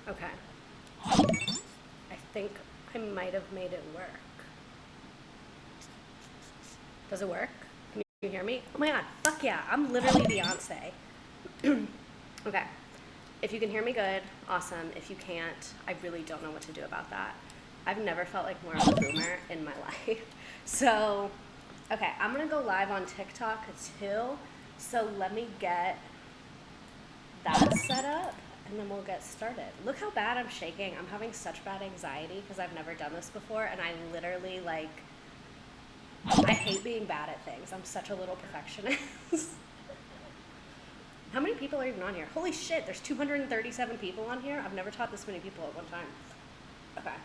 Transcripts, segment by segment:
Okay. I think I might have made it work. Does it work? Can you hear me? Oh my god, fuck yeah, I'm literally Beyonce. Okay. If you can hear me good, awesome. If you can't, I really don't know what to do about that. I've never felt like more of a boomer in my life. So, okay, I'm gonna go live on TikTok too. So let me get that set up and then we'll get started. Look how bad I'm shaking. I'm having such bad anxiety because I've never done this before and I literally I hate being bad at things. I'm such a little perfectionist. How many people are even on here? Holy shit, there's 237 people on here. I've never taught this many people at one time. Okay.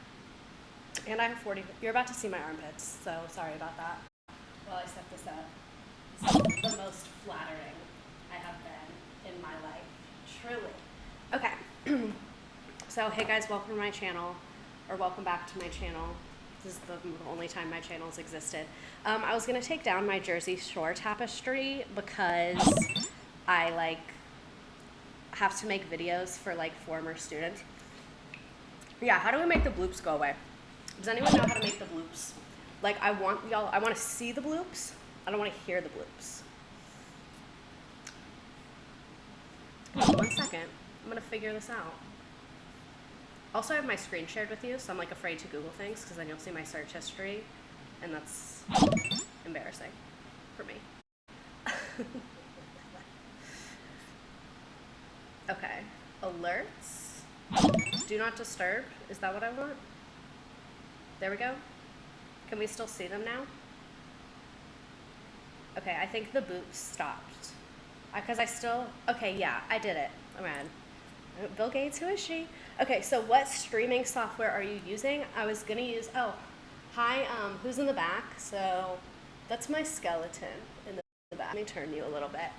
And I have 40. You're about to see my armpits, so sorry about that. While I set this up. This is the most flattering I have been in my life. Truly. Okay. So, hey guys, welcome to my channel. Or welcome back to my channel. This is the only time my channel's existed. I was going to take down my Jersey Shore tapestry because I have to make videos for former students. Yeah, how do we make the bloops go away? Does anyone know how to make the bloops? I want to see the bloops. I don't want to hear the bloops. Hold on 1 second. I'm going to figure this out. Also, I have my screen shared with you, so I'm afraid to Google things because then you'll see my search history, and that's embarrassing for me. Okay, alerts, do not disturb, is that what I want? There we go. Can we still see them now? Okay, I think the boops stopped. Because okay, yeah, I did it. Oh man, Bill Gates, who is she? Okay, so what streaming software are you using? I was gonna use, hi, who's in the back? So that's my skeleton in the back. Let me turn you a little bit.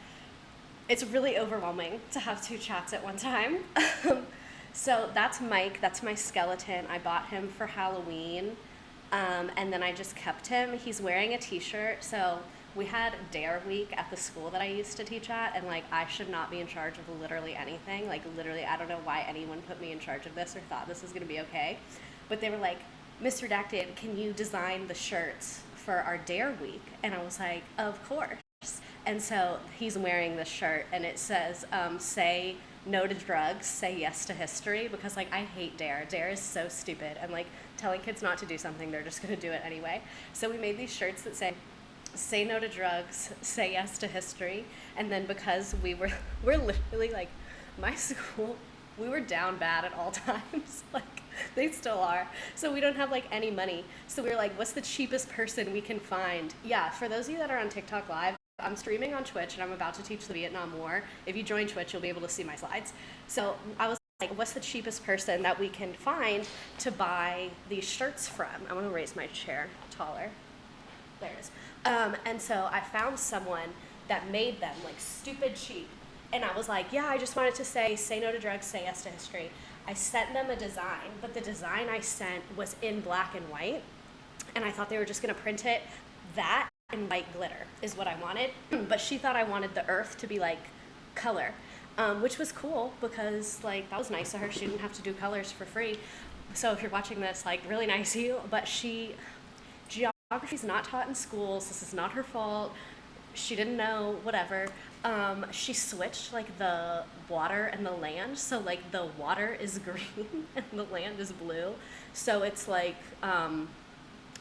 It's really overwhelming to have 2 chats at one time. So that's Mike, that's my skeleton. I bought him for Halloween, and then I just kept him. He's wearing a t-shirt, so we had Dare Week at the school that I used to teach at, and I should not be in charge of literally anything. Literally, I don't know why anyone put me in charge of this or thought this was gonna be okay. But they were like, Miss Redacted, can you design the shirts for our Dare Week? And I was like, of course. And so he's wearing this shirt and it says, say no to drugs, say yes to history, because I hate Dare. Dare is so stupid. And telling kids not to do something, they're just gonna do it anyway. So we made these shirts that say no to drugs, say yes to history. And then because we're literally my school, we were down bad at all times. They still are. So we don't have any money. So we were what's the cheapest person we can find? Yeah, for those of you that are on TikTok Live, I'm streaming on Twitch and I'm about to teach the Vietnam War. If you join Twitch, you'll be able to see my slides. So I was what's the cheapest person that we can find to buy these shirts from? I'm gonna raise my chair taller. There it is. And so I found someone that made them stupid cheap. And I was like, yeah, I just wanted to say no to drugs, say yes to history. I sent them a design, but the design I sent was in black and white. And I thought they were just going to print it that and white glitter is what I wanted. But she thought I wanted the earth to be like color, which was cool because like that was nice of her. She didn't have to do colors for free. So if you're watching this, like really nice of you. But geography's not taught in schools. This is not her fault. She didn't know, whatever. She switched like the water and the land. So like the water is green and the land is blue. So it's like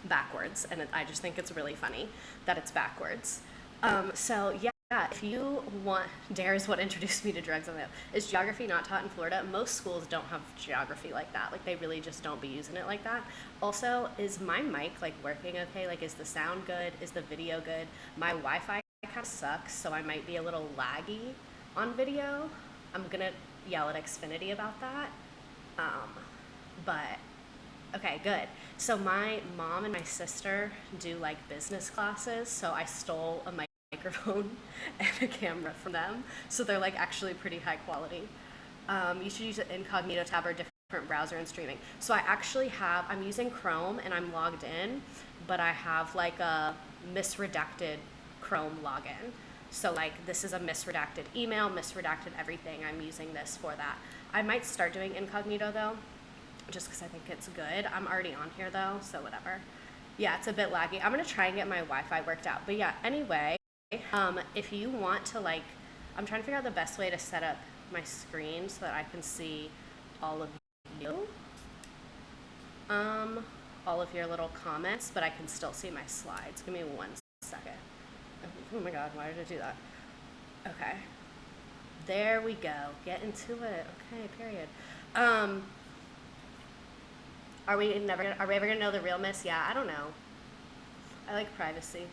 backwards. And I just think it's really funny that it's backwards. So yeah, if you want, Dare is what introduced me to drugs. Is geography not taught in Florida? Most schools don't have geography like that. Like they really just don't be using it like that. Also, is my mic like working okay? Like is the sound good? Is the video good? My Wi-Fi kind of sucks, so I might be a little laggy on video. I'm gonna yell at Xfinity about that. But okay, good. So my mom and my sister do like business classes, so I stole a microphone and a camera from them. So they're like actually pretty high quality. You should use an incognito tab or different browser and streaming. So I actually I'm using Chrome and I'm logged in, but I have like a misredacted Chrome login. So like this is a misredacted email, misredacted everything. I'm using this for that. I might start doing incognito though, just because I think it's good. I'm already on here though, so whatever. Yeah, it's a bit laggy. I'm gonna try and get my Wi-Fi worked out. But yeah, anyway, if you want to like, I'm trying to figure out the best way to set up my screen so that I can see all of you. All of your little comments, but I can still see my slides. Give me 1 second. Oh my God, why did I do that? Okay. There we go. Get into it. Okay, period. Are we ever gonna know the real Miss? Yeah, I don't know. I like privacy.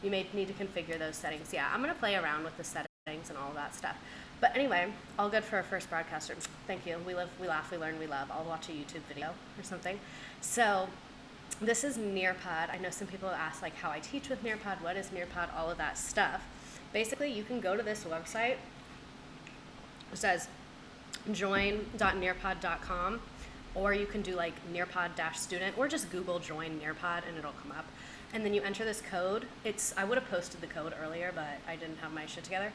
You may need to configure those settings. Yeah, I'm gonna play around with the settings and all of that stuff. But anyway, all good for a first broadcaster. Thank you. We live, we laugh, we learn, we love. I'll watch a YouTube video or something. So this is Nearpod. I know some people have asked like how I teach with Nearpod, what is Nearpod, all of that stuff. Basically, you can go to this website. It says join.nearpod.com, or you can do like Nearpod-student, or just Google join Nearpod and it'll come up. And then you enter this code. I would have posted the code earlier, but I didn't have my shit together.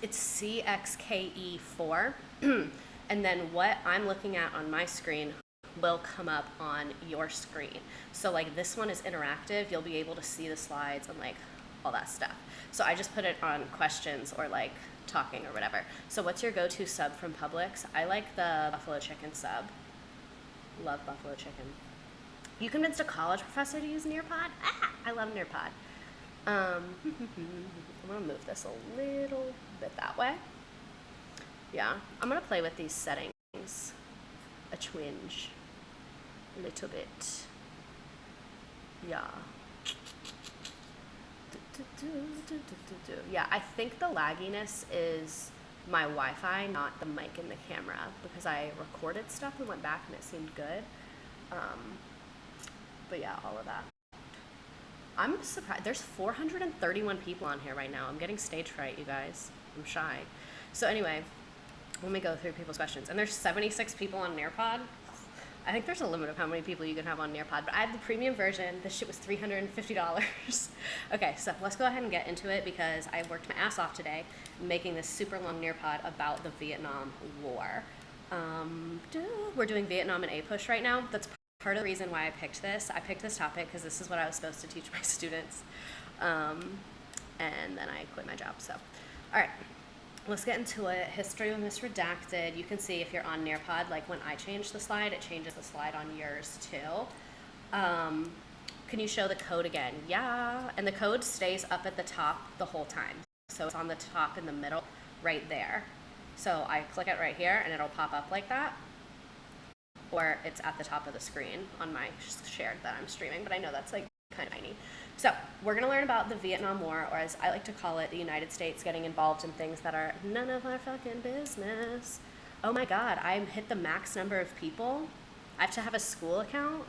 It's CXKE4. And then what I'm looking at on my screen will come up on your screen. So like this one is interactive. You'll be able to see the slides and like all that stuff. So I just put it on questions or like talking or whatever. So what's your go-to sub from Publix? I like the buffalo chicken sub. Love buffalo chicken. You convinced a college professor to use Nearpod? Ah, I love Nearpod. I'm gonna move this a little bit that way. Yeah, I'm gonna play with these settings a twinge, a little bit. Yeah. Yeah, I think the lagginess is my Wi-Fi, not the mic and the camera, because I recorded stuff and went back and it seemed good. But yeah, all of that. I'm surprised. There's 431 people on here right now. I'm getting stage fright, you guys. I'm shy. So anyway, let me go through people's questions. And there's 76 people on Nearpod. I think there's a limit of how many people you can have on Nearpod, but I have the premium version. This shit was $350. Okay, so let's go ahead and get into it because I worked my ass off today making this super long Nearpod about the Vietnam War. We're doing Vietnam and A-Push right now. That's part of the reason why I picked this. I picked this topic because this is what I was supposed to teach my students. And then I quit my job, so. All right, let's get into it. History with Miss Redacted. You can see if you're on Nearpod, like when I change the slide, it changes the slide on yours too. Can you show the code again? Yeah, and the code stays up at the top the whole time. So it's on the top in the middle, right there. So I click it right here and it'll pop up like that. Or it's at the top of the screen on my shared that I'm streaming, but I know that's like kind of tiny. So we're gonna learn about the Vietnam War, or as I like to call it, the United States getting involved in things that are none of our fucking business. Oh my God, I hit the max number of people. I have to have a school account.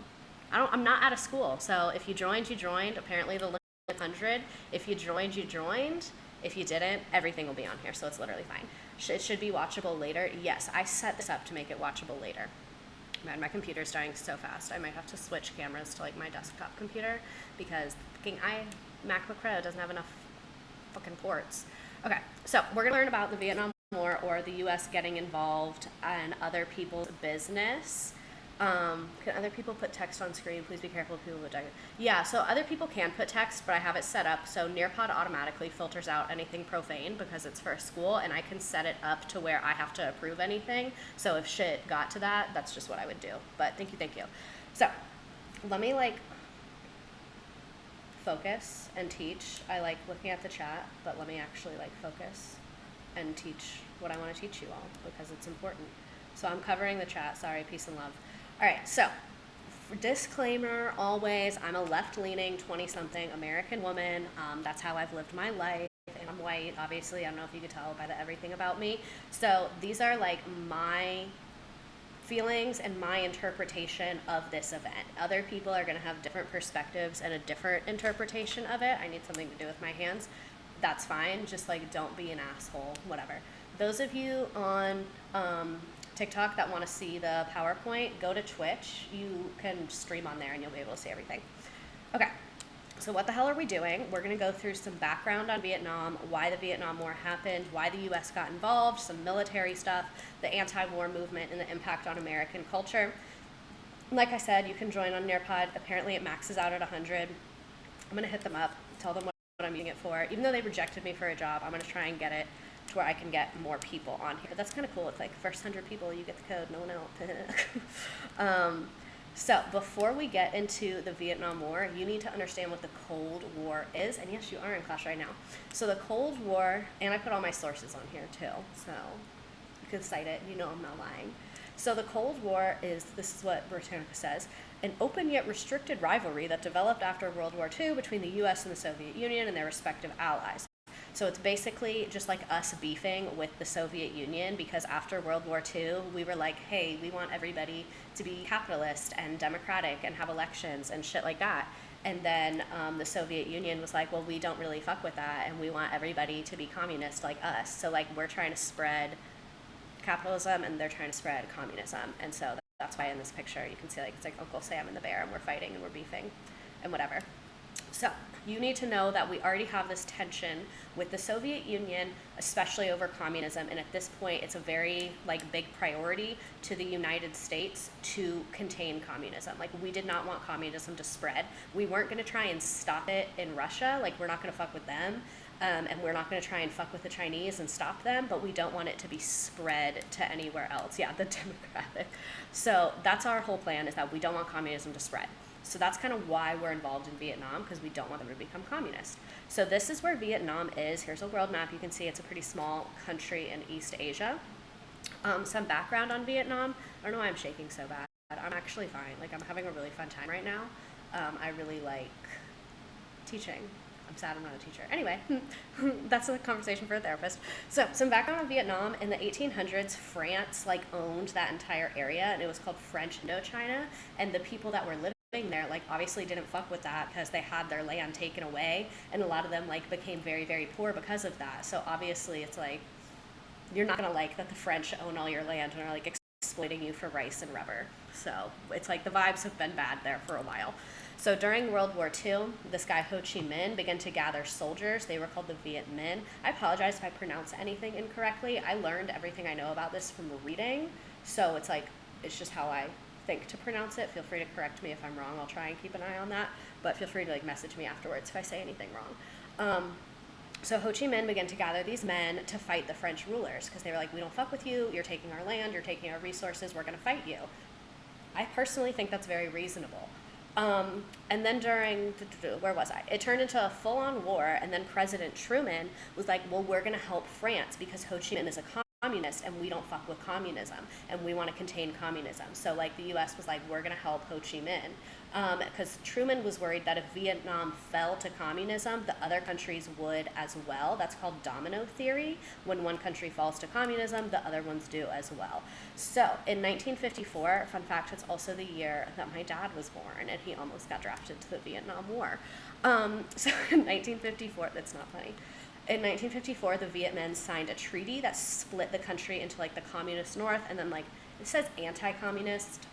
I'm not out of school, so if you joined, you joined. Apparently the limit is 100. If you joined, you joined. If you didn't, everything will be on here, so it's literally fine. It should be watchable later. Yes, I set this up to make it watchable later. Man, my computer's dying so fast. I might have to switch cameras to like my desktop computer because the MacBook Pro doesn't have enough fucking ports. Okay, so we're gonna learn about the Vietnam War, or the U.S. getting involved in other people's business. Can other people put text on screen? Please be careful of people with Yeah, so other people can put text, but I have it set up so Nearpod automatically filters out anything profane because it's for a school, and I can set it up to where I have to approve anything. So if shit got to that, that's just what I would do. But thank you. So let me like focus and teach. I like looking at the chat, but let me actually like focus and teach what I want to teach you all because it's important. So I'm covering the chat. Sorry, peace and love. All right, so disclaimer, always, I'm a left-leaning 20-something American woman. That's how I've lived my life, and I'm white, obviously. I don't know if you could tell by the everything about me. So these are like my feelings and my interpretation of this event. Other people are going to have different perspectives and a different interpretation of it. I need something to do with my hands. That's fine. Just like don't be an asshole, whatever. Those of you on TikTok that want to see the PowerPoint, go to Twitch. You can stream on there and you'll be able to see everything. Okay, so what the hell are we doing? We're going to go through some background on Vietnam, why the Vietnam War happened, why the U.S. got involved, some military stuff, the anti-war movement, and the impact on American culture. Like I said, you can join on Nearpod. Apparently it maxes out at 100. I'm going to hit them up, tell them what I'm using it for. Even though they rejected me for a job, I'm going to try and get it to where I can get more people on here. But that's kind of cool. It's like first 100 people, you get the code, no one else. So before we get into the Vietnam War, you need to understand what the Cold War is. And yes, you are in class right now. So the Cold War, and I put all my sources on here too, so you can cite it. You know I'm not lying. So the Cold War is, this is what Britannica says, an open yet restricted rivalry that developed after World War II between the U.S. and the Soviet Union and their respective allies. So it's basically just like us beefing with the Soviet Union because after World War II, we were like, hey, we want everybody to be capitalist and democratic and have elections and shit like that. And then the Soviet Union was like, well, we don't really fuck with that and we want everybody to be communist like us. So like we're trying to spread capitalism and they're trying to spread communism. And so that's why in this picture you can see like it's like Uncle Sam and the bear and we're fighting and we're beefing and whatever. So you need to know that we already have this tension with the Soviet Union, especially over communism. And at this point, it's a very like big priority to the United States to contain communism. Like we did not want communism to spread. We weren't going to try and stop it in Russia. Like we're not going to fuck with them. And we're not going to try and fuck with the Chinese and stop them, but we don't want it to be spread to anywhere else. Yeah, the democratic. So that's our whole plan, is that we don't want communism to spread. So that's kind of why we're involved in Vietnam, because we don't want them to become communist. So this is where Vietnam is. Here's a world map. You can see it's a pretty small country in East Asia. Some background on Vietnam. I don't know why I'm shaking so bad. I'm actually fine. Like I'm having a really fun time right now. I really like teaching. I'm sad I'm not a teacher. Anyway, that's a conversation for a therapist. So some background on Vietnam. In the 1800s, France like owned that entire area, and it was called French Indochina. And the people that were living there like obviously didn't fuck with that because they had their land taken away, and a lot of them like became very, very poor because of that. So obviously it's like you're not gonna like that the French own all your land and are like exploiting you for rice and rubber. So it's like the vibes have been bad there for a while. So during World War II, this guy Ho Chi Minh began to gather soldiers. They were called the Viet Minh. I apologize if I pronounce anything incorrectly. I learned everything I know about this from reading, so it's like it's just how I think to pronounce it. Feel free to correct me if I'm wrong. I'll try and keep an eye on that, but feel free to like message me afterwards if I say anything wrong. So Ho Chi Minh began to gather these men to fight the French rulers because they were like, we don't fuck with you, you're taking our land, you're taking our resources, we're gonna fight you. I personally think that's very reasonable. And then during, where was I? It turned into a full-on war, and then President Truman was like, well, we're gonna help France because Ho Chi Minh is a communist and we don't fuck with communism and we want to contain communism. So like the US was like, we're going to help Ho Chi Minh because Truman was worried that if Vietnam fell to communism, the other countries would as well. That's called domino theory. When one country falls to communism, the other ones do as well. So in 1954, fun fact, it's also the year that my dad was born and he almost got drafted to the Vietnam War. So in 1954, that's not funny. In 1954, the Viet Minh signed a treaty that split the country into like the communist north, and then like it says anti-communist,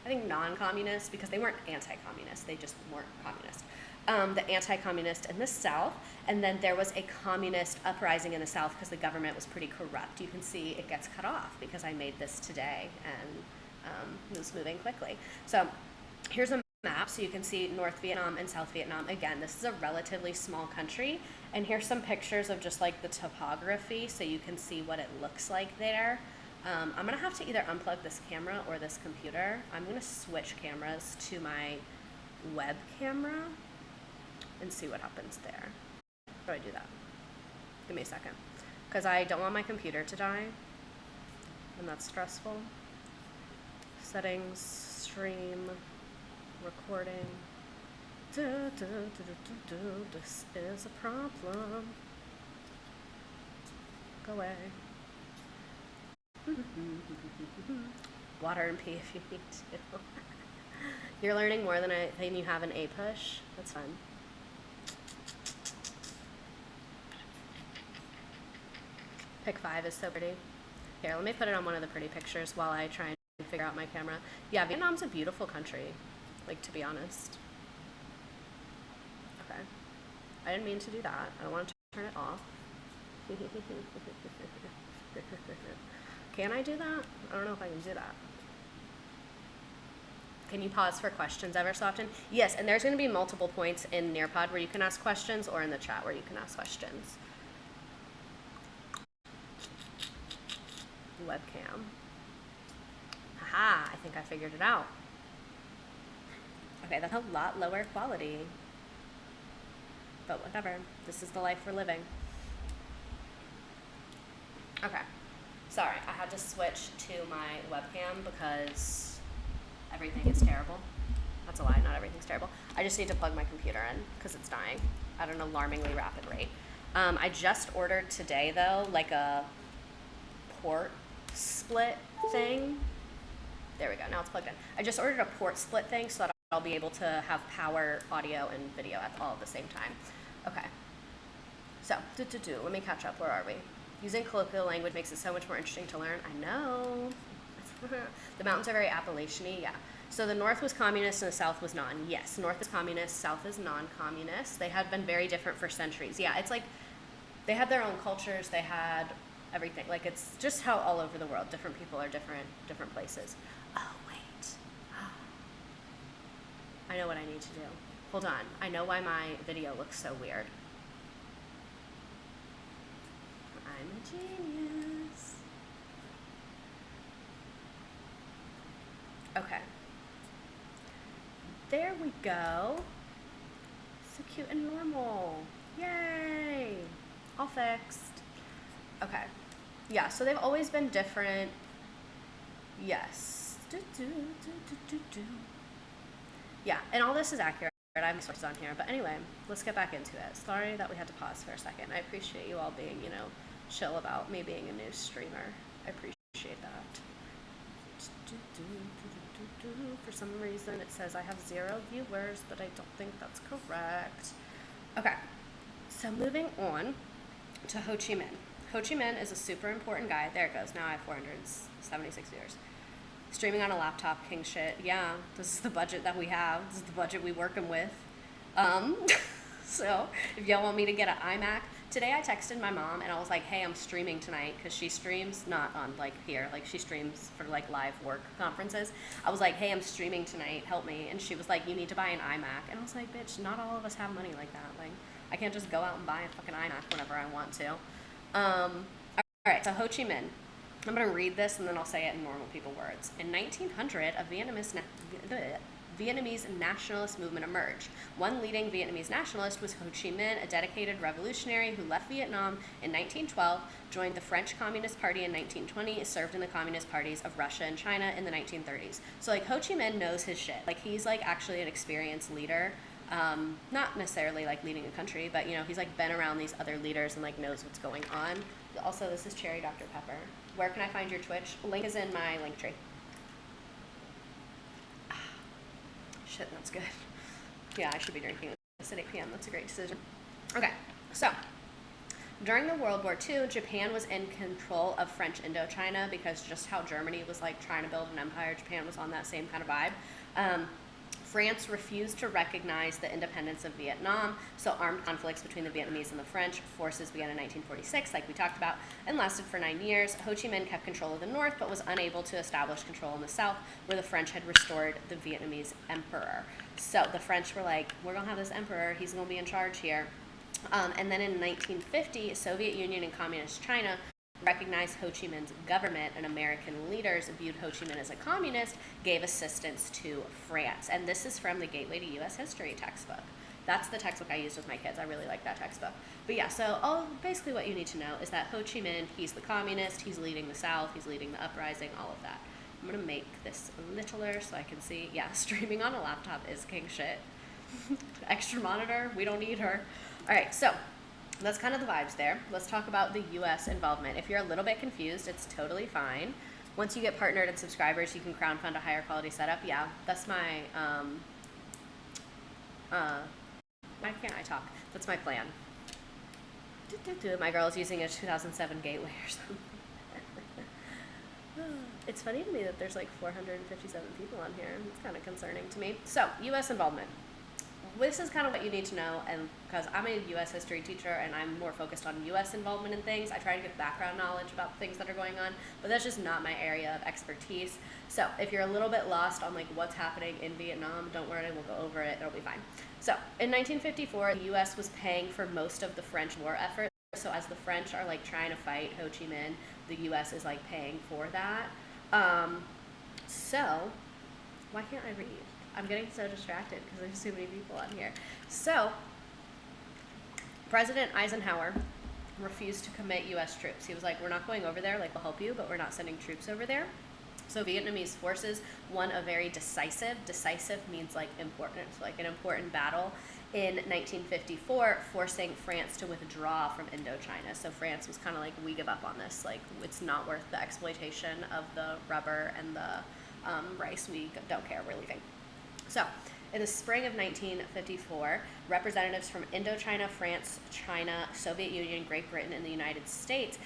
I think non-communist, because they weren't anti-communist, they just weren't communist. The anti-communist in the south, and then there was a communist uprising in the south because the government was pretty corrupt. You can see it gets cut off because I made this today and it was moving quickly. So here's a map so you can see North Vietnam and South Vietnam. Again, this is a relatively small country, and here's some pictures of just like the topography so you can see what it looks like there. I'm gonna have to either unplug this camera or this computer. I'm gonna switch cameras to my web camera and see what happens there. How do I do that? Give me a second, because I don't want my computer to die, and that's stressful. Settings, stream, recording. This is a problem. Go away. Water and pee if you need to. You're learning more than you have in A push. That's fun. Pick 5 is so pretty. Here, let me put it on one of the pretty pictures while I try and figure out my camera. Yeah, Vietnam's a beautiful country, like, to be honest. Okay. I didn't mean to do that. I don't want to turn it off. Can I do that? I don't know if I can do that. Can you pause for questions ever so often? Yes, and there's going to be multiple points in Nearpod where you can ask questions, or in the chat where you can ask questions. Webcam. Haha, I think I figured it out. Okay, that's a lot lower quality. But whatever, this is the life we're living. Okay, sorry, I had to switch to my webcam because everything is terrible. That's a lie, not everything's terrible. I just need to plug my computer in because it's dying at an alarmingly rapid rate. I just ordered today though, like a port split thing. There we go, now it's plugged in. I just ordered a port split thing so that I'll be able to have power, audio, and video all at the same time. Okay, so, let me catch up, where are we? Using colloquial language makes it so much more interesting to learn. I know. The mountains are very Appalachian-y, yeah. So the north was communist and the south was non. Yes, north is communist, south is non-communist. They had been very different for centuries. Yeah, it's like they had their own cultures, they had everything. Like, it's just how all over the world, different people are different places. Oh, wait. I know what I need to do. Hold on. I know why my video looks so weird. I'm a genius. Okay. There we go. So cute and normal. Yay! All fixed. Okay. Yeah, so they've always been different. Yes. Yeah, and all this is accurate. I have sources on here, but anyway, let's get back into it. Sorry that we had to pause for a second. I appreciate you all being, chill about me being a new streamer. I appreciate that. For some reason, it says I have 0 viewers, but I don't think that's correct. Okay, so moving on to Ho Chi Minh. Ho Chi Minh is a super important guy. There it goes. Now I have 476 viewers. Streaming on a laptop, king shit. Yeah, this is the budget that we have. This is the budget we working with. So if y'all want me to get an iMac, today I texted my mom and I was like, hey, I'm streaming tonight, because she streams not on like here, like she streams for like live work conferences. I was like, hey, I'm streaming tonight, help me. And she was like, you need to buy an iMac. And I was like, bitch, not all of us have money like that. Like, I can't just go out and buy a fucking iMac whenever I want to. All right, so Ho Chi Minh. I'm going to read this and then I'll say it in normal people words. In 1900, a Vietnamese nationalist movement emerged. One leading Vietnamese nationalist was Ho Chi Minh, a dedicated revolutionary who left Vietnam in 1912, joined the French Communist Party in 1920, and served in the communist parties of Russia and China in the 1930s. So like Ho Chi Minh knows his shit. Like, he's like actually an experienced leader. Not necessarily like leading a country, but he's like been around these other leaders and like knows what's going on. Also, this is Cherry Dr. Pepper. Where can I find your Twitch? Link is in my link tree. Shit, that's good. Yeah, I should be drinking this at 8 p.m. That's a great decision. Okay, so during the World War II, Japan was in control of French Indochina because just how Germany was like trying to build an empire, Japan was on that same kind of vibe. France refused to recognize the independence of Vietnam, so armed conflicts between the Vietnamese and the French forces began in 1946, like we talked about, and lasted for 9 years. Ho Chi Minh kept control of the north, but was unable to establish control in the south, where the French had restored the Vietnamese emperor. So the French were like, we're going to have this emperor, he's going to be in charge here. And then in 1950, Soviet Union and Communist China recognized Ho Chi Minh's government, and American leaders viewed Ho Chi Minh as a communist, gave assistance to France. And this is from the Gateway to U.S. History textbook. That's the textbook I used with my kids. I really like that textbook. But yeah, so basically what you need to know is that Ho Chi Minh, he's the communist, he's leading the South, he's leading the uprising, all of that. I'm going to make this littler so I can see. Yeah, streaming on a laptop is king shit. Extra monitor, we don't need her. All right, so that's kind of the vibes there. Let's talk about the U.S. involvement. If you're a little bit confused, it's totally fine. Once you get partnered and subscribers, you can crowdfund a higher quality setup. Yeah, that's my, why can't I talk? That's my plan. My girl's using a 2007 Gateway or something. It's funny to me that there's like 457 people on here. It's kind of concerning to me. So, U.S. involvement. This is kind of what you need to know, and because I'm a U.S. history teacher and I'm more focused on U.S. involvement in things, I try to get background knowledge about things that are going on, but that's just not my area of expertise. So if you're a little bit lost on like what's happening in Vietnam, don't worry, we'll go over it, it'll be fine. So in 1954, the U.S. was paying for most of the French war effort. So as the French are like trying to fight Ho Chi Minh, the U.S. is like paying for that. So why can't I read? I'm getting so distracted because there's too many people on here. So, President Eisenhower refused to commit U.S. troops. He was like, we're not going over there, like, we'll help you, but we're not sending troops over there. So Vietnamese forces won a very decisive means like important, so like an important battle in 1954, forcing France to withdraw from Indochina. So France was kind of like, we give up on this, like, it's not worth the exploitation of the rubber and the rice, we don't care, we're leaving. So, in the spring of 1954, representatives from Indochina, France, China, Soviet Union, Great Britain, and the United States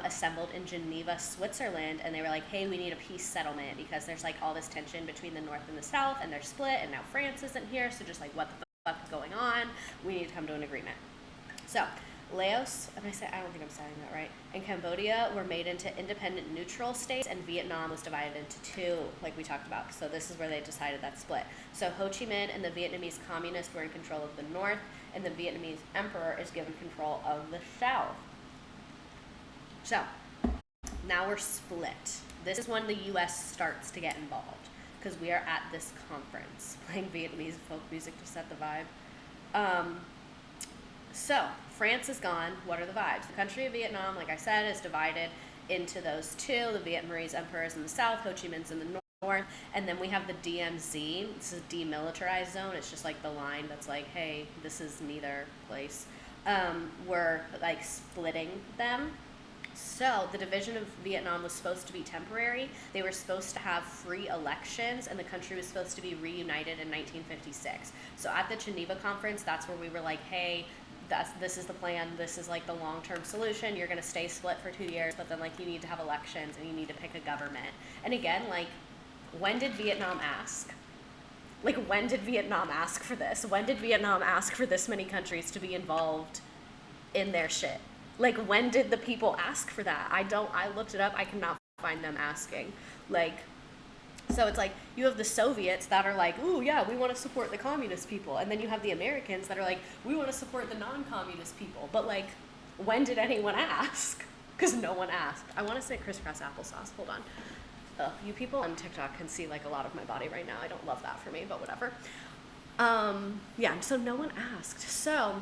assembled in Geneva, Switzerland, and they were like, hey, we need a peace settlement because there's like all this tension between the North and the South, and they're split, and now France isn't here, so just like, what the fuck is going on? We need to come to an agreement. So, Laos, I don't think I'm saying that right, and Cambodia were made into independent neutral states, and Vietnam was divided into two, like we talked about. So this is where they decided that split. So Ho Chi Minh and the Vietnamese communists were in control of the north, and the Vietnamese emperor is given control of the south. So now we're split. This is when the U.S. starts to get involved, because we are at this conference, playing Vietnamese folk music to set the vibe. So, France is gone. What are the vibes? The country of Vietnam, like I said, is divided into those two. The Vietnamese emperor is in the south, Ho Chi Minh's in the north, and then we have the DMZ. This is a demilitarized zone. It's just like the line that's like, hey, this is neither place. We're like splitting them. So the division of Vietnam was supposed to be temporary. They were supposed to have free elections, and the country was supposed to be reunited in 1956. So at the Geneva conference, that's where we were like, hey, this is the plan, this is like the long-term solution, you're going to stay split for 2 years, but then like you need to have elections and you need to pick a government. And again, like, when did Vietnam ask? Like, when did Vietnam ask for this? When did Vietnam ask for this many countries to be involved in their shit? Like, when did the people ask for that? I looked it up, I cannot find them asking. Like, so it's like, you have the Soviets that are like, ooh, yeah, we want to support the communist people. And then you have the Americans that are like, we want to support the non-communist people. But like, when did anyone ask? Because no one asked. I want to say crisscross applesauce. Hold on. You people on TikTok can see like a lot of my body right now. I don't love that for me, but whatever. Yeah, so no one asked. So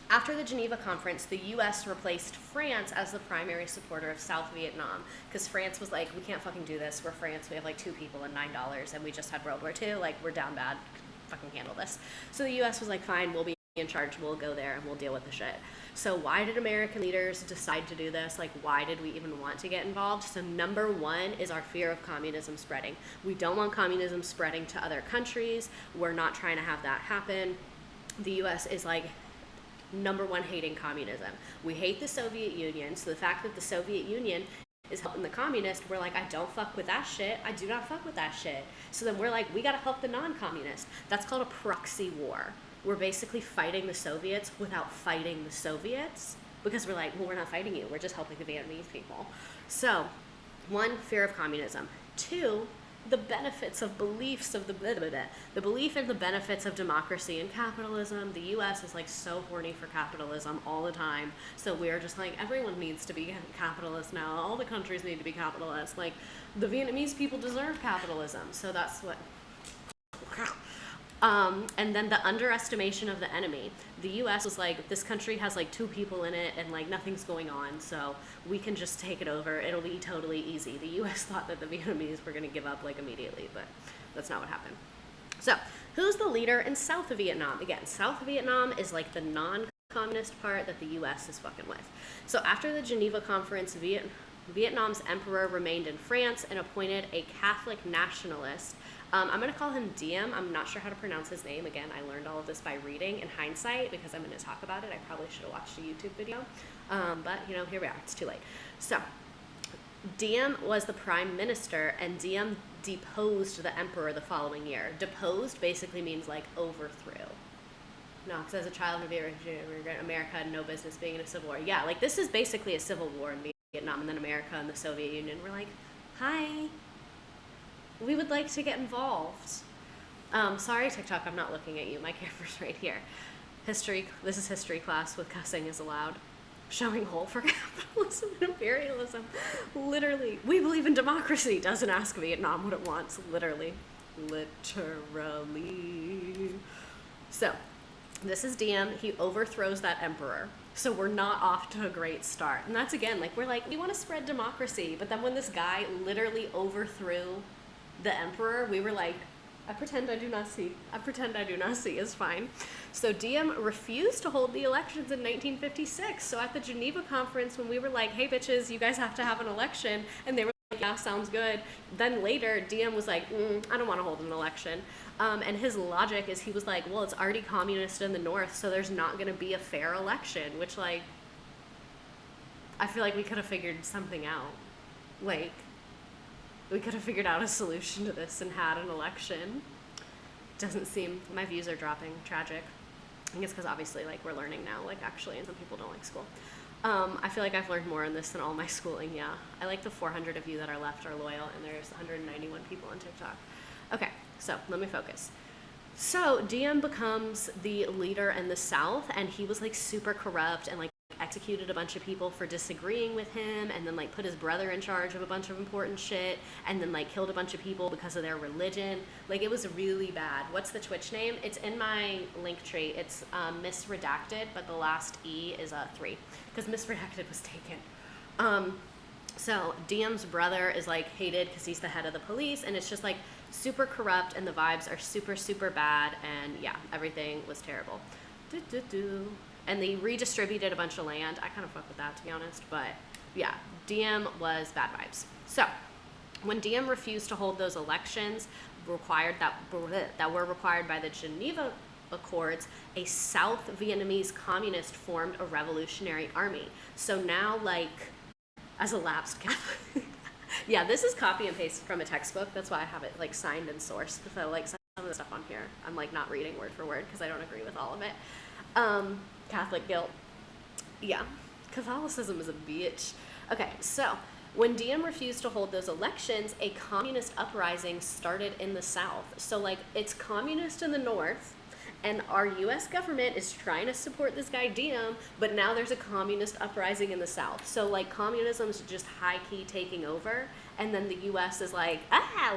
after the Geneva conference, the U.S. replaced France as the primary supporter of South Vietnam, because France was like, we can't fucking do this. We're France. We have like 2 people and $9, and we just had World War II. Like, we're down bad. Fucking handle this. So the U.S. was like, fine, we'll be in charge. We'll go there and we'll deal with the shit. So why did American leaders decide to do this? Like, why did we even want to get involved? So number one is our fear of communism spreading. We don't want communism spreading to other countries. We're not trying to have that happen. The U.S. is like, number one hating communism. We hate the Soviet Union, so the fact that the Soviet Union is helping the communist, we're like, I don't fuck with that shit. I do not fuck with that shit. So then we're like, we gotta help the non-communist. That's called a proxy war. We're basically fighting the Soviets without fighting the Soviets, because we're like, well, we're not fighting you. We're just helping the Vietnamese people. So, one, fear of communism. Two, the benefits of beliefs of the belief in the benefits of democracy and capitalism. The US is like so horny for capitalism all the time. So we're just like, everyone needs to be capitalist now. All the countries need to be capitalist. Like, the Vietnamese people deserve capitalism. So that's what... and then the underestimation of the enemy. The US was like, this country has like 2 people in it and like nothing's going on, so we can just take it over. It'll be totally easy. The US thought that the Vietnamese were gonna give up like immediately, but that's not what happened. So, who's the leader in South Vietnam? Again, South Vietnam is like the non-communist part that the US is fucking with. So after the Geneva Conference, Vietnam's emperor remained in France and appointed a Catholic nationalist. I'm going to call him Diem. I'm not sure how to pronounce his name. Again, I learned all of this by reading in hindsight because I'm going to talk about it. I probably should have watched a YouTube video. But, you know, here we are. It's too late. So, Diem was the prime minister, and Diem deposed the emperor the following year. Deposed basically means, like, overthrew. No, because as a child of immigrant, America had no business being in a civil war. Yeah, like, this is basically a civil war in Vietnam, and then America and the Soviet Union were like, hi, we would like to get involved. Sorry, TikTok, I'm not looking at you. My camera's right here. History, this is history class with cussing is allowed. Showing hole for capitalism and imperialism. Literally, we believe in democracy. Doesn't ask Vietnam what it wants. Literally. So, this is Diem. He overthrows that emperor. So we're not off to a great start. And that's again, like, we're like, we want to spread democracy. But then when this guy literally overthrew the emperor, we were like, I pretend I do not see. I pretend I do not see is fine. So Diem refused to hold the elections in 1956. So at the Geneva Conference, when we were like, hey bitches, you guys have to have an election, and they were like, yeah, sounds good. Then later, Diem was like, I don't want to hold an election. And his logic is he was like, well, it's already communist in the north, so there's not going to be a fair election, which, like, I feel like we could have figured something out. Like, we could have figured out a solution to this and had an election. Doesn't seem, my views are dropping, tragic. I think it's because obviously, like, we're learning now, like, actually, and some people don't like school. I feel like I've learned more in this than all my schooling, yeah. I like the 400 of you that are left are loyal, and there's 191 people on TikTok. Okay, so let me focus. So Diem becomes the leader in the South, and he was, like, super corrupt and, like, executed a bunch of people for disagreeing with him, and then, like, put his brother in charge of a bunch of important shit, and then, like, killed a bunch of people because of their religion. Like, it was really bad. What's the Twitch name? It's in my link tree. It's Miss Redacted, but the last E is a 3 because Miss Redacted was taken. So Diem's brother is, like, hated because he's the head of the police, and it's just, like, super corrupt, and the vibes are super, super bad, and yeah, everything was terrible. And they redistributed a bunch of land. I kind of fuck with that, to be honest, but yeah, Diem was bad vibes. So when Diem refused to hold those elections required that were required by the Geneva Accords, a South Vietnamese communist formed a revolutionary army. So now, like, as a lapsed Catholic, yeah, this is copy and paste from a textbook. That's why I have it, like, signed and sourced, because I like some of the stuff on here. I'm, like, not reading word for word because I don't agree with all of it. Catholic guilt. Yeah, Catholicism is a bitch. Okay, so when Diem refused to hold those elections, a communist uprising started in the South. So, like, it's communist in the North, and our U.S. government is trying to support this guy Diem, but now there's a communist uprising in the South. So, like, communism's just high-key taking over, and then the U.S. is like,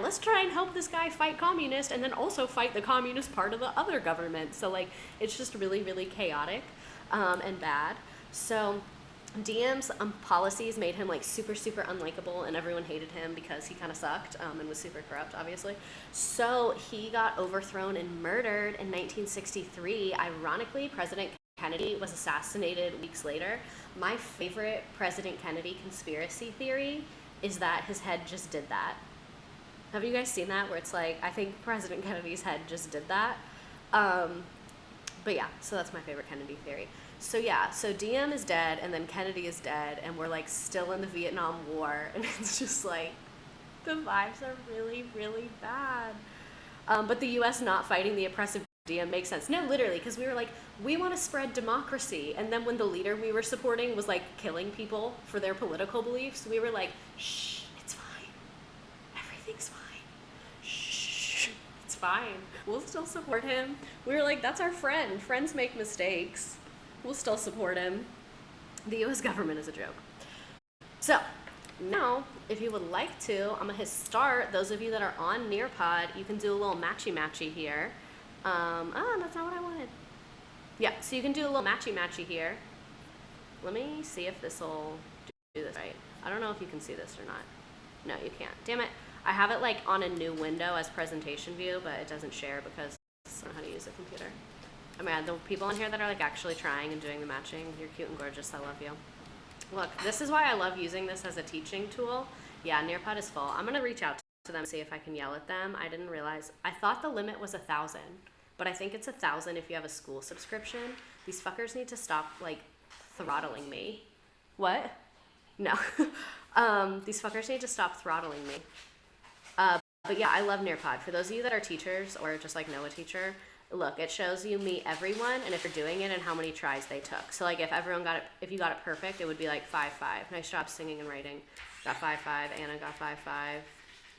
let's try and help this guy fight communist, and then also fight the communist part of the other government. So, like, it's just really, really chaotic and bad. So Diem's policies made him, like, super, super unlikable, and everyone hated him because he kind of sucked and was super corrupt, obviously. So he got overthrown and murdered in 1963. Ironically, President Kennedy was assassinated weeks later. My favorite President Kennedy conspiracy theory is that his head just did that. Have you guys seen that? Where it's like, I think President Kennedy's head just did that. But yeah, so that's my favorite Kennedy theory. So yeah, so Diem is dead, and then Kennedy is dead, and we're like still in the Vietnam War, and it's just like the vibes are really, really bad. But the U.S. not fighting the oppressive Diem makes sense. No, literally, because we were like, we want to spread democracy, and then when the leader we were supporting was like killing people for their political beliefs, we were like, shh, it's fine, everything's fine. It's fine. We'll still support him. We were like, that's our friend. Friends make mistakes. We'll still support him. The US government is a joke. So, now, if you would like to, I'm going to hit start. Those of you that are on Nearpod, you can do a little matchy-matchy here. That's not what I wanted. Yeah, so you can do a little matchy-matchy here. Let me see if this will do this right. I don't know if you can see this or not. No, you can't. Damn it. I have it like on a new window as presentation view, but it doesn't share because I don't know how to use a computer. I mean, the people in here that are like actually trying and doing the matching, you're cute and gorgeous. I love you. Look, this is why I love using this as a teaching tool. Yeah, Nearpod is full. I'm gonna reach out to them and see if I can yell at them. I didn't realize. I thought the limit was 1,000, but I think it's 1,000 if you have a school subscription. These fuckers need to stop like throttling me. What? No. These fuckers need to stop throttling me. But yeah, I love Nearpod. For those of you that are teachers or just like know a teacher, look, it shows you meet everyone and if you're doing it and how many tries they took. So like if everyone got it, if you got it perfect, it would be like 5-5. Nice job singing and writing. Got 5-5. Anna got 5-5.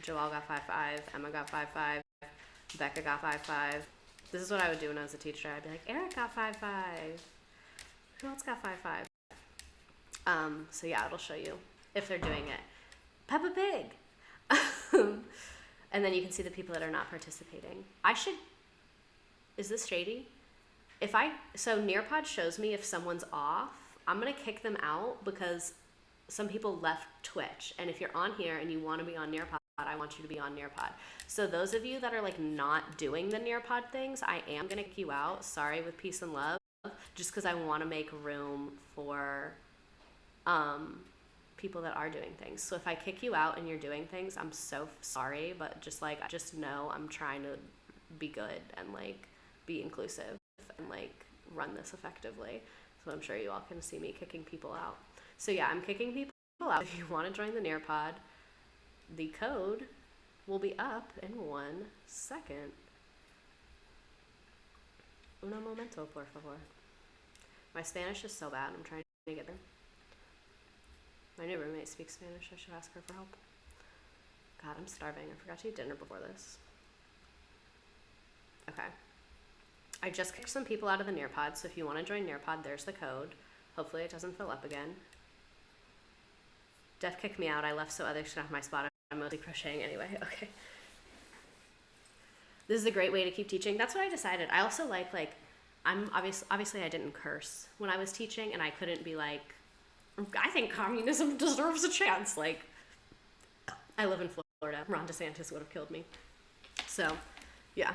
Joelle got 5-5. Emma got 5-5. Becca got 5-5. This is what I would do when I was a teacher. I'd be like, Eric got 5-5. Who else got 5-5? So yeah, it'll show you if they're doing it. Peppa Pig. And then you can see the people that are not participating. Is this shady? So Nearpod shows me if someone's off. I'm gonna kick them out because some people left Twitch. And if you're on here and you wanna be on Nearpod, I want you to be on Nearpod. So those of you that are like not doing the Nearpod things, I am gonna kick you out. Sorry, with peace and love. Just because I wanna make room for people that are doing things. So if I kick you out and you're doing things, I'm so sorry, but just know I'm trying to be good and like be inclusive and like run this effectively. So I'm sure you all can see me kicking people out. So yeah, I'm kicking people out. If you want to join the Nearpod, the code will be up in 1 second. Uno momento, por favor. My Spanish is so bad. I'm trying to get there. My new roommate speaks Spanish. I should ask her for help. God, I'm starving. I forgot to eat dinner before this. Okay. I just kicked some people out of the Nearpod, so if you want to join Nearpod, there's the code. Hopefully it doesn't fill up again. Def kicked me out. I left so others could have my spot. I'm mostly crocheting anyway. Okay. This is a great way to keep teaching. That's what I decided. I also like I'm obviously I didn't curse when I was teaching, and I couldn't be like, I think communism deserves a chance. Like, I live in Florida. Ron DeSantis would have killed me. So, yeah.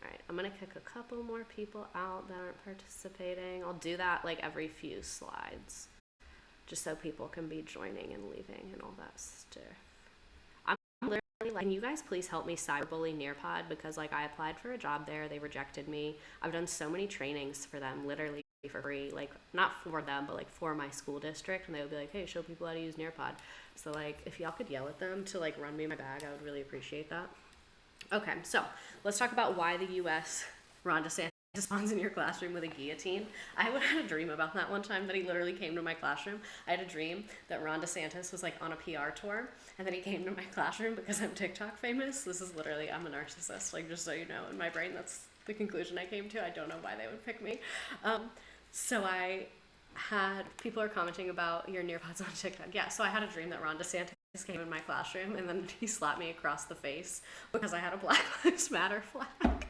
Alright, I'm going to kick a couple more people out that aren't participating. I'll do that like every few slides, just so people can be joining and leaving and all that stuff. Literally, like, can you guys please help me cyberbully Nearpod, because like I applied for a job there, they rejected me. I've done so many trainings for them, literally for free, like not for them, but like for my school district, and they would be like, hey, show people how to use Nearpod. So like if y'all could yell at them to like run me my bag, I would really appreciate that. Okay, so let's talk about why the US Ron DeSantis spawns in your classroom with a guillotine. I had a dream about that one time, that he literally came to my classroom. I had a dream that Ron DeSantis was like on a PR tour, and then he came to my classroom because I'm TikTok famous. This is literally, I'm a narcissist, like just so you know. In my brain, that's the conclusion I came to. I don't know why they would pick me. So I had, people are commenting about your Nearpods on TikTok. Yeah, so I had a dream that Ron DeSantis came in my classroom, and then he slapped me across the face because I had a Black Lives Matter flag.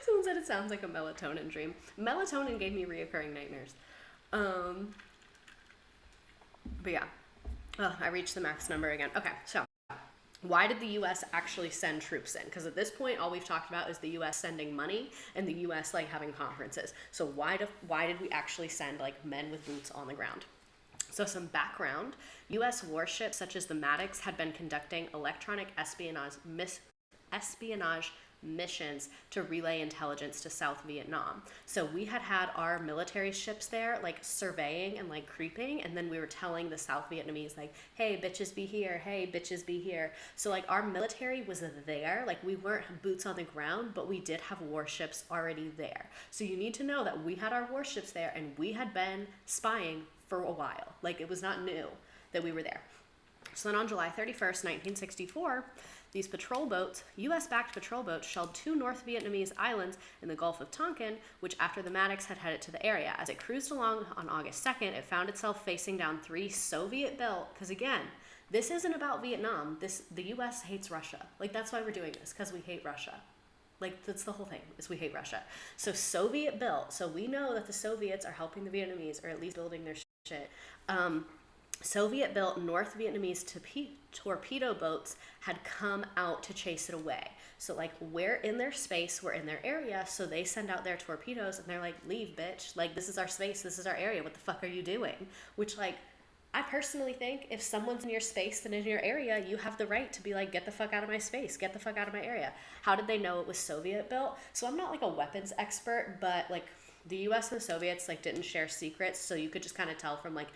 Someone said it sounds like a melatonin dream. Melatonin gave me reoccurring nightmares. But yeah. I reached the max number again. Okay, so why did the U.S. actually send troops in? Because at this point, all we've talked about is the U.S. sending money and the U.S. like having conferences. So why did we actually send like men with boots on the ground? So some background, U.S. warships such as the Maddox had been conducting electronic espionage missions to relay intelligence to South Vietnam. So we had our military ships there, like surveying and like creeping, and then we were telling the South Vietnamese like, hey, bitches be here, hey, bitches be here. So like our military was there, like we weren't boots on the ground, but we did have warships already there. So you need to know that we had our warships there and we had been spying for a while. Like it was not new that we were there. So then on July 31st, 1964, these patrol boats, U.S.-backed patrol boats, shelled 2 North Vietnamese islands in the Gulf of Tonkin, which after the Maddox had headed to the area. As it cruised along on August 2nd, it found itself facing down 3 Soviet-built, because again, this isn't about Vietnam. The U.S. hates Russia. Like, that's why we're doing this, because we hate Russia. Like, that's the whole thing, is we hate Russia. So Soviet-built, so we know that the Soviets are helping the Vietnamese, or at least building their shit. Soviet-built North Vietnamese torpedo boats had come out to chase it away. So, like, we're in their space, we're in their area, so they send out their torpedoes, and they're like, leave, bitch. Like, this is our space, this is our area, what the fuck are you doing? Which, like, I personally think if someone's in your space and in your area, you have the right to be like, get the fuck out of my space, get the fuck out of my area. How did they know it was Soviet-built? So I'm not, like, a weapons expert, but, like, the U.S. and the Soviets, like, didn't share secrets, so you could just kind of tell from, like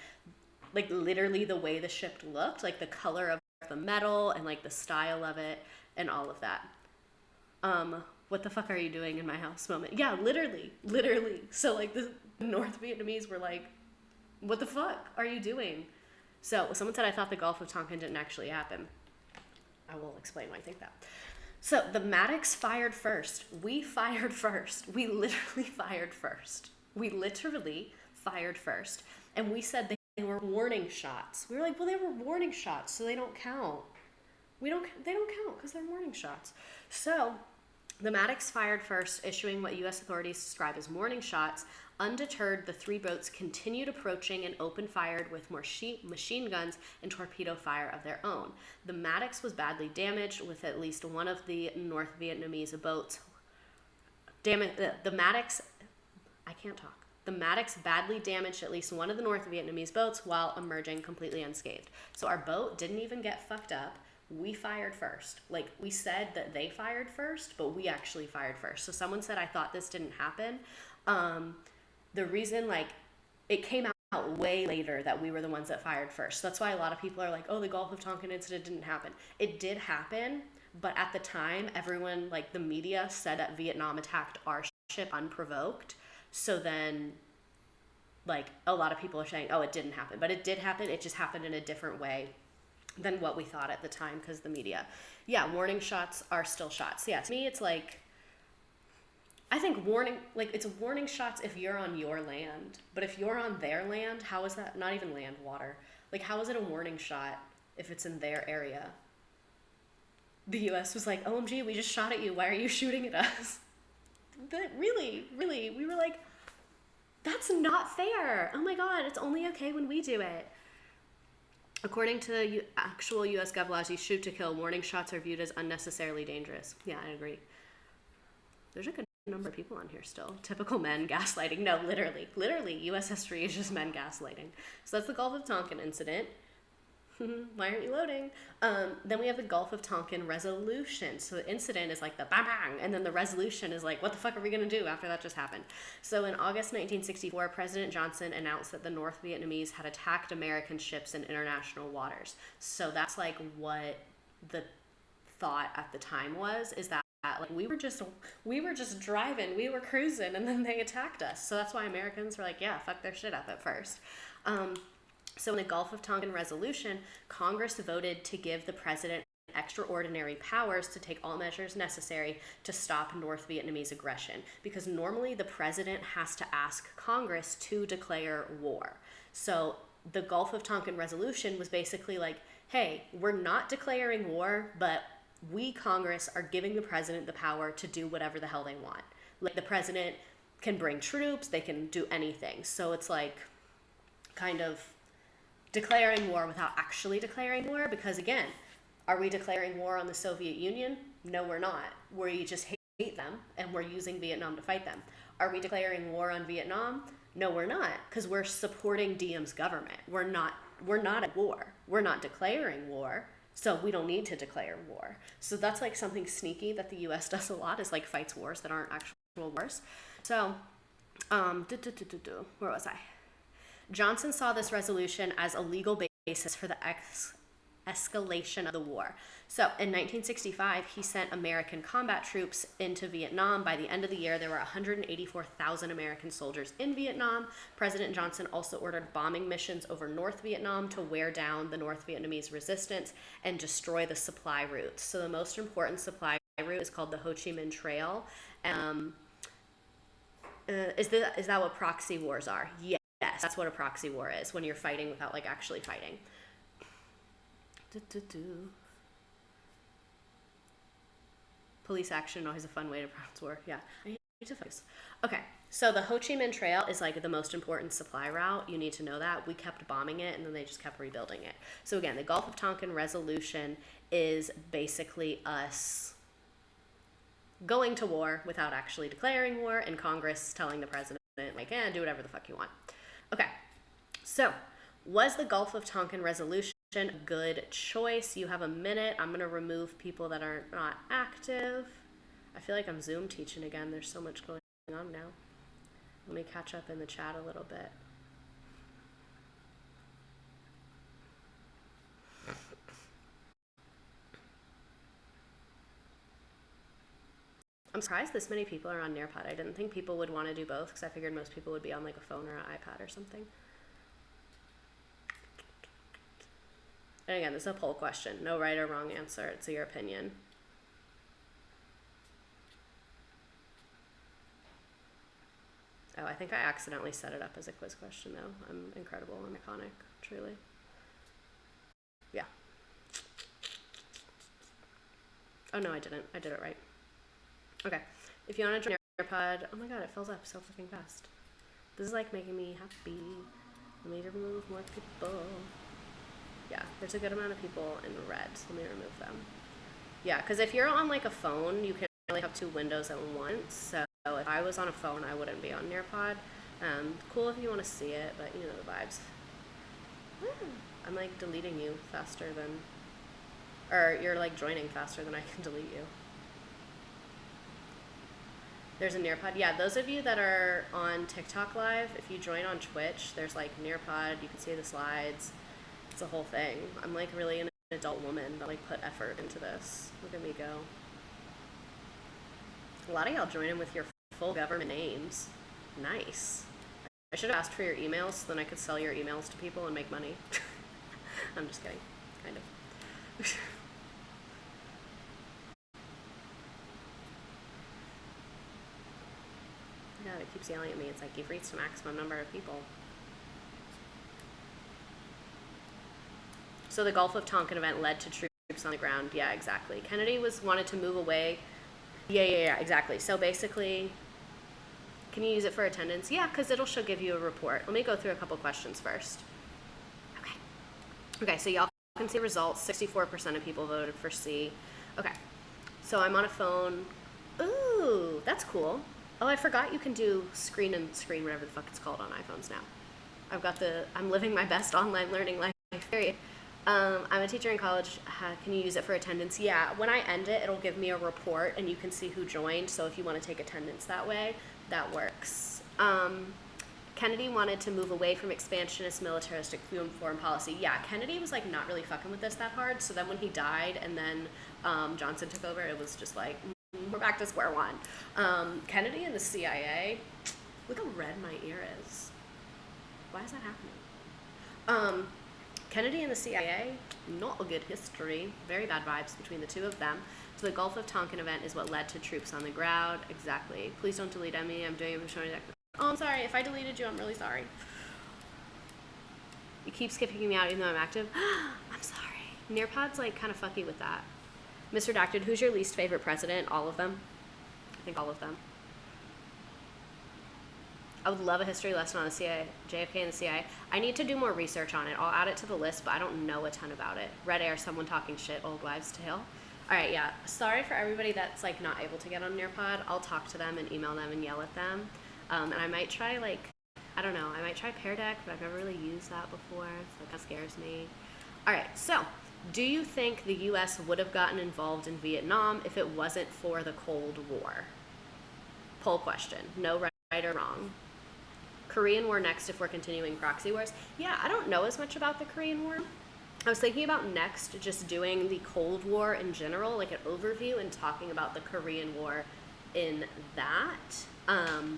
literally the way the ship looked, like the color of the metal and like the style of it and all of that. What the fuck are you doing in my house moment? Yeah, literally. So like the North Vietnamese were like, what the fuck are you doing? So someone said I thought the Gulf of Tonkin didn't actually happen. I will explain why I think that. So the Maddox fired first. We fired first. We literally fired first. And we said they were warning shots. We were like, well, they were warning shots, so they don't count. They don't count because they're warning shots. So the Maddox fired first, issuing what U.S. authorities describe as warning shots. Undeterred, the 3 boats continued approaching and opened fire with more machine guns and torpedo fire of their own. The Maddox was badly damaged, with at least one of the North Vietnamese boats. The Maddox badly damaged at least one of the North Vietnamese boats while emerging completely unscathed. So our boat didn't even get fucked up. We fired first. Like, we said that they fired first, but we actually fired first. So someone said, I thought this didn't happen. The reason, like, it came out way later that we were the ones that fired first. So that's why a lot of people are like, oh, the Gulf of Tonkin incident didn't happen. It did happen, but at the time, everyone, like, the media said that Vietnam attacked our ship unprovoked. So then, like, a lot of people are saying, oh, it didn't happen. But it did happen. It just happened in a different way than what we thought at the time because the media. Yeah, warning shots are still shots. Yeah, to me, it's like, I think it's warning shots if you're on your land. But if you're on their land, how is that? Not even land, water. Like, how is it a warning shot if it's in their area? The U.S. was like, OMG, we just shot at you. Why are you shooting at us? But really, we were like, that's not fair. Oh my God, it's only okay when we do it. According to actual U.S. Gov laws, you shoot to kill. Warning shots are viewed as unnecessarily dangerous. Yeah, I agree. There's a good number of people on here still. Typical men gaslighting. No, literally, U.S. history is just men gaslighting. So that's the Gulf of Tonkin incident. Why aren't you loading? Then we have the Gulf of Tonkin resolution. So the incident is like the bang bang, and then the resolution is like, what the fuck are we going to do after that just happened? So in August 1964, President Johnson announced that the North Vietnamese had attacked American ships in international waters. So that's like what the thought at the time was, is that like we were just driving, we were cruising, and then they attacked us. So that's why Americans were like, yeah, fuck their shit up at first. So in the Gulf of Tonkin resolution, Congress voted to give the president extraordinary powers to take all measures necessary to stop North Vietnamese aggression, because normally the president has to ask Congress to declare war. So the Gulf of Tonkin resolution was basically like, hey, we're not declaring war, but we, Congress, are giving the president the power to do whatever the hell they want. Like, the president can bring troops, they can do anything. So it's like kind of declaring war without actually declaring war, because again, are we declaring war on the Soviet Union? No, we're not. We just hate them, and we're using Vietnam to fight them. Are we declaring war on Vietnam? No, we're not, because we're supporting Diem's government. We're not at war. We're not declaring war, so we don't need to declare war. So that's like something sneaky that the US does a lot, is like fights wars that aren't actual wars. So, where was I? Johnson saw this resolution as a legal basis for the escalation of the war. So in 1965, he sent American combat troops into Vietnam. By the end of the year, there were 184,000 American soldiers in Vietnam. President Johnson also ordered bombing missions over North Vietnam to wear down the North Vietnamese resistance and destroy the supply routes. So the most important supply route is called the Ho Chi Minh Trail. Is that what proxy wars are? Yes, that's what a proxy war is, when you're fighting without like actually fighting. Police action, always a fun way to pronounce war. Yeah, I need to focus. Okay, so the Ho Chi Minh Trail is like the most important supply route. You need to know that. We kept bombing it, and then they just kept rebuilding it. So again, the Gulf of Tonkin resolution is basically us going to war without actually declaring war, and Congress telling the president, like, do whatever the fuck you want. Okay, so was the Gulf of Tonkin resolution a good choice? You have a minute. I'm going to remove people that are not active. I feel like I'm Zoom teaching again. There's so much going on now. Let me catch up in the chat a little bit. I'm surprised this many people are on Nearpod. I didn't think people would want to do both, because I figured most people would be on like a phone or an iPad or something. And again, this is a poll question. No right or wrong answer. It's your opinion. Oh, I think I accidentally set it up as a quiz question, though. I'm incredible. I'm iconic, truly. Yeah. Oh, no, I didn't. I did it right. Okay. If you want to join Nearpod, oh my god, it fills up so fucking fast. This is like making me happy. Let me remove more people. Yeah, there's a good amount of people in red, so let me remove them. Yeah, because if you're on like a phone, you can only have 2 windows at once. So if I was on a phone, I wouldn't be on Nearpod. Cool if you want to see it, but you know the vibes. I'm like deleting you faster than, or you're like joining faster than I can delete you. There's a Nearpod. Yeah, those of you that are on TikTok live, if you join on Twitch, there's like Nearpod. You can see the slides. It's a whole thing. I'm like really an adult woman that like put effort into this. Look at me go. A lot of y'all join in with your full government names. Nice. I should have asked for your emails so then I could sell your emails to people and make money. I'm just kidding. Kind of. God, it keeps yelling at me. It's like, you've reached the maximum number of people. So the Gulf of Tonkin event led to troops on the ground. Yeah, exactly. Kennedy wanted to move away. Yeah, exactly. So basically, can you use it for attendance? Yeah, because it'll give you a report. Let me go through a couple questions first. Okay, so y'all can see results. 64% of people voted for C. Okay, so I'm on a phone. Ooh, that's cool. Oh, I forgot you can do screen and screen, whatever the fuck it's called on iPhones now. I'm living my best online learning life, period. I'm a teacher in college. Can you use it for attendance? Yeah, when I end it, it'll give me a report and you can see who joined. So if you want to take attendance that way, that works. Kennedy wanted to move away from expansionist militaristic foreign policy. Yeah, Kennedy was like not really fucking with this that hard. So then when he died and then Johnson took over, it was just like, we're back to square one. Kennedy and the CIA, look how red my ear is. Why is that happening? Kennedy and the CIA, not a good history. Very bad vibes between the two of them. So the Gulf of Tonkin event is what led to troops on the ground. Exactly. Please don't delete me. I'm doing a showing that. Oh, I'm sorry. If I deleted you, I'm really sorry. You keep skipping me out even though I'm active. I'm sorry. Nearpod's like kind of fucky with that. Mr. Redacted, who's your least favorite president? All of them. I think all of them. I would love a history lesson on the CIA, JFK and the CIA. I need to do more research on it. I'll add it to the list, but I don't know a ton about it. Red Air, someone talking shit, old wives' tale. All right, yeah. Sorry for everybody that's like not able to get on Nearpod. I'll talk to them and email them and yell at them. And I might try I don't know. I might try Pear Deck, but I've never really used that before, so that scares me. All right, so do you think the U.S. would have gotten involved in Vietnam if it wasn't for the Cold War? Poll question. No right or wrong. Korean War next if we're continuing proxy wars. Yeah, I don't know as much about the Korean War. I was thinking about next just doing the Cold War in general, like an overview, and talking about the Korean War in that,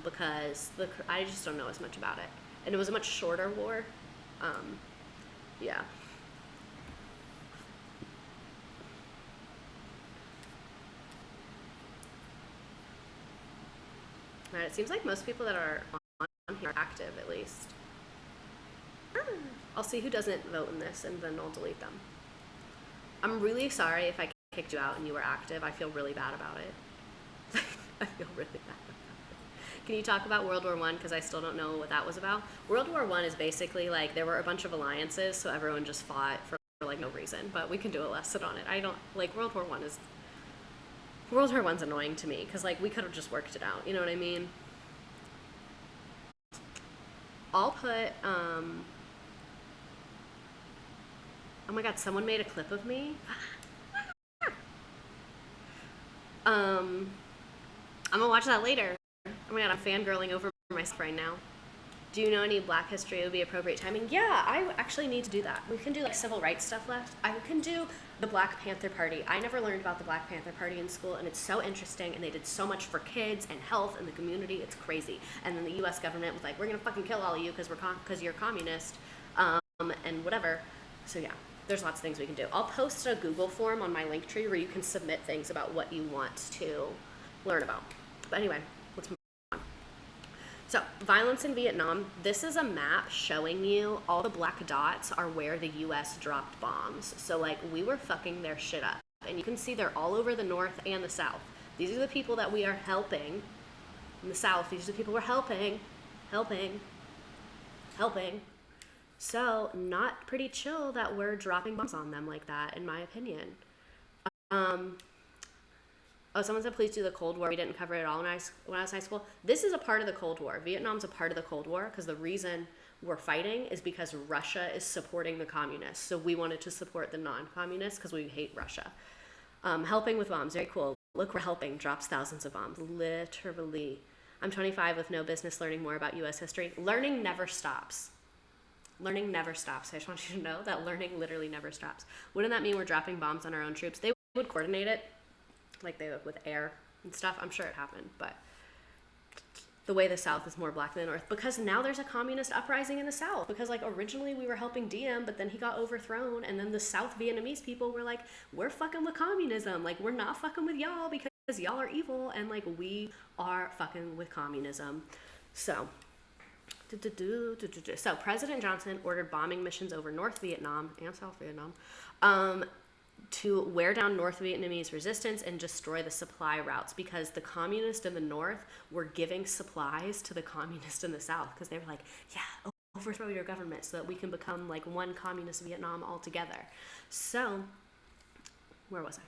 because I just don't know as much about it. And it was a much shorter war. Yeah. Right, it seems like most people that are on here are active, at least. I'll see who doesn't vote in this, and then I'll delete them. I'm really sorry if I kicked you out and you were active. I feel really bad about it. I feel really bad about it. Can you talk about World War I? Because I still don't know what that was about. World War I is basically like there were a bunch of alliances, so everyone just fought for like no reason. But we can do a lesson on it. I don't like World War I's annoying to me because like we could have just worked it out. You know what I mean? I'll put oh my god, someone made a clip of me. I'm gonna watch that later. Oh my god, I'm fangirling over myself right now. Do you know any Black history would be appropriate timing? Yeah, I actually need to do that. We can do like civil rights stuff left. I can do the Black Panther Party. I never learned about the Black Panther Party in school, and it's so interesting, and they did so much for kids and health and the community. It's crazy. And then the U.S. government was like, we're gonna fucking kill all of you because you're communist, and whatever. So yeah, there's lots of things we can do. I'll post a Google form on my link tree where you can submit things about what you want to learn about. But anyway, let's move on. So, violence in Vietnam. This is a map showing you all the black dots are where the U.S. dropped bombs. So, like, we were fucking their shit up. And you can see they're all over the north and the south. These are the people that we are helping. In the south, these are the people we're helping. So, not pretty chill that we're dropping bombs on them like that, in my opinion. Oh, someone said, please do the Cold War. We didn't cover it at all when I was in high school. This is a part of the Cold War. Vietnam's a part of the Cold War because the reason we're fighting is because Russia is supporting the communists. So we wanted to support the non-communists because we hate Russia. Helping with bombs, very cool. Look, we're helping, drops thousands of bombs, literally. I'm 25 with no business learning more about U.S. history. Learning never stops. Learning never stops. I just want you to know that learning literally never stops. Wouldn't that mean we're dropping bombs on our own troops? They would coordinate it, like they would with air and stuff. I'm sure it happened, but the way the South is more black than the North, because now there's a communist uprising in the South, because like originally we were helping Diem, but then he got overthrown, and then the South Vietnamese people were like, we're fucking with communism, like we're not fucking with y'all because y'all are evil, and like we are fucking with communism. So President Johnson ordered bombing missions over North Vietnam and South Vietnam to wear down North Vietnamese resistance and destroy the supply routes, because the communists in the North were giving supplies to the communists in the South because they were like, yeah, overthrow your government so that we can become like one communist Vietnam all together. So, where was I?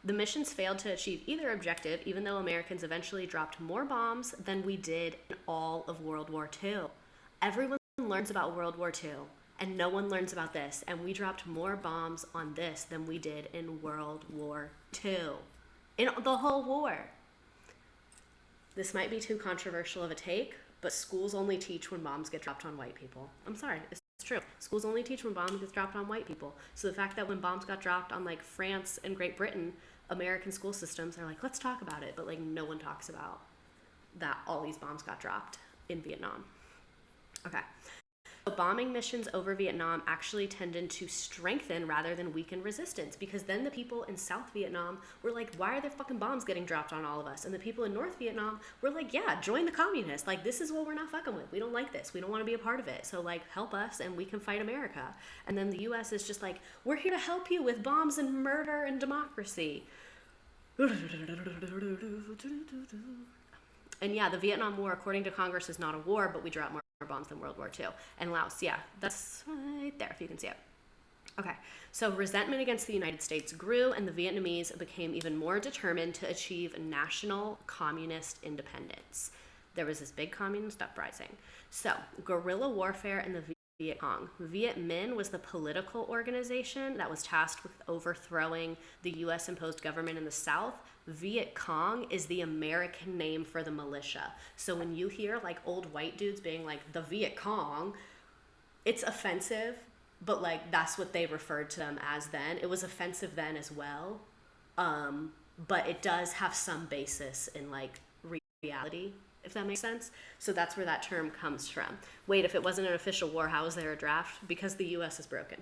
The missions failed to achieve either objective, even though Americans eventually dropped more bombs than we did in all of World War II. Everyone learns about World War II, and no one learns about this, and we dropped more bombs on this than we did in World War II. In the whole war. This might be too controversial of a take, but schools only teach when bombs get dropped on white people. I'm sorry, it's true. Schools only teach when bombs get dropped on white people. So the fact that when bombs got dropped on like France and Great Britain, American school systems are like, let's talk about it, but like no one talks about that all these bombs got dropped in Vietnam. Okay. So bombing missions over Vietnam actually tended to strengthen rather than weaken resistance, because then the people in South Vietnam were like, why are there fucking bombs getting dropped on all of us? And the people in North Vietnam were like, yeah, join the communists. Like, this is what we're not fucking with. We don't like this. We don't want to be a part of it. So like, help us and we can fight America. And then the US is just like, we're here to help you with bombs and murder and democracy. And yeah, the Vietnam War, according to Congress, is not a war, but we dropped more bombs than World War II. And Laos, yeah, that's right there if you can see it. Okay, so resentment against the United States grew, and the Vietnamese became even more determined to achieve national communist independence. there was this big communist uprising. So guerrilla warfare in the Viet Cong. Viet Minh was the political organization that was tasked with overthrowing the U.S. imposed government in the South. Viet Cong is the American name for the militia. So when you hear like old white dudes being like the Viet Cong, it's offensive, but like that's what they referred to them as then. It was offensive then as well, but it does have some basis in like reality, if that makes sense. So that's where that term comes from. Wait, if it wasn't an official war, how was there a draft? Because the U.S. is broken.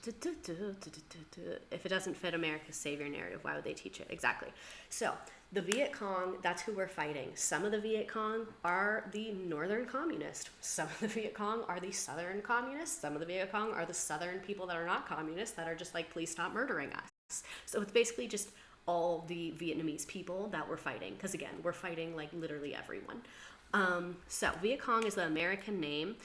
If it doesn't fit America's savior narrative, why would they teach it? Exactly. So the Viet Cong, that's who we're fighting. Some of the Viet Cong are the northern communists. Some of the Viet Cong are the southern communists. Some of the Viet Cong are the southern people that are not communists that are just like, please stop murdering us. So it's basically just all the Vietnamese people that we're fighting. Because again, we're fighting like literally everyone. So Viet Cong is the American name.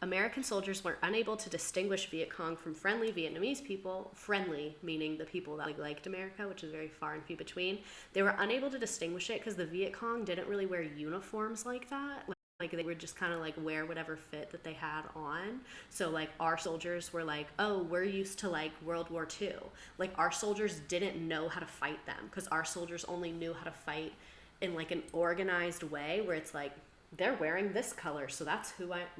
American soldiers were unable to distinguish Viet Cong from friendly Vietnamese people, friendly meaning the people that liked America, which is very far and few between. They were unable to distinguish it because the Viet Cong didn't really wear uniforms like that. Like they would just kind of like wear whatever fit that they had on. So like our soldiers were like, oh, we're used to like World War II. Like our soldiers didn't know how to fight them because our soldiers only knew how to fight in like an organized way where it's like, they're wearing this color, so that's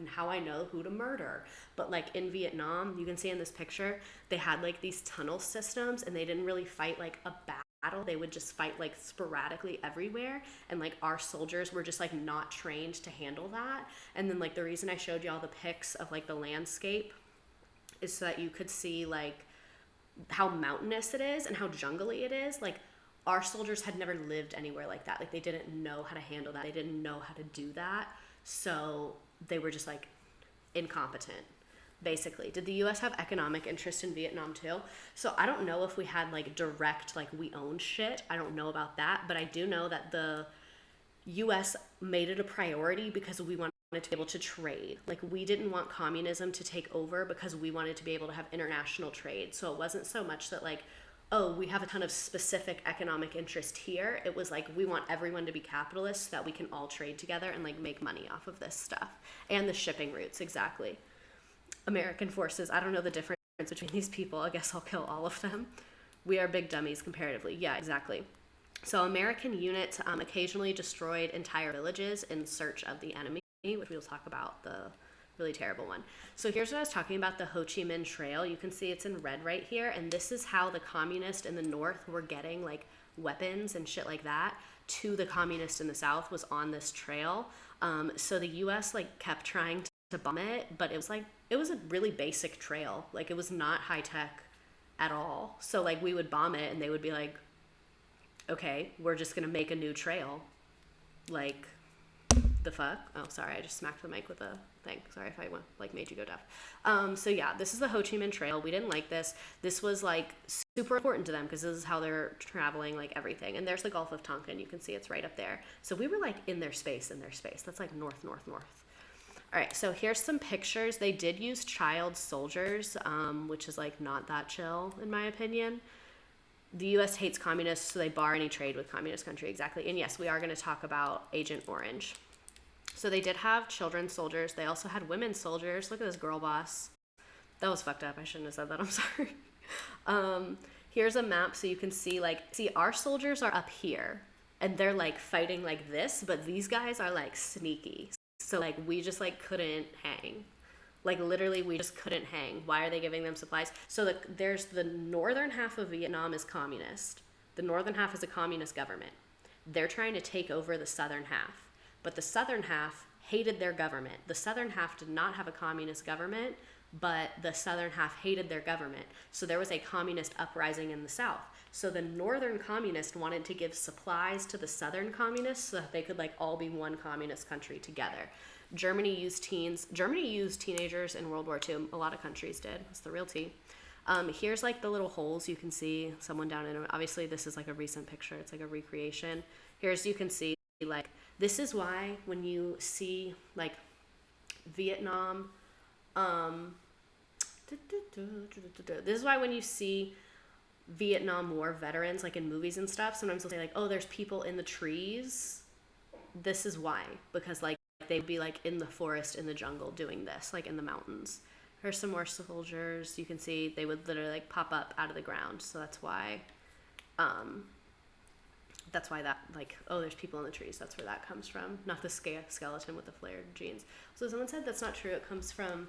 how I know who to murder. But like in Vietnam, you can see in this picture, they had like these tunnel systems and they didn't really fight like a battle. They would just fight like sporadically everywhere. And like our soldiers were just like not trained to handle that. And then like the reason I showed you all the pics of like the landscape is so that you could see like how mountainous it is and how jungly it is. Like our soldiers had never lived anywhere like that. Like they didn't know how to handle that. They didn't know how to do that. So they were just like incompetent, basically. Did the US have economic interest in Vietnam too? So I don't know if we had like direct, like we owned shit. I don't know about that, but I do know that the US made it a priority because we wanted to be able to trade. Like we didn't want communism to take over because we wanted to be able to have international trade. So it wasn't so much that like, oh, we have a ton of specific economic interest here. It was like, we want everyone to be capitalists so that we can all trade together and like make money off of this stuff. And the shipping routes, exactly. American forces, I don't know the difference between these people. I guess I'll kill all of them. We are big dummies comparatively. Yeah, exactly. So American units occasionally destroyed entire villages in search of the enemy, which we'll talk about, the really terrible one. So here's what I was talking about, the Ho Chi Minh Trail. You can see it's in red right here, and this is how the communists in the north were getting like weapons and shit like that to the communists in the south, was on this trail. So the US like kept trying to bomb it, but it was a really basic trail. Like it was not high tech at all. So like we would bomb it and they would be like, okay, we're just gonna make a new trail. Like, the fuck? Oh, sorry, I just smacked the mic with a thing. Sorry if I like made you go deaf. So yeah, this is the Ho Chi Minh Trail. We didn't like this. This was like super important to them because this is how they're traveling, like everything. And there's the Gulf of Tonkin. You can see it's right up there. So we were like in their space. That's like north. All right, so here's some pictures. They did use child soldiers, which is like not that chill in my opinion. The U.S. hates communists, so they bar any trade with communist country. Exactly. And yes, we are going to talk about Agent Orange. So they did have children soldiers. They also had women soldiers. Look at this girl boss. That was fucked up. I shouldn't have said that. I'm sorry. Here's a map so you can see our soldiers are up here and they're like fighting like this, but these guys are like sneaky. So like we just like couldn't hang. Like literally we just couldn't hang. Why are they giving them supplies? So there's the northern half of Vietnam is communist. The northern half is a communist government. They're trying to take over the southern half. But the southern half hated their government. The southern half did not have a communist government, but the southern half hated their government. So there was a communist uprising in the south. So the northern communists wanted to give supplies to the southern communists so that they could like all be one communist country together. Germany used teenagers in World War II. A lot of countries did. It's the real tea. Here's like the little holes you can see someone down in. Obviously this is like a recent picture. It's like a recreation. Here's you can see like, this is why when you see like Vietnam, this is why when you see Vietnam War veterans, like in movies and stuff, sometimes they'll say like, oh, there's people in the trees. This is why, because like they'd be like in the forest, in the jungle doing this, like in the mountains. Here's some more soldiers. You can see they would literally like pop up out of the ground. So that's why that, like, oh, there's people in the trees. That's where that comes from. Not the skeleton with the flared jeans. So someone said that's not true. It comes from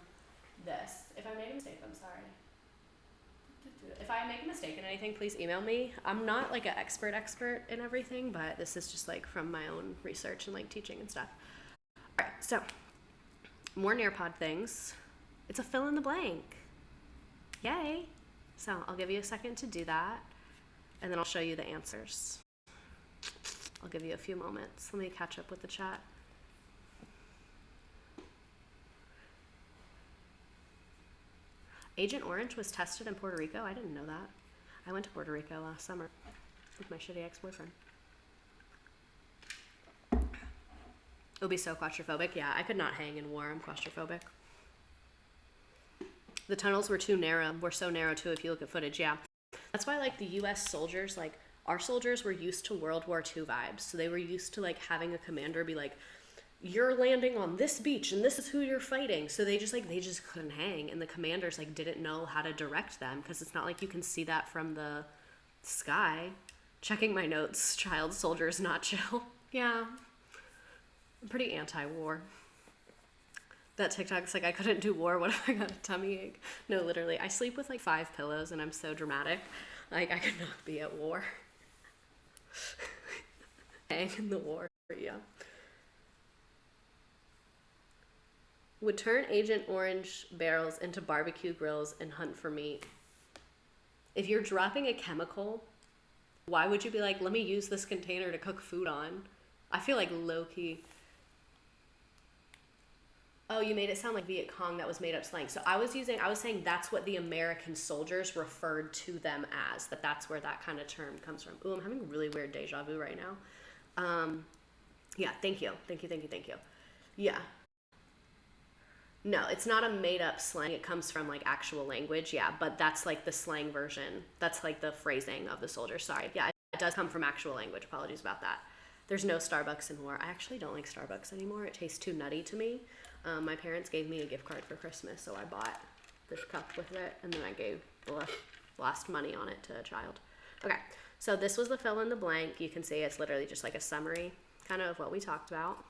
this. If I made a mistake, I'm sorry. If I make a mistake in anything, please email me. I'm not like an expert in everything, but this is just like from my own research and like teaching and stuff. All right, so more Nearpod things. It's a fill in the blank. Yay. So I'll give you a second to do that, and then I'll show you the answers. I'll give you a few moments. Let me catch up with the chat. Agent Orange was tested in Puerto Rico? I didn't know that. I went to Puerto Rico last summer with my shitty ex-boyfriend. It would be so claustrophobic. Yeah, I could not hang in war. I'm claustrophobic. The tunnels were too narrow. Were so narrow too if you look at footage, yeah. That's why like the US soldiers, like our soldiers were used to World War II vibes. So they were used to like having a commander be like, you're landing on this beach and this is who you're fighting. So they just couldn't hang, and the commanders like didn't know how to direct them, because it's not like you can see that from the sky. Checking my notes, child soldiers not chill. Yeah, I'm pretty anti-war. That TikTok's like, I couldn't do war, what if I got a tummy ache? No, literally, I sleep with like 5 pillows and I'm so dramatic. Like, I could not be at war. Hang in the war, yeah. Would turn Agent Orange barrels into barbecue grills and hunt for meat. If you're dropping a chemical, why would you be like, let me use this container to cook food on? I feel like low-key. Oh, you made it sound like Viet Cong. That was made up slang. So I was saying that's what the American soldiers referred to them as, that's where that kind of term comes from. Ooh, I'm having really weird deja vu right now. Yeah, thank you. Yeah. No, it's not a made-up slang. It comes from, like, actual language, yeah, but that's, like, the slang version. That's, like, the phrasing of the soldiers. Sorry. Yeah, it does come from actual language. Apologies about that. There's no Starbucks in war. I actually don't like Starbucks anymore. It tastes too nutty to me. My parents gave me a gift card for Christmas, so I bought this cup with it, and then I gave the last money on it to a child. Okay, so this was the fill in the blank. You can see it's literally just, like, a summary kind of what we talked about.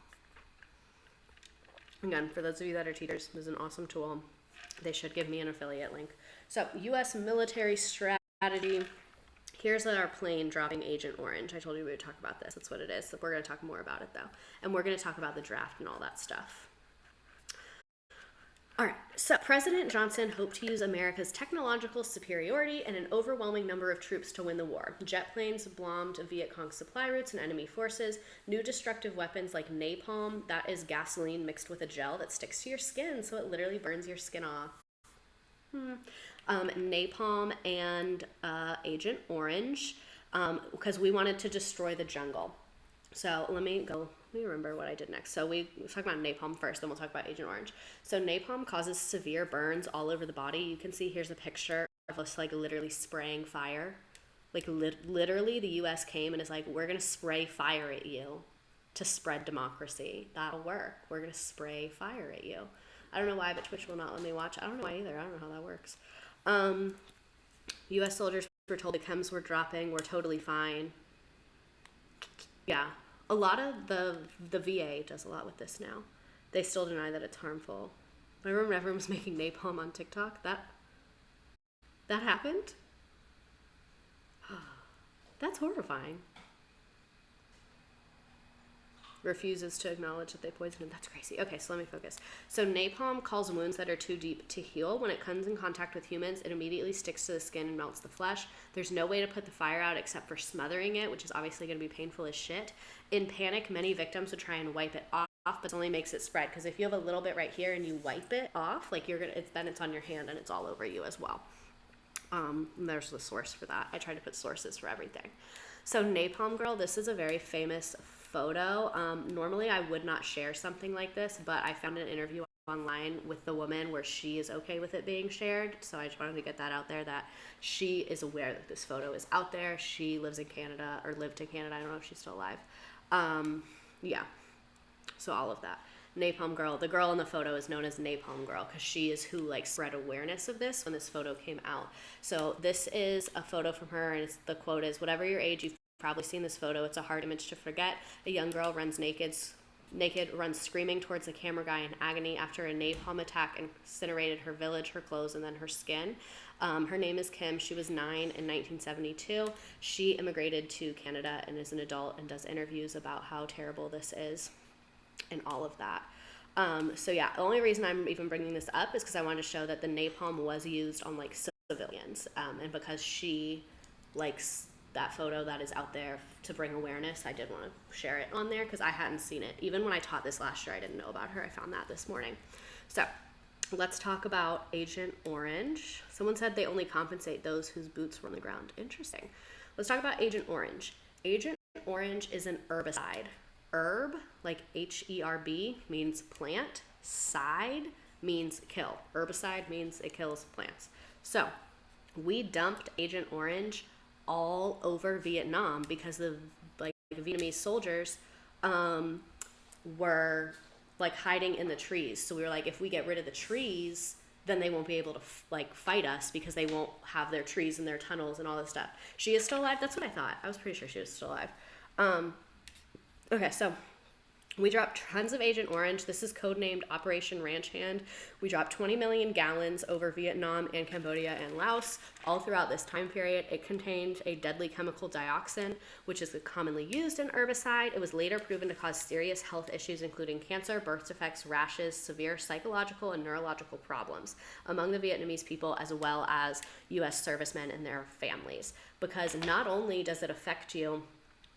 Again, for those of you that are teachers, this is an awesome tool. They should give me an affiliate link. So, U.S. military strategy. Here's our plane dropping Agent Orange. I told you we would talk about this. That's what it is. So we're going to talk more about it, though. And we're going to talk about the draft and all that stuff. All right, so President Johnson hoped to use America's technological superiority and an overwhelming number of troops to win the war. Jet planes bombed Viet Cong supply routes and enemy forces. New destructive weapons like napalm, that is gasoline mixed with a gel that sticks to your skin, so it literally burns your skin off. Napalm and Agent Orange, because we wanted to destroy the jungle. So let me remember what I did next. So we'll talk about napalm first, then we'll talk about Agent Orange. So napalm causes severe burns all over the body. You can see here's a picture of us like literally spraying fire. Like literally the US came and is like, we're going to spray fire at you to spread democracy. That'll work. We're going to spray fire at you. I don't know why, but Twitch will not let me watch. I don't know why either. I don't know how that works. US soldiers were told the chems were dropping. We're totally fine. Yeah. A lot of the VA does a lot with this now. They still deny that it's harmful. I remember everyone was making napalm on TikTok. That happened? That's horrifying. Refuses to acknowledge that they poisoned him. That's crazy. Okay, so let me focus. So napalm calls wounds that are too deep to heal. When it comes in contact with humans, it immediately sticks to the skin and melts the flesh. There's no way to put the fire out except for smothering it, which is obviously going to be painful as shit. In panic, many victims would try and wipe it off, but it only makes it spread. Because if you have a little bit right here and you wipe it off, like then it's on your hand and it's all over you as well. There's the source for that. I try to put sources for everything. So Napalm Girl, this is a very famous photo. Normally I would not share something like this, but I found an interview online with the woman where she is okay with it being shared. So I just wanted to get that out there, that she is aware that this photo is out there. She lives in Canada, or lived in Canada. I don't know if she's still alive. Yeah. So all of that. Napalm Girl. The girl in the photo is known as Napalm Girl because she is who like spread awareness of this when this photo came out. So this is a photo from her, and the quote is, "Whatever your age, you've probably seen this photo. It's a hard image to forget. A young girl runs naked, runs screaming towards the camera guy in agony after a napalm attack incinerated her village, her clothes, and then her skin." Her name is Kim. She was 9 in 1972. She immigrated to Canada and is an adult and does interviews about how terrible this is and all of that. So yeah, the only reason I'm even bringing this up is because I wanted to show that the napalm was used on like civilians, and because she likes that photo that is out there to bring awareness, I did want to share it on there because I hadn't seen it. Even when I taught this last year, I didn't know about her. I found that this morning. So let's talk about Agent Orange. Someone said they only compensate those whose boots were on the ground. Interesting. Let's talk about Agent Orange. Agent Orange is an herbicide. Herb, like H-E-R-B, means plant. Side means kill. Herbicide means it kills plants. So we dumped Agent Orange all over Vietnam because the like Vietnamese soldiers were like hiding in the trees. So we were like, if we get rid of the trees, then they won't be able to like fight us because they won't have their trees and their tunnels and all this stuff. She is still alive. That's what I thought. I was pretty sure she was still alive. Okay, so we dropped tons of Agent Orange. This is codenamed Operation Ranch Hand. We dropped 20 million gallons over Vietnam and Cambodia and Laos all throughout this time period. It contained a deadly chemical dioxin, which is commonly used in herbicide. It was later proven to cause serious health issues, including cancer, birth defects, rashes, severe psychological and neurological problems among the Vietnamese people, as well as U.S. servicemen and their families. Because not only does it affect you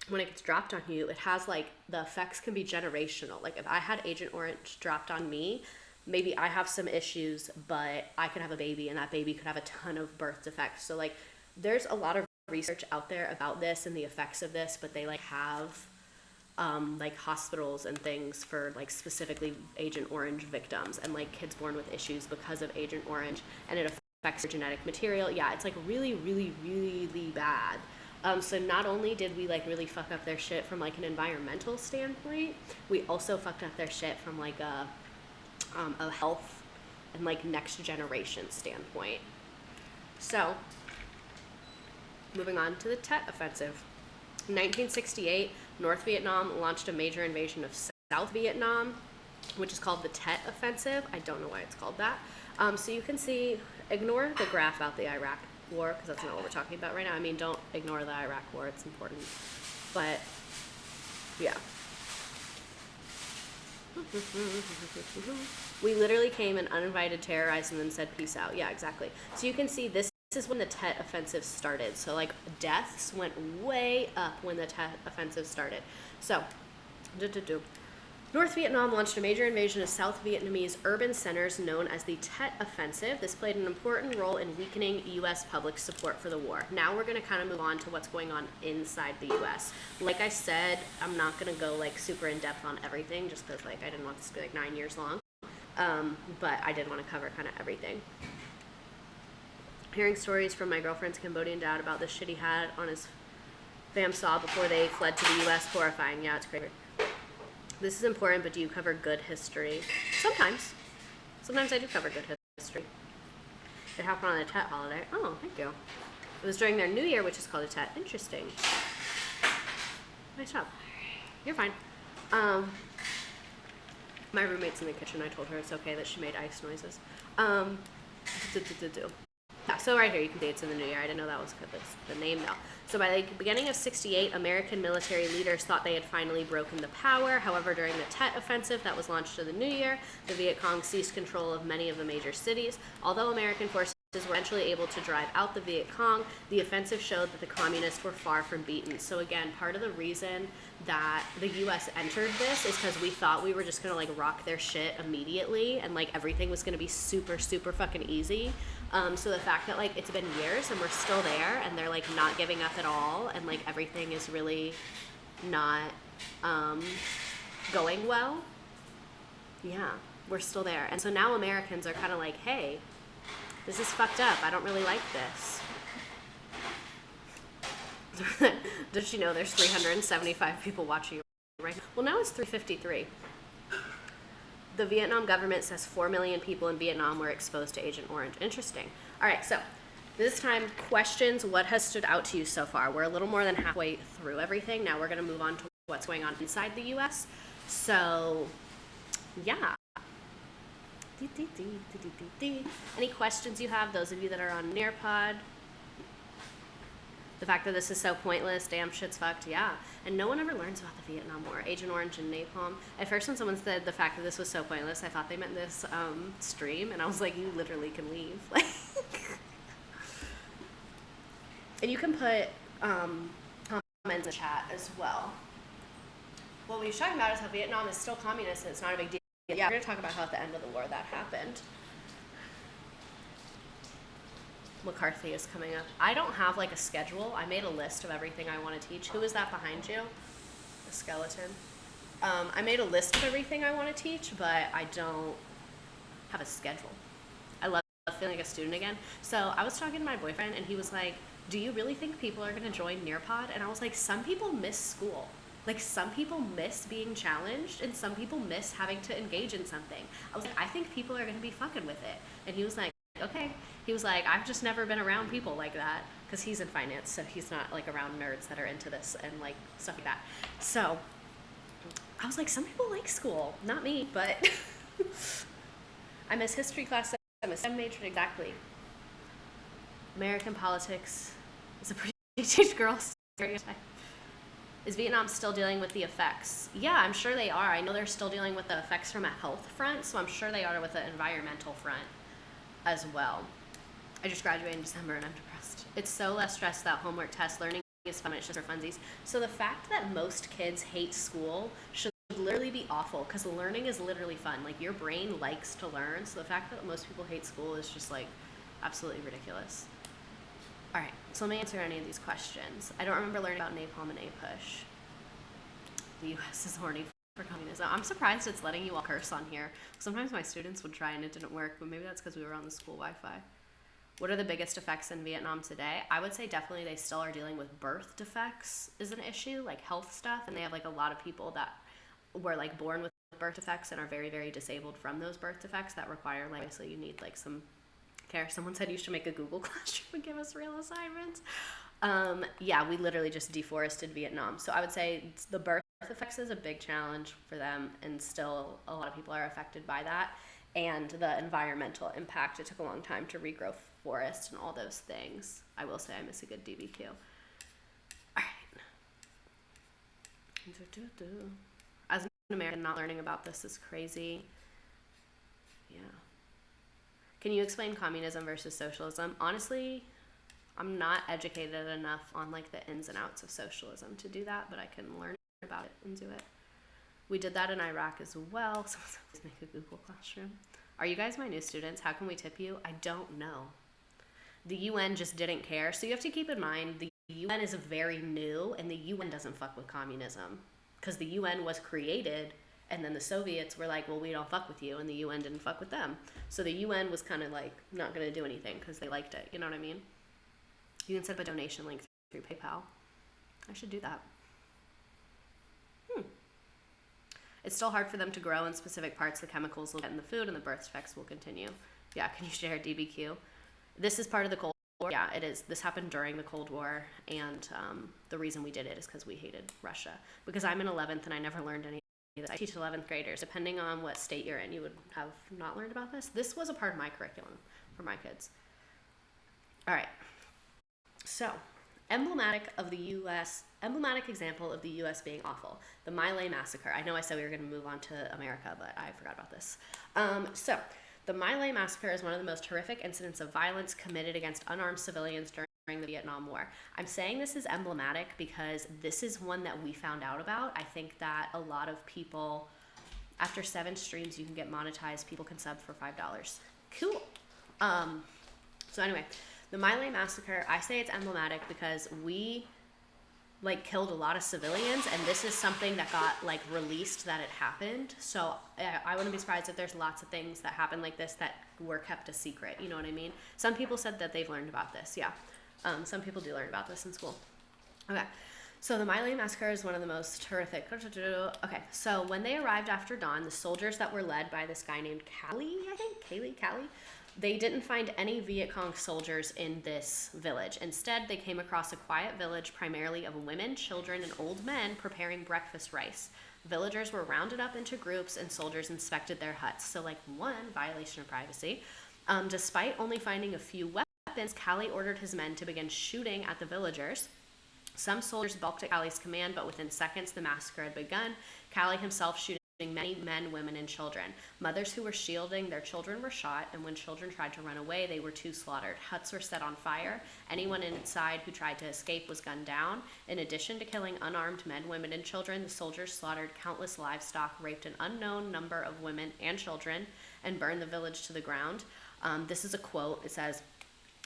when it gets dropped on you, it has like, the effects can be generational. Like if I had Agent Orange dropped on me, maybe I have some issues, but I could have a baby and that baby could have a ton of birth defects. So like there's a lot of research out there about this and the effects of this, but they like have like hospitals and things for like specifically Agent Orange victims and like kids born with issues because of Agent Orange, and it affects their genetic material. Yeah, it's like really, really, really bad. So not only did we like really fuck up their shit from like an environmental standpoint, we also fucked up their shit from like a health and like next generation standpoint. So moving on to the Tet Offensive. In 1968, North Vietnam launched a major invasion of South Vietnam, which is called the Tet Offensive. I don't know why it's called that. So you can see, ignore the graph about the Iraq War, because that's not what we're talking about right now. I mean, don't ignore the Iraq War, it's important. But, yeah. We literally came and uninvited, terrorized, and then said peace out. Yeah, exactly. So you can see this is when the Tet Offensive started. So, like, deaths went way up when the Tet Offensive started. So, North Vietnam launched a major invasion of South Vietnamese urban centers known as the Tet Offensive. This played an important role in weakening U.S. public support for the war. Now we're going to kind of move on to what's going on inside the U.S. Like I said, I'm not going to go like super in depth on everything just because like I didn't want this to be like 9 years long. But I did want to cover kind of everything. Hearing stories from my girlfriend's Cambodian dad about the shit he had on his fam saw before they fled to the U.S. horrifying. Yeah, it's crazy. This is important, but do you cover good history? Sometimes. Sometimes I do cover good history. It happened on the Tet holiday. Oh, thank you. It was during their New Year, which is called a Tet. Interesting. Nice job. You're fine. My roommate's in the kitchen. I told her it's okay that she made ice noises. Yeah, so right here you can see it's in the New Year. I didn't know that was the name though. So by the beginning of '68, American military leaders thought they had finally broken the power. However, during the Tet Offensive that was launched in the New Year, the Viet Cong seized control of many of the major cities. Although American forces were eventually able to drive out the Viet Cong, the offensive showed that the communists were far from beaten. So again, part of the reason that the U.S. entered this is because we thought we were just going to like rock their shit immediately and like everything was going to be super, super fucking easy. So the fact that like it's been years and we're still there and they're like not giving up at all and like everything is really not going well. Yeah. we're still there. And so now Americans are kind of like, hey, this is fucked up. I don't really like this. Did you know there's 375 people watching you right now? Well, now it's 353. The Vietnam government says 4 million people in Vietnam were exposed to Agent Orange. Interesting. All right, so this time, questions. What has stood out to you so far? We're a little more than halfway through everything. Now we're going to move on to what's going on inside the U.S. So, yeah. Any questions you have? Those of you that are on Nearpod. The fact that this is so pointless, damn shit's fucked, yeah. And no one ever learns about the Vietnam War, Agent Orange and napalm. At first when someone said the fact that this was so pointless, I thought they meant this stream, and I was like, you literally can leave. And you can put comments in the chat as well. What we were talking about is how Vietnam is still communist and it's not a big deal. Yeah, we're going to talk about how at the end of the war that happened. McCarthy is coming up. I don't have like a schedule. I made a list of everything I want to teach. Who is that behind you? A skeleton. I made a list of everything I want to teach, but I don't have a schedule. I love feeling like a student again. So I was talking to my boyfriend and he was like, do you really think people are going to join Nearpod? And I was like, some people miss school. Like, some people miss being challenged and some people miss having to engage in something. I was like, I think people are going to be fucking with it. And he was like, okay. He was like, I've just never been around people like that, because he's in finance, so he's not like around nerds that are into this and like stuff like that. So I was like, some people like school, not me, but I miss history class. I'm a STEM major, exactly. American politics is a pretty teenage girl stereotype. Is Vietnam still dealing with the effects? Yeah, I'm sure they are. I know they're still dealing with the effects from a health front, so I'm sure they are with the environmental front as well. I just graduated in December and I'm depressed. It's so less stress that homework, tests, learning is fun, it's just for funsies. So the fact that most kids hate school should literally be awful, because learning is literally fun. Like, your brain likes to learn, so the fact that most people hate school is just like absolutely ridiculous. All right, so let me answer any of these questions. I don't remember learning about napalm and APUSH. The U.S. is horny for communism. I'm surprised it's letting you all curse on here. Sometimes my students would try and it didn't work, but maybe that's because we were on the school Wi-Fi. What are the biggest effects in Vietnam today? I would say definitely they still are dealing with birth defects is an issue, like health stuff, and they have like a lot of people that were like born with birth defects and are very, very disabled from those birth defects that require, like, obviously you need like some care. Someone said you should make a Google Classroom and give us real assignments. Yeah, we literally just deforested Vietnam. So I would say the birth effects is a big challenge for them, and still a lot of people are affected by that. And the environmental impact, it took a long time to regrow forests and all those things. I will say I miss a good DBQ. All right. As an American, not learning about this is crazy. Yeah. Can you explain communism versus socialism? Honestly, I'm not educated enough on like the ins and outs of socialism to do that, but I can learn about it and do it. We did that in Iraq as well. So let's make a Google Classroom. Are you guys my new students? How can we tip you? I don't know. The UN just didn't care. So you have to keep in mind the UN is very new, and the UN doesn't fuck with communism, because the UN was created and then the Soviets were like, well, we don't fuck with you, and the UN didn't fuck with them. So the UN was kind of like not going to do anything because they liked it. You know what I mean? You can set up a donation link through PayPal. I should do that. It's still hard for them to grow in specific parts. The chemicals will get in the food and the birth defects will continue. Yeah, can you share DBQ? This is part of the Cold War. Yeah, it is. This happened during the Cold War, and the reason we did it is because we hated Russia. Because I'm in 11th and I never learned any of this. I teach 11th graders. Depending on what state you're in, you would have not learned about this. This was a part of my curriculum for my kids. All right. So, emblematic example of the U.S. being awful. The My Lai massacre. I know I said we were going to move on to America, but I forgot about this. So, the My Lai massacre is one of the most horrific incidents of violence committed against unarmed civilians during the Vietnam War. I'm saying this is emblematic because this is one that we found out about. I think that a lot of people, after 7 streams, you can get monetized. People can sub for $5. Cool. So anyway, the My Lai massacre, I say it's emblematic because we like killed a lot of civilians, and this is something that got like released that it happened. So I wouldn't be surprised if there's lots of things that happen like this that were kept a secret. You know what I mean? Some people said that they've learned about this. Yeah, some people do learn about this in school. Okay. So the My Lai massacre is one of the most horrific. Okay, so when they arrived after dawn, the soldiers that were led by this guy named Callie, they didn't find any Viet Cong soldiers in this village. Instead, they came across a quiet village primarily of women, children, and old men preparing breakfast rice. Villagers were rounded up into groups and soldiers inspected their huts. So like one, violation of privacy. Despite only finding a few weapons, Callie ordered his men to begin shooting at the villagers. Some soldiers balked at Callie's command, but within seconds the massacre had begun, Callie himself shooting many men, women, and children. Mothers who were shielding their children were shot, and when children tried to run away, they were too slaughtered. Huts were set on fire. Anyone inside who tried to escape was gunned down. In addition to killing unarmed men, women, and children, the soldiers slaughtered countless livestock, raped an unknown number of women and children, and burned the village to the ground. This is a quote. It says,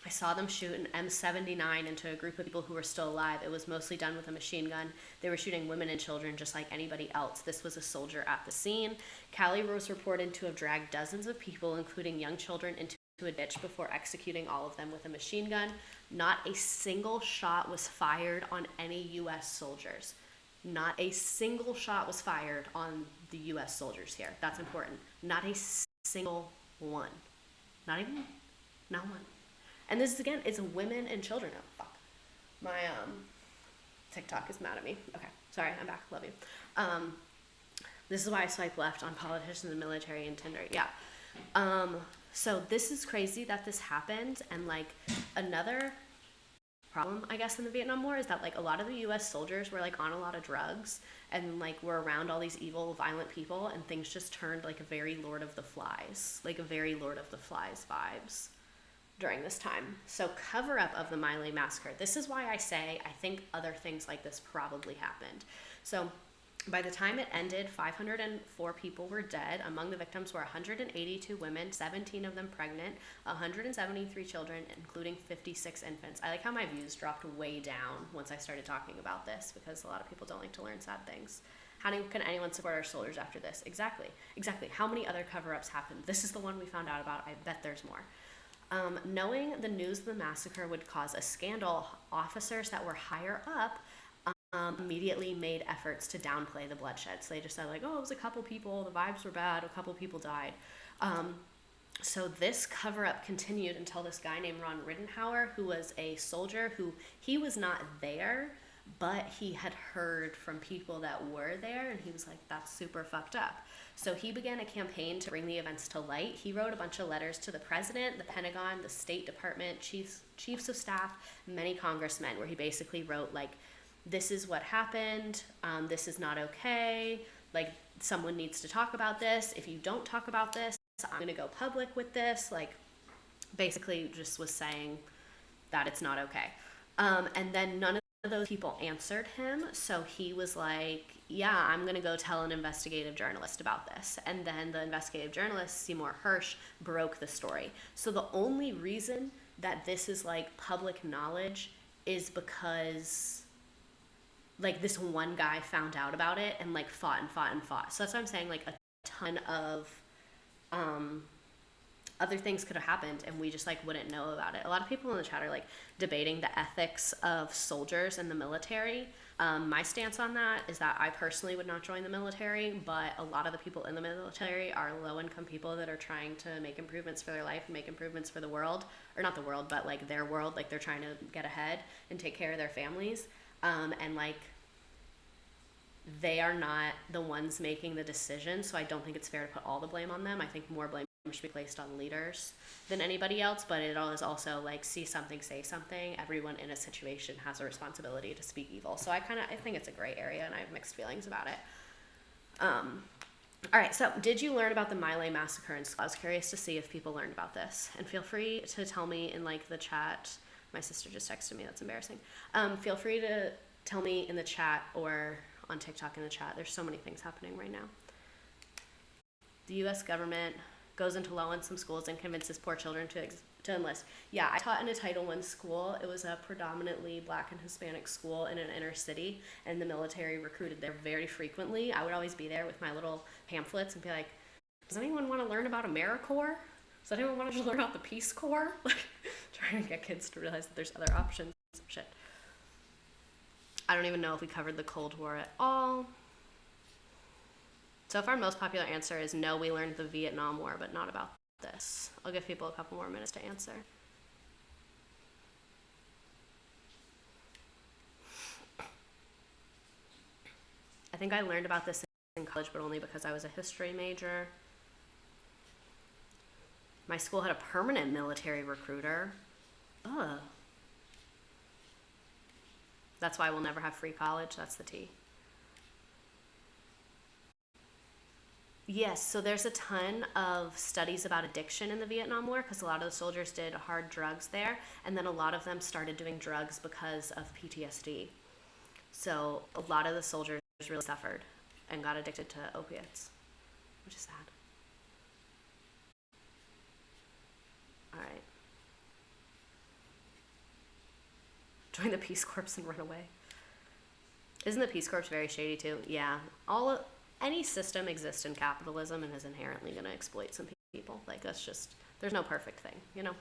"I saw them shoot an M79 into a group of people who were still alive. It was mostly done with a machine gun. They were shooting women and children just like anybody else. This was a soldier at the scene." Callie was reported to have dragged dozens of people, including young children, into a ditch before executing all of them with a machine gun. Not a single shot was fired on any U.S. soldiers. Not a single shot was fired on the U.S. soldiers here. That's important. Not a single one. Not one. And this is, again, it's women and children. Oh, fuck. My TikTok is mad at me. Okay, sorry, I'm back. Love you. This is why I swipe left on politicians and military and Tinder. Yeah. So this is crazy that this happened. And, like, another problem, I guess, in the Vietnam War is that, like, a lot of the U.S. soldiers were, like, on a lot of drugs and, like, were around all these evil, violent people, and things just turned, like, a very Lord of the Flies vibes during this time. So cover-up of the My Lai massacre. This is why I say I think other things like this probably happened. So by the time it ended, 504 people were dead. Among the victims were 182 women, 17 of them pregnant, 173 children, including 56 infants. I like how my views dropped way down once I started talking about this, because a lot of people don't like to learn sad things. How can anyone support our soldiers after this? Exactly. How many other cover-ups happened? This is the one we found out about. I bet there's more. Knowing the news of the massacre would cause a scandal, officers that were higher up immediately made efforts to downplay the bloodshed. So they just said, like, oh, it was a couple people, the vibes were bad, a couple people died. So this cover-up continued until this guy named Ron Rittenhauer, who was a soldier he was not there, but he had heard from people that were there, and he was like, that's super fucked up. So he began a campaign to bring the events to light. He wrote a bunch of letters to the president, the Pentagon, the State Department, chiefs of staff, many congressmen, where he basically wrote, like, this is what happened, this is not okay, like, someone needs to talk about this. If you don't talk about this, I'm gonna go public with this. Like, basically just was saying that it's not okay. And then none of those people answered him, so he was like, yeah, I'm gonna go tell an investigative journalist about this. And then the investigative journalist, Seymour Hersh, broke the story. So the only reason that this is, like, public knowledge is because, like, this one guy found out about it and, like, fought. So that's why I'm saying, like, a ton of other things could have happened and we just, like, wouldn't know about it. A lot of people in the chat are, like, debating the ethics of soldiers in the military. My stance on that is that I personally would not join the military, but a lot of the people in the military are low-income people that are trying to make improvements for their life and make improvements for the world, or not the world, but, like, their world. Like, they're trying to get ahead and take care of their families, and, like, they are not the ones making the decision, so I don't think it's fair to put all the blame on them. I think more blame should be placed on leaders than anybody else, but it is also, like, see something, say something. Everyone in a situation has a responsibility to speak evil. So I think it's a gray area, and I have mixed feelings about it. All right, so did you learn about the My Lai massacre in school? I was curious to see if people learned about this, and feel free to tell me in, like, the chat. My sister just texted me. That's embarrassing. Feel free to tell me in the chat or on TikTok in the chat. There's so many things happening right now. The U.S. government goes into low-income schools and convinces poor children to enlist. Yeah, I taught in a Title I school. It was a predominantly Black and Hispanic school in an inner city, and the military recruited there very frequently. I would always be there with my little pamphlets and be like, does anyone want to learn about AmeriCorps? Does anyone want to learn about the Peace Corps? Like, trying to get kids to realize that there's other options. Shit. I don't even know if we covered the Cold War at all. So far, most popular answer is no, we learned the Vietnam War, but not about this. I'll give people a couple more minutes to answer. I think I learned about this in college, but only because I was a history major. My school had a permanent military recruiter. Ugh. That's why we'll never have free college. That's the T. Yes, so there's a ton of studies about addiction in the Vietnam War because a lot of the soldiers did hard drugs there, and then a lot of them started doing drugs because of PTSD. So a lot of the soldiers really suffered and got addicted to opiates, which is sad. All right. Join the Peace Corps and run away. Isn't the Peace Corps very shady too? Yeah. Any system exists in capitalism and is inherently going to exploit some people. Like, that's just, there's no perfect thing, you know?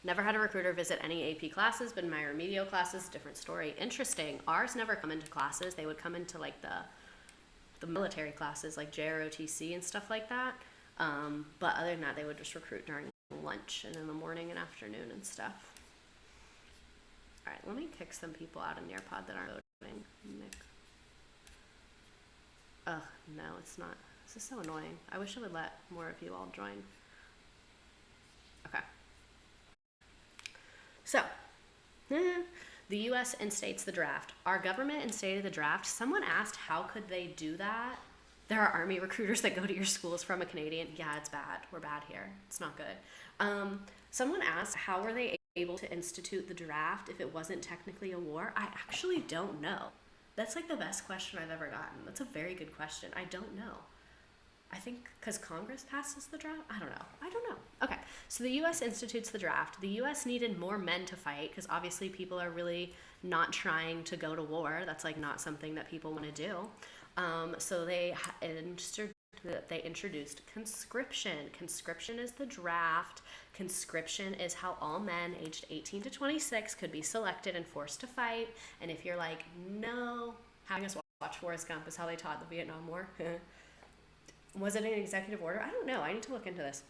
Never had a recruiter visit any AP classes, but in my remedial classes, different story. Interesting. Ours never come into classes. They would come into, like, the military classes, like JROTC and stuff like that. But other than that, they would just recruit during lunch and in the morning and afternoon and stuff. All right, let me kick some people out of Nearpod that aren't voting. Nick. Ugh, no, it's not. This is so annoying. I wish I would let more of you all join. Okay. So, the U.S. instates the draft. Our government instated the draft. Someone asked, how could they do that? There are Army recruiters that go to your schools from a Canadian. Yeah, it's bad. We're bad here. It's not good. Someone asked, how were they able to institute the draft if it wasn't technically a war? I actually don't know. That's like the best question I've ever gotten. That's a very good question. I don't know. I think because Congress passes the draft? I don't know. Okay, so the U.S. institutes the draft. The U.S. needed more men to fight because obviously people are really not trying to go to war. That's like not something that people want to do. So they introduced conscription. Conscription is the draft. Conscription is how all men aged 18 to 26 could be selected and forced to fight. And if you're like, no, having us watch Forrest Gump is how they taught the Vietnam War. Was it an executive order? I don't know. I need to look into this.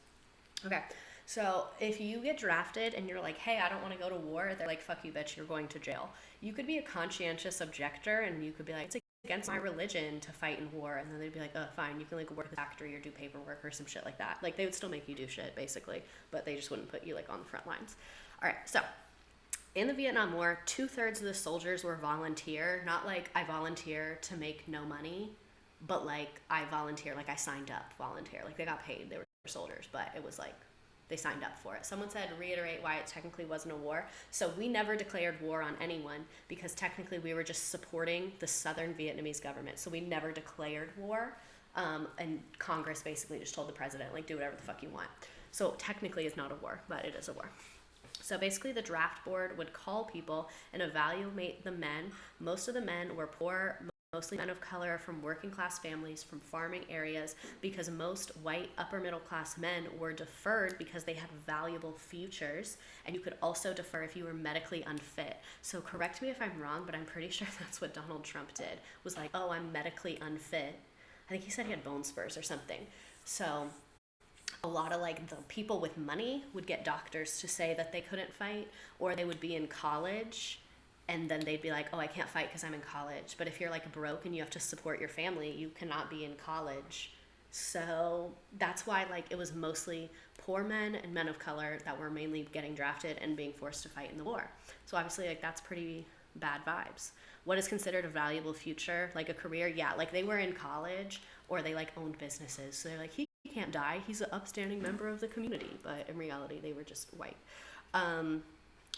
Okay. So if you get drafted and you're like, hey, I don't want to go to war, they're like, fuck you, bitch, you're going to jail. You could be a conscientious objector and you could be like, it's against my religion to fight in war, and then they'd be like, oh, fine, you can like work at the factory or do paperwork or some shit like that. Like they would still make you do shit basically, but they just wouldn't put you like on the front lines. All right, so in the Vietnam War, 2/3 of the soldiers were volunteer, not like I volunteer to make no money, but like I volunteer, like I signed up volunteer, like they got paid, they were soldiers, but it was like they signed up for it. Someone said, reiterate why it technically wasn't a war. So we never declared war on anyone because technically we were just supporting the Southern Vietnamese government. So we never declared war. And Congress basically just told the president, like, do whatever the fuck you want. So technically it's not a war, but it is a war. So basically the draft board would call people and evaluate the men. Most of the men were poor, mostly men of color from working class families, from farming areas, because most white upper middle class men were deferred because they had valuable futures, and you could also defer if you were medically unfit. So correct me if I'm wrong, but I'm pretty sure that's what Donald Trump did, was like, oh, I'm medically unfit. I think he said he had bone spurs or something. So a lot of like the people with money would get doctors to say that they couldn't fight, or they would be in college and then they'd be like, oh, I can't fight because I'm in college. But if you're like broke and you have to support your family, you cannot be in college. So that's why like it was mostly poor men and men of color that were mainly getting drafted and being forced to fight in the war. So obviously like that's pretty bad vibes. What is considered a valuable future, like a career? Yeah, like they were in college or they like owned businesses. So they're like, he can't die. He's an upstanding member of the community. But in reality, they were just white.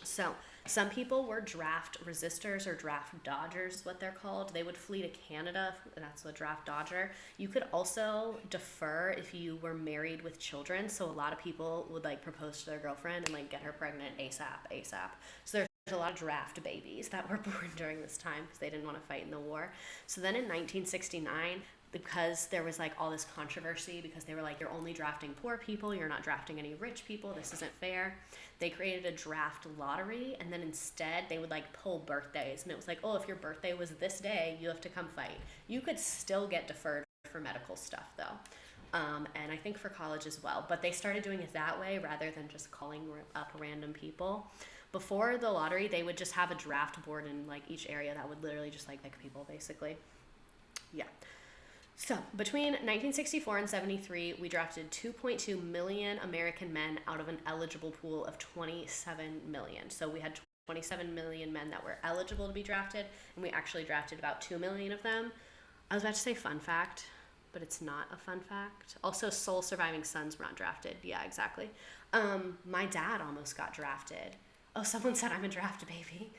So some people were draft resistors or draft dodgers, is what they're called. They would flee to Canada, and that's a draft dodger. You could also defer if you were married with children. So a lot of people would like propose to their girlfriend and like get her pregnant ASAP. So there's a lot of draft babies that were born during this time because they didn't want to fight in the war. So then in 1969, because there was like all this controversy because they were like, you're only drafting poor people, you're not drafting any rich people, this isn't fair. They created a draft lottery, and then instead they would like pull birthdays, and it was like, oh, if your birthday was this day, you have to come fight. You could still get deferred for medical stuff though, and I think for college as well, but they started doing it that way rather than just calling up random people. Before the lottery, they would just have a draft board in like each area that would literally just like pick people basically. Yeah. So, between 1964 and 73, we drafted 2.2 million American men out of an eligible pool of 27 million. So, we had 27 million men that were eligible to be drafted, and we actually drafted about 2 million of them. I was about to say fun fact, but it's not a fun fact. Also, sole surviving sons were not drafted. Yeah, exactly. My dad almost got drafted. Oh, someone said I'm a draft baby.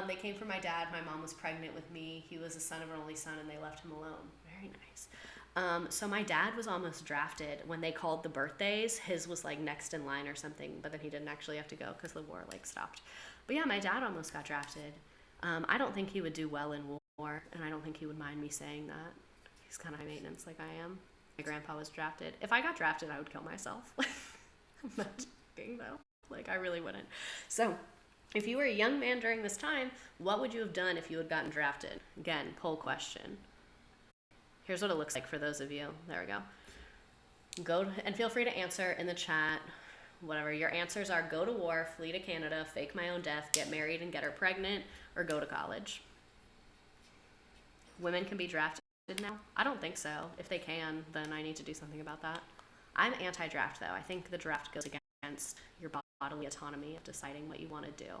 They came for my dad. My mom was pregnant with me. He was the son of an only son, and they left him alone. Very nice. So my dad was almost drafted. When they called the birthdays, his was like next in line or something, but then he didn't actually have to go because the war like stopped. But yeah, my dad almost got drafted. I don't think he would do well in war, and I don't think he would mind me saying that. He's kind of high maintenance like I am. My grandpa was drafted. If I got drafted, I would kill myself. I'm not joking though. Like I really wouldn't. So if you were a young man during this time, what would you have done if you had gotten drafted? Again, poll question. Here's what it looks like for those of you. There we go. And feel free to answer in the chat. Whatever your answers are: go to war, flee to Canada, fake my own death, get married and get her pregnant, or go to college. Women can be drafted now? I don't think so. If they can, then I need to do something about that. I'm anti-draft though. I think the draft goes against your bodily autonomy of deciding what you want to do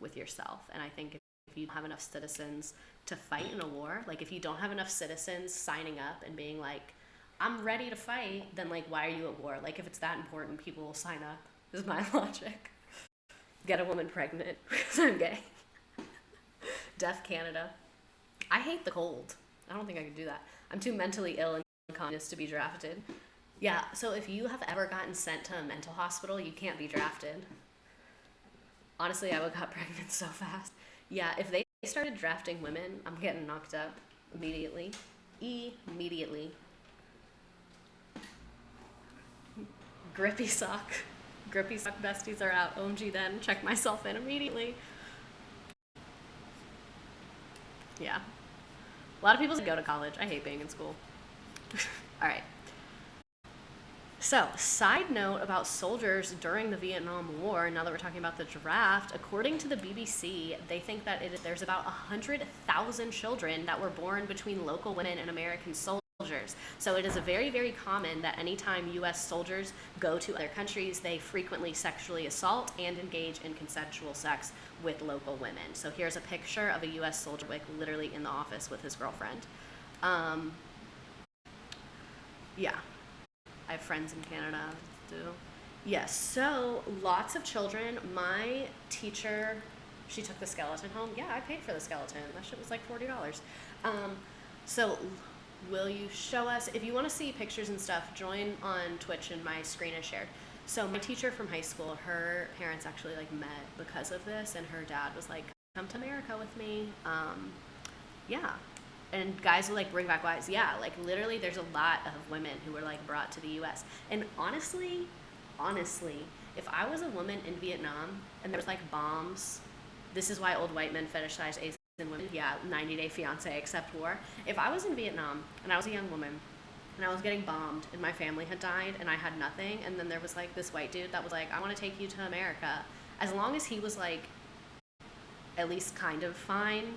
with yourself. And I think if you have enough citizens to fight in a war, like if you don't have enough citizens signing up and being like, I'm ready to fight, then like why are you at war? Like if it's that important, people will sign up, is my logic. Get a woman pregnant because I'm gay. Deaf Canada. I hate the cold. I don't think I could do that. I'm too mentally ill and conscious to be drafted. Yeah, so if you have ever gotten sent to a mental hospital, you can't be drafted. Honestly, I would have got pregnant so fast. Yeah, if they started drafting women, I'm getting knocked up immediately. Immediately. Grippy sock. Grippy sock besties are out. OMG then. Check myself in immediately. Yeah. A lot of people go to college. I hate being in school. All right. So, side note about soldiers during the Vietnam War, now that we're talking about the draft, according to the BBC, they think that there's about 100,000 children that were born between local women and American soldiers. So it is a very, very common that anytime U.S. soldiers go to other countries, they frequently sexually assault and engage in consensual sex with local women. So here's a picture of a U.S. soldier like literally in the office with his girlfriend. Yeah. I have friends in Canada too. Yes, so lots of children. My teacher, she took the skeleton home. Yeah, I paid for the skeleton. That shit was like $40. So will you show us, if you want to see pictures and stuff, join on Twitch and my screen is shared. So my teacher from high school, her parents actually like met because of this, and her dad was like, come to America with me. Yeah. And guys will like bring back wives. Yeah, like literally there's a lot of women who were like brought to the US. And honestly, if I was a woman in Vietnam and there was like bombs, this is why old white men fetishize Asian women. Yeah, 90 Day Fiance except war. If I was in Vietnam and I was a young woman and I was getting bombed and my family had died and I had nothing, and then there was like this white dude that was like, I want to take you to America. As long as he was like at least kind of fine,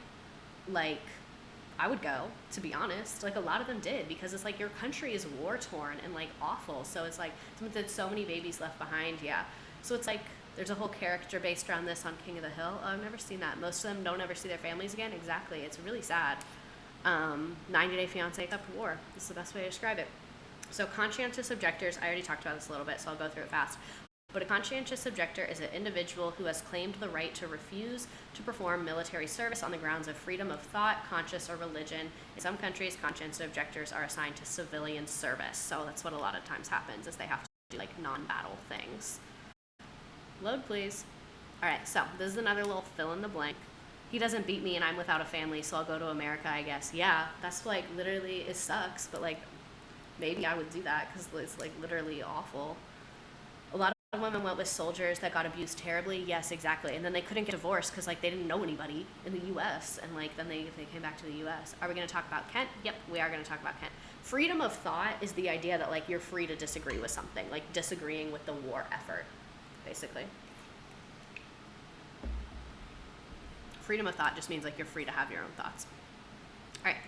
like I would go, to be honest. Like a lot of them did, because it's like your country is war torn and like awful. So it's like there's so many babies left behind. Yeah. So it's like there's a whole character based around this on King of the Hill. Oh, I've never seen that. Most of them don't ever see their families again. Exactly. It's really sad. 90 Day Fiance except war. This is the best way to describe it. So conscientious objectors, I already talked about this a little bit, so I'll go through it fast. But a conscientious objector is an individual who has claimed the right to refuse to perform military service on the grounds of freedom of thought, conscience, or religion. In some countries, conscientious objectors are assigned to civilian service. So that's what a lot of times happens, is they have to do like non-battle things. Load, please. All right, so this is another little fill in the blank. He doesn't beat me and I'm without a family, so I'll go to America, I guess. Yeah, that's like literally, it sucks, but like maybe I would do that because it's like literally awful. A lot of women went with soldiers that got abused terribly. Yes, exactly. And then they couldn't get divorced because like they didn't know anybody in the U.S. And like then they came back to the U.S. Are we going to talk about Kent? Yep, we are going to talk about Kent. Freedom of thought is the idea that like you're free to disagree with something, like disagreeing with the war effort, basically. Freedom of thought just means like you're free to have your own thoughts. All right.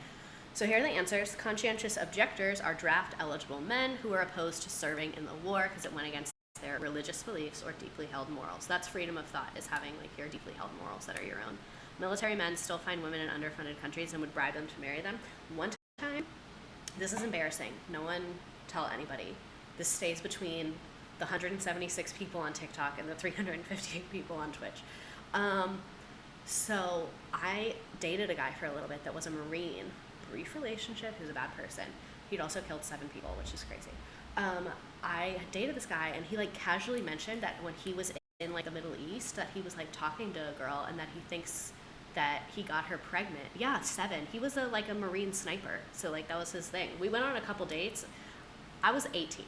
So here are the answers. Conscientious objectors are draft eligible men who are opposed to serving in the war because it went against their religious beliefs or deeply held morals. That's freedom of thought, is having like your deeply held morals that are your own. Military men still find women in underfunded countries and would bribe them to marry them. One time, this is embarrassing. No one tell anybody. This stays between the 176 people on TikTok and the 358 people on Twitch. So I dated a guy for a little bit that was a Marine. Brief relationship. He was a bad person. He'd also killed 7 people, which is crazy. I dated this guy, and he like casually mentioned that when he was in like the Middle East, that he was like talking to a girl, and that he thinks that he got her pregnant. Yeah, 7. He was a Marine sniper, so like that was his thing. We went on a couple dates. I was 18.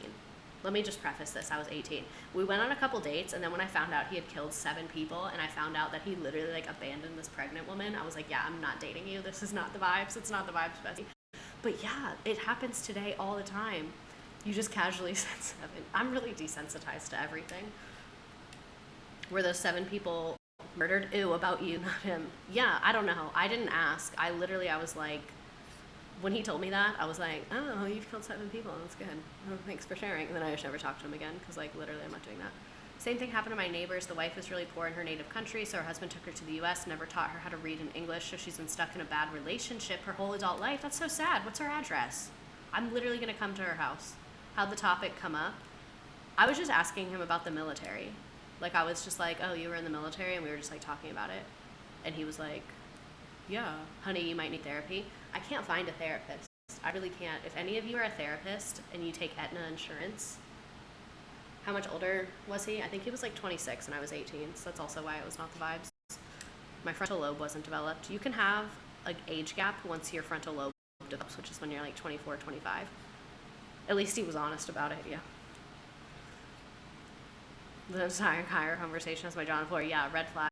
Let me just preface this. I was 18. We went on a couple dates, and then when I found out he had killed 7 people, and I found out that he literally like abandoned this pregnant woman, I was like, yeah, I'm not dating you. This is not the vibes. It's not the vibes, Bessie. But yeah, it happens today all the time. You just casually said 7. I'm really desensitized to everything. Were those 7 people murdered? Ew, about you, not him. Yeah, I don't know. I didn't ask. I was like, when he told me that, I was like, oh, you've killed 7 people. That's good. Oh, thanks for sharing. And then I just never talked to him again because like literally I'm not doing that. Same thing happened to my neighbors. The wife was really poor in her native country, so her husband took her to the U.S., never taught her how to read in English, so she's been stuck in a bad relationship her whole adult life. That's so sad. What's her address? I'm literally going to come to her house. How'd the topic come up? I was just asking him about the military. Like, I was just like, oh, you were in the military? And we were just like talking about it. And he was like, yeah, honey, you might need therapy. I can't find a therapist. I really can't. If any of you are a therapist and you take Aetna insurance, how much older was he? I think he was like 26 and I was 18, so that's also why it was not the vibes. My frontal lobe wasn't developed. You can have an age gap once your frontal lobe develops, which is when you're like 24, 25. At least he was honest about it, yeah. The entire conversation has my jaw on the floor. Yeah, red flag.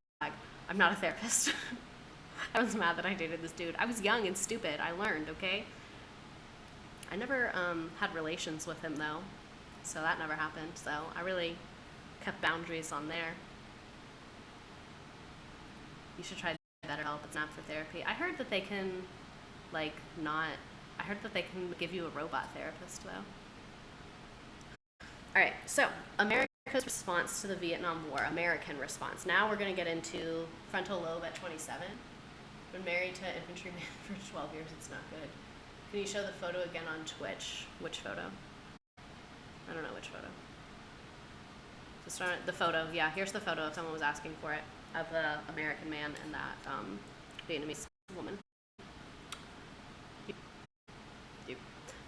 I'm not a therapist. I was mad that I dated this dude. I was young and stupid. I learned, okay? I never had relations with him, though. So that never happened. So I really kept boundaries on there. You should try BetterHelp. It's not for therapy. I heard that they can, I heard that they can give you a robot therapist, though. All right, so America's response to the Vietnam War. American response. Now we're going to get into frontal lobe at 27. Been married to an infantryman for 12 years. It's not good. Can you show the photo again on Twitch? Which photo? I don't know which photo. Just the photo. Yeah, here's the photo if someone was asking for it, of the American man and that Vietnamese woman.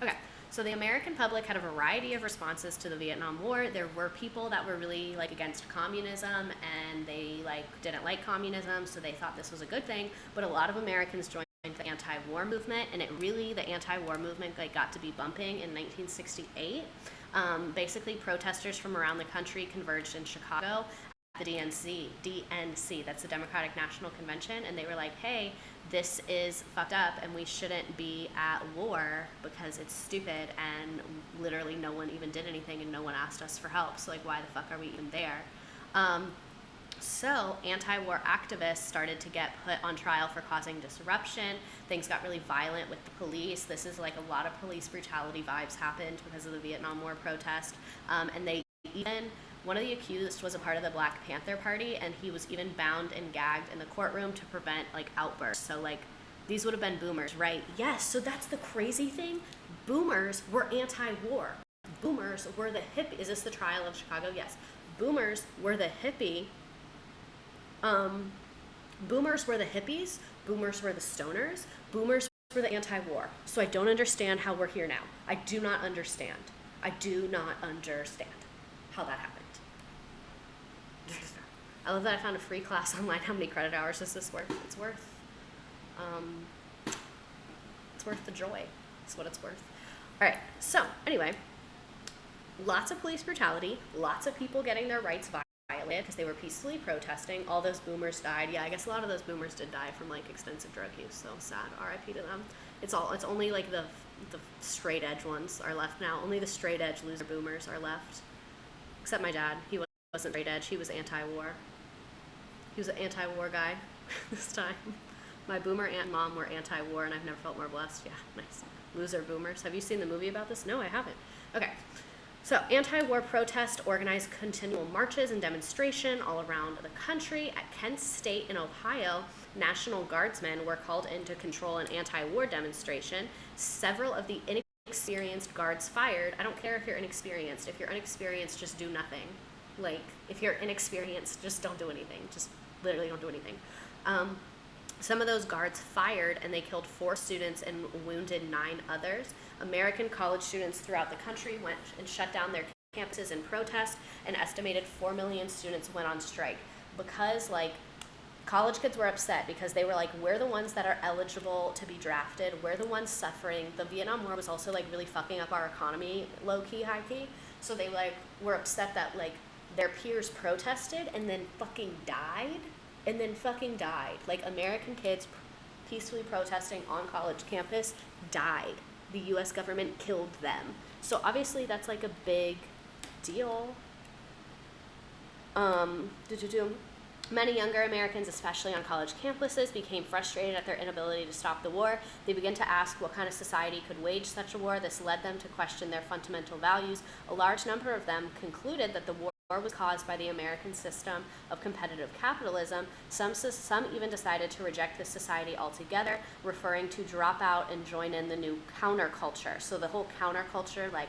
Okay, so the American public had a variety of responses to the Vietnam War. There were people that were really against communism, and they didn't like communism, so they thought this was a good thing. But a lot of Americans joined the anti-war movement, and the anti-war movement got to be bumping in 1968. Basically, protesters from around the country converged in Chicago at the DNC, that's the Democratic National Convention, and they were like, hey, this is fucked up, and we shouldn't be at war because it's stupid, and literally no one even did anything, and no one asked us for help, so why the fuck are we even there? So anti-war activists started to get put on trial for causing disruption. Things got really violent with the police. This is a lot of police brutality vibes happened because of the Vietnam War protest. And one of the accused was a part of the Black Panther Party, and he was even bound and gagged in the courtroom to prevent outbursts. So these would have been boomers, right? Yes, so that's the crazy thing. Boomers were anti-war. Boomers were the hippies. Is this the trial of Chicago? Yes. boomers were the hippie. Boomers were the hippies. Boomers were the stoners. Boomers were the anti-war. So I don't understand how we're here now. I do not understand. I do not understand how that happened. I love that I found a free class online. How many credit hours is this worth? It's worth the joy. It's what it's worth. All right, so anyway, lots of police brutality, lots of people getting their rights violated because they were peacefully protesting. All those boomers died. Yeah, I guess a lot of those boomers did die from like extensive drug use, so sad. RIP to them. It's only like the straight edge ones are left now. Only the straight edge loser boomers are left. Except my dad. He wasn't straight edge. He was anti-war. He was an anti-war guy this time. My boomer aunt and mom were anti-war, and I've never felt more blessed. Yeah, nice. Loser boomers. Have you seen the movie about this? No, I haven't. Okay. So, anti-war protests organized continual marches and demonstration all around the country. At Kent State in Ohio, National Guardsmen were called in to control an anti-war demonstration. Several of the inexperienced guards fired. I don't care if you're inexperienced. If you're inexperienced, just do nothing. Like, if you're inexperienced, just don't do anything. Just literally don't do anything. Some of those guards fired, and they killed 4 students and wounded 9 others. American college students throughout the country went and shut down their campuses in protest. An estimated 4 million students went on strike because, like, college kids were upset because they were like, we're the ones that are eligible to be drafted. We're the ones suffering. The Vietnam War was also, like, really fucking up our economy, low-key, high-key. So they, like, were upset that, like, their peers protested and then fucking died. Like, American kids peacefully protesting on college campus died. The U.S. government killed them. So obviously that's like a big deal. Many younger Americans, especially on college campuses, became frustrated at their inability to stop the war. They began to ask what kind of society could wage such a war. This led them to question their fundamental values. A large number of them concluded that the war was caused by the American system of competitive capitalism. Some even decided to reject this society altogether, referring to drop out and join in the new counterculture. So the whole counterculture, like,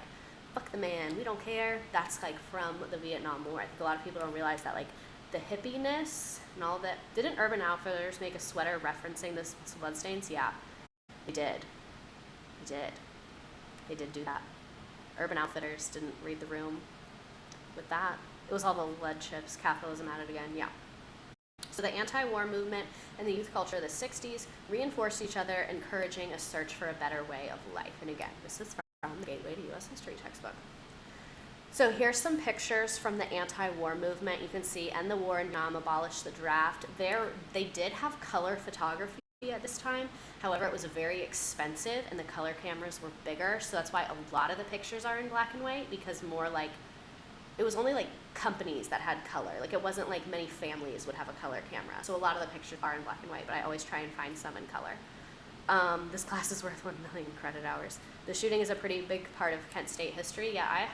fuck the man, we don't care, that's like from the Vietnam War. I think a lot of people don't realize that, like, the hippiness and all that. Didn't Urban Outfitters make a sweater referencing this bloodstains? Yeah, they did. They did do that. Urban Outfitters didn't read the room with that. It was all the lead chips, capitalism at it again, yeah. So the anti-war movement and the youth culture of the 60s reinforced each other, encouraging a search for a better way of life. And again, this is from the Gateway to U.S. History textbook. So here's some pictures from the anti-war movement. You can see, end the war in Vietnam, abolish the draft. They did have color photography at this time. However, it was very expensive, and the color cameras were bigger. So that's why a lot of the pictures are in black and white, because more like, it was only like companies that had color. Like, it wasn't like many families would have a color camera. So a lot of the pictures are in black and white, but I always try and find some in color. This class is worth 1 million credit hours. The shooting is a pretty big part of Kent State history. Yeah,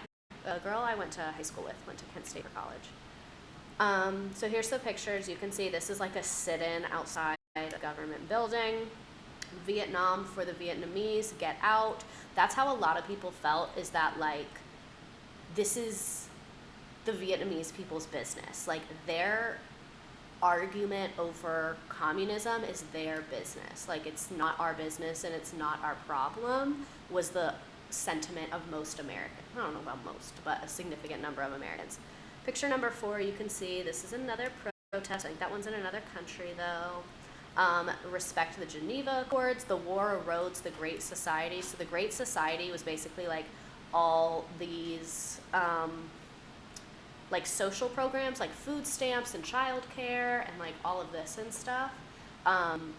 a girl I went to high school with went to Kent State for college. So here's the pictures. You can see this is like a sit-in outside a government building. Vietnam for the Vietnamese, get out. That's how a lot of people felt, is that, like, this is the Vietnamese people's business. Like, their argument over communism is their business. Like, it's not our business and it's not our problem, was the sentiment of most Americans. I don't know about most, but a significant number of Americans. Picture number 4, you can see this is another protest. I think that one's in another country, though. Respect the Geneva Accords. The war erodes the Great Society. So the Great Society was basically like all these like social programs, like food stamps and childcare and like all of this and stuff.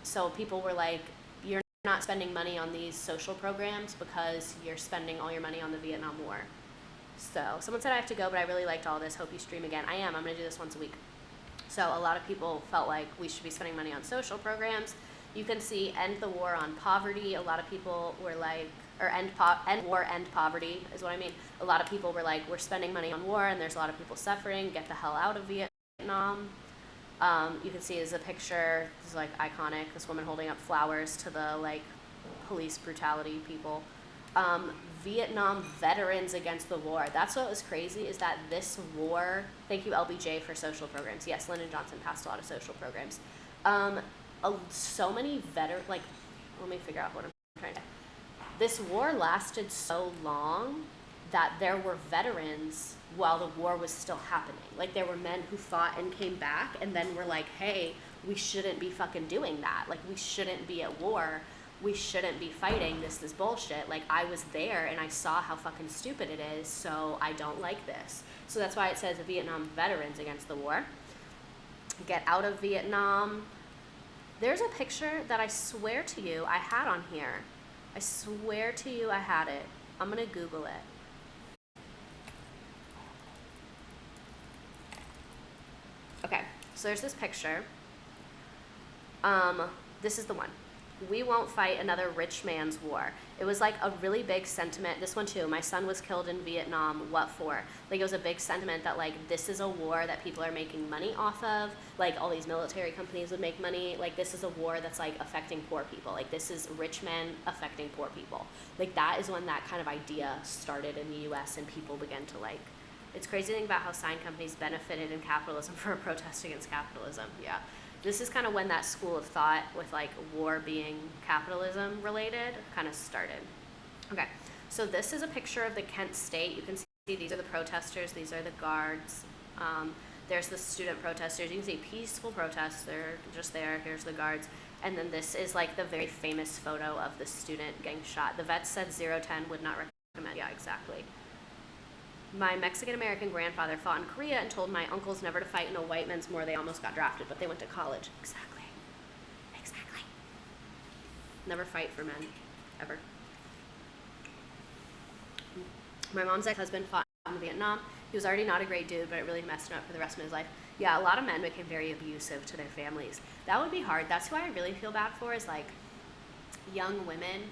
So people were like, you're not spending money on these social programs because you're spending all your money on the Vietnam War. So someone said I have to go, but I really liked all this. Hope you stream again. I am. I'm going to do this once a week. So a lot of people felt like we should be spending money on social programs. You can see end the war on poverty. A lot of people were like, or end war, end poverty is what I mean. A lot of people were like, we're spending money on war and there's a lot of people suffering. Get the hell out of Vietnam. You can see as a picture, this is like iconic, this woman holding up flowers to the like police brutality people. Vietnam veterans against the war. That's what was crazy, is that this war, thank you LBJ for social programs. Yes, Lyndon Johnson passed a lot of social programs. So many like, let me figure out what I'm trying to say. This war lasted so long that there were veterans while the war was still happening. Like, there were men who fought and came back and then were like, hey, we shouldn't be fucking doing that. Like, we shouldn't be at war. We shouldn't be fighting. This is bullshit. Like, I was there and I saw how fucking stupid it is, so I don't like this. So that's why it says Vietnam veterans against the war. Get out of Vietnam. There's a picture that I swear to you I had on here. I swear to you I had it. I'm gonna Google it. Okay, so there's this picture. This is the one. We won't fight another rich man's war. It was like a really big sentiment. This one too. My son was killed in Vietnam. What for? Like, it was a big sentiment that, like, this is a war that people are making money off of. Like, all these military companies would make money. Like, this is a war that's, like, affecting poor people. Like, this is rich men affecting poor people. Like, that is when that kind of idea started in the U.S. and people began to, like, it's crazy to think about how sign companies benefited in capitalism for a protest against capitalism. Yeah. This is kind of when that school of thought with, like, war being capitalism related kind of started. Okay, so this is a picture of the Kent State. You can see these are the protesters, these are the guards. There's the student protesters. You can see peaceful protests, they're just there. Here's the guards. And then this is, like, the very famous photo of the student getting shot. The vet said 010 would not recommend. Yeah, exactly. My Mexican-American grandfather fought in Korea and told my uncles never to fight in a white men's war. They almost got drafted, but they went to college. Exactly. Exactly. Never fight for men, ever. My mom's ex-husband fought in Vietnam. He was already not a great dude, but it really messed him up for the rest of his life. Yeah, a lot of men became very abusive to their families. That would be hard. That's who I really feel bad for, is, like, young women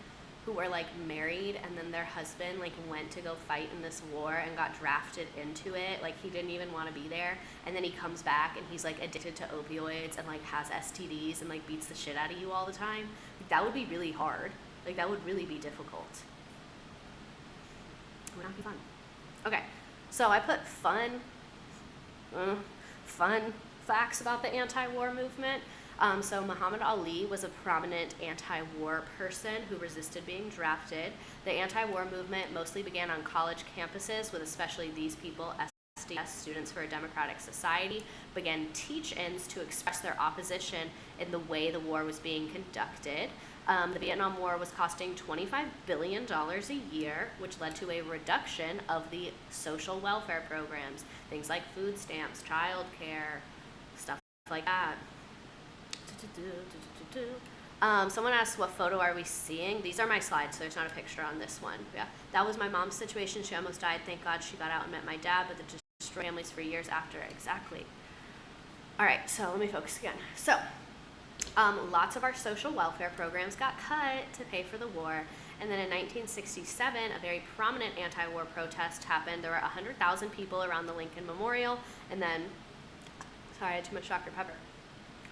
who were, like, married and then their husband, like, went to go fight in this war and got drafted into it. Like, he didn't even want to be there, and then he comes back and he's, like, addicted to opioids and, like, has STDs and, like, beats the shit out of you all the time. Like, that would be really hard. Like, that would really be difficult. It would not be fun. Okay, so I put fun facts about the anti-war movement. So Muhammad Ali was a prominent anti-war person who resisted being drafted. The anti-war movement mostly began on college campuses, with especially these people, SDS, Students for a Democratic Society, began teach-ins to express their opposition in the way the war was being conducted. The Vietnam War was costing $25 billion a year, which led to a reduction of the social welfare programs, things like food stamps, child care, stuff like that. Someone asked, what photo are we seeing? These are my slides, so there's not a picture on this one. Yeah, that was my mom's situation. She almost died. Thank God she got out and met my dad, but it destroyed families for years after. Exactly. All right, so let me focus again. So, lots of our social welfare programs got cut to pay for the war. And then in 1967, a very prominent anti-war protest happened. There were 100,000 people around the Lincoln Memorial, and then, sorry, I had too much Dr. Pepper.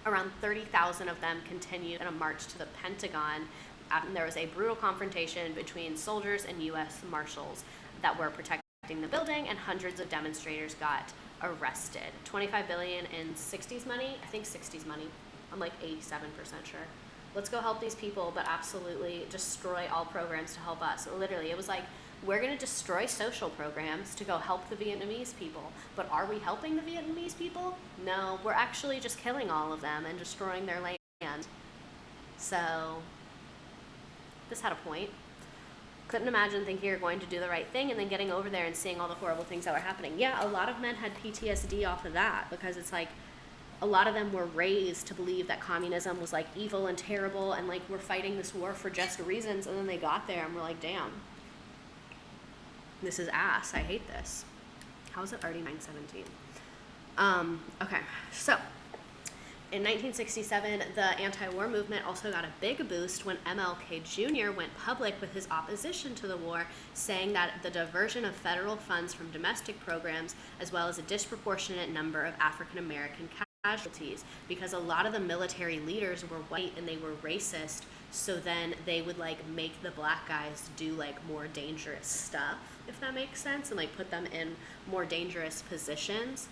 Around 30,000 of them continued in a march to the Pentagon. There was a brutal confrontation between soldiers and U.S. Marshals that were protecting the building, and hundreds of demonstrators got arrested. $25 billion in 60s money? I think 60s money. I'm like 87% sure. Let's go help these people, but absolutely destroy all programs to help us. Literally, it was like, we're going to destroy social programs to go help the Vietnamese people. But are we helping the Vietnamese people? No, we're actually just killing all of them and destroying their land. So, this had a point. Couldn't imagine thinking you're going to do the right thing and then getting over there and seeing all the horrible things that were happening. Yeah, a lot of men had PTSD off of that, because it's like, a lot of them were raised to believe that communism was, like, evil and terrible, and, like, we're fighting this war for just reasons, and then they got there and we're like, damn. This is ass. I hate this. How is it already 9:17? Okay, so in 1967, the anti-war movement also got a big boost when MLK Jr. went public with his opposition to the war, saying that the diversion of federal funds from domestic programs, as well as a disproportionate number of African American casualties, because a lot of the military leaders were white and they were racist So then they would like make the black guys do like more dangerous stuff, if that makes sense, and like put them in more dangerous positions.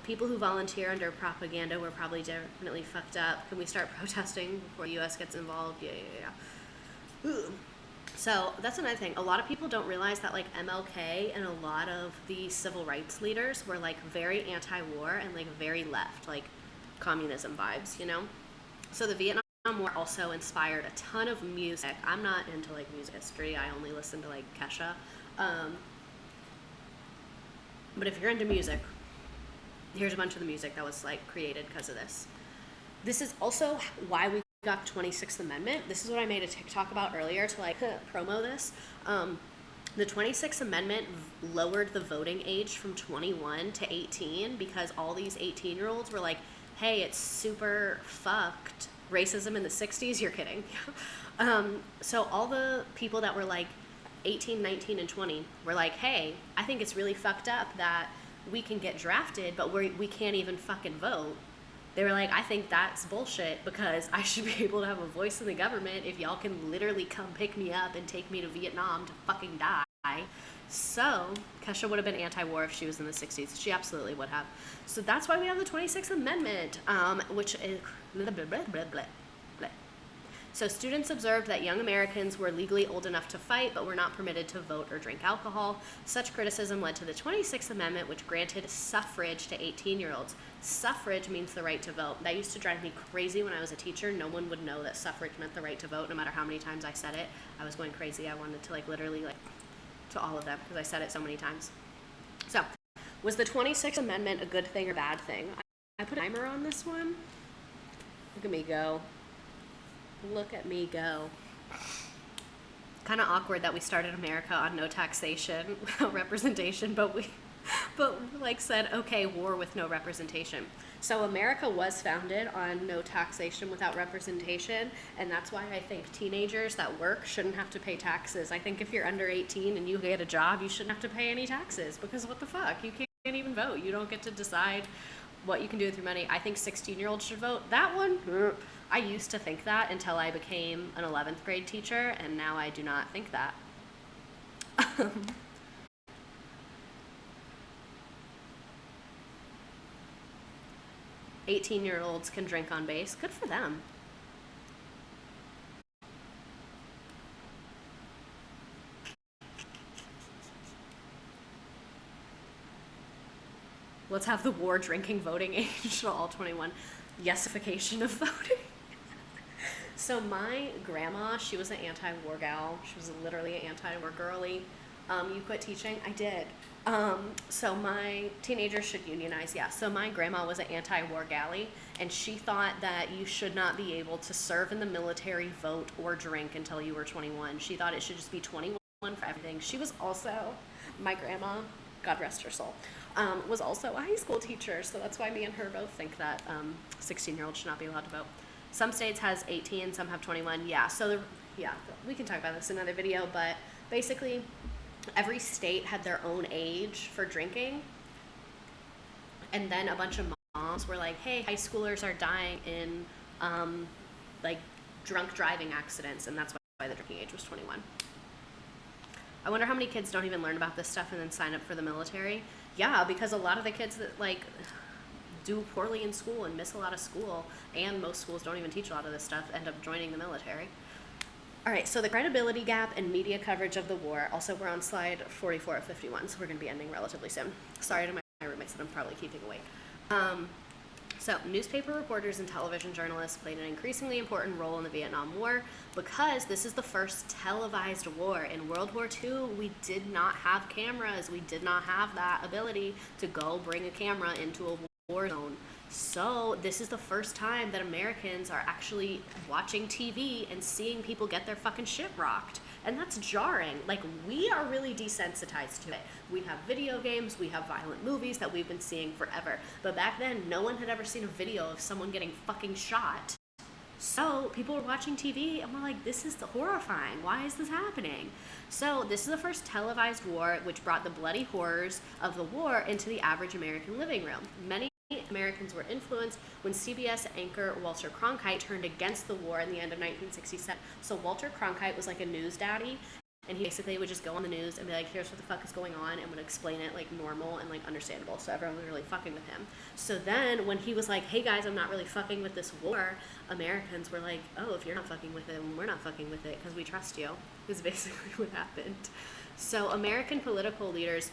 People who volunteer under propaganda were probably definitely fucked up. Can we start protesting before the U.S. gets involved? Yeah. Ooh. So that's another thing. A lot of people don't realize that like MLK and a lot of the civil rights leaders were like very anti-war and like very left, like communism vibes, you know? So the Vietnam War also inspired a ton of music. I'm not into like music history. I only listen to like Kesha. But if you're into music, here's a bunch of the music that was like created because of this. This is also why we got 26th Amendment. This is what I made a TikTok about earlier to like promo this. The 26th Amendment lowered the voting age from 21 to 18 because all these 18-year-olds were like, hey, it's super fucked. Racism in the 60s? You're kidding. So all the people that were like 18, 19, and 20 were like, hey, I think it's really fucked up that we can get drafted, but we can't even fucking vote. They were like, I think that's bullshit because I should be able to have a voice in the government if y'all can literally come pick me up and take me to Vietnam to fucking die. So Kesha would have been anti-war if she was in the 60s. She absolutely would have. So that's why we have the 26th Amendment, which is blah, blah, blah, blah, blah. So students observed that young Americans were legally old enough to fight, but were not permitted to vote or drink alcohol. Such criticism led to the 26th Amendment, which granted suffrage to 18-year-olds. Suffrage means the right to vote. That used to drive me crazy when I was a teacher. No one would know that suffrage meant the right to vote, no matter how many times I said it. I was going crazy. I wanted to like literally like to all of them because I said it so many times. So, was the 26th Amendment a good thing or bad thing? I put a timer on this one. Look at me go. Look at me go. Kind of awkward that we started America on no taxation without representation, but like said, okay, war with no representation. So America was founded on no taxation without representation, and that's why I think teenagers that work shouldn't have to pay taxes. I think if you're under 18 and you get a job, you shouldn't have to pay any taxes, because what the fuck? You can't even vote. You don't get to decide what you can do with your money. I think 16-year-olds should vote. That one, I used to think that until I became an 11th grade teacher, and now I do not think that. 18-year-olds can drink on base. Good for them. Let's have the war drinking voting age to all 21. Yesification of voting. So my grandma, she was an anti-war gal. She was literally an anti-war girly. You quit teaching? I did. So my teenagers should unionize. Yeah. So my grandma was an anti-war galley, and she thought that you should not be able to serve in the military, vote, or drink until you were 21. She thought it should just be 21 for everything. She was also, my grandma, God rest her soul, was also a high school teacher. So that's why me and her both think that 16-year-olds should not be allowed to vote. Some states has 18, some have 21. Yeah. So we can talk about this in another video, but basically, every state had their own age for drinking, and then a bunch of moms were like, hey, high schoolers are dying in like drunk driving accidents, and that's why the drinking age was 21. I wonder how many kids don't even learn about this stuff and then sign up for the military. Yeah, because a lot of the kids that like do poorly in school and miss a lot of school, and most schools don't even teach a lot of this stuff, end up joining the military. All right, so the credibility gap and media coverage of the war. Also, we're on slide 44 of 51, so we're going to be ending relatively soon. Sorry to my roommates that I'm probably keeping awake. So newspaper reporters and television journalists played an increasingly important role in the Vietnam War because this is the first televised war. In World War II, we did not have cameras. We did not have that ability to go bring a camera into a war zone. So this is the first time that Americans are actually watching TV and seeing people get their fucking shit rocked. And that's jarring. Like, we are really desensitized to it. We have video games, we have violent movies that we've been seeing forever. But back then, no one had ever seen a video of someone getting fucking shot. So people were watching TV and we're like, this is horrifying. Why is this happening? So this is the first televised war which brought the bloody horrors of the war into the average American living room. Many Americans were influenced when CBS anchor Walter Cronkite turned against the war in the end of 1967. So Walter Cronkite was like a news daddy, and he basically would just go on the news and be like, here's what the fuck is going on, and would explain it like normal and like understandable. So everyone was really fucking with him. So then when he was like, hey guys, I'm not really fucking with this war, Americans were like, oh, if you're not fucking with it, we're not fucking with it because we trust you, is basically what happened. So American political leaders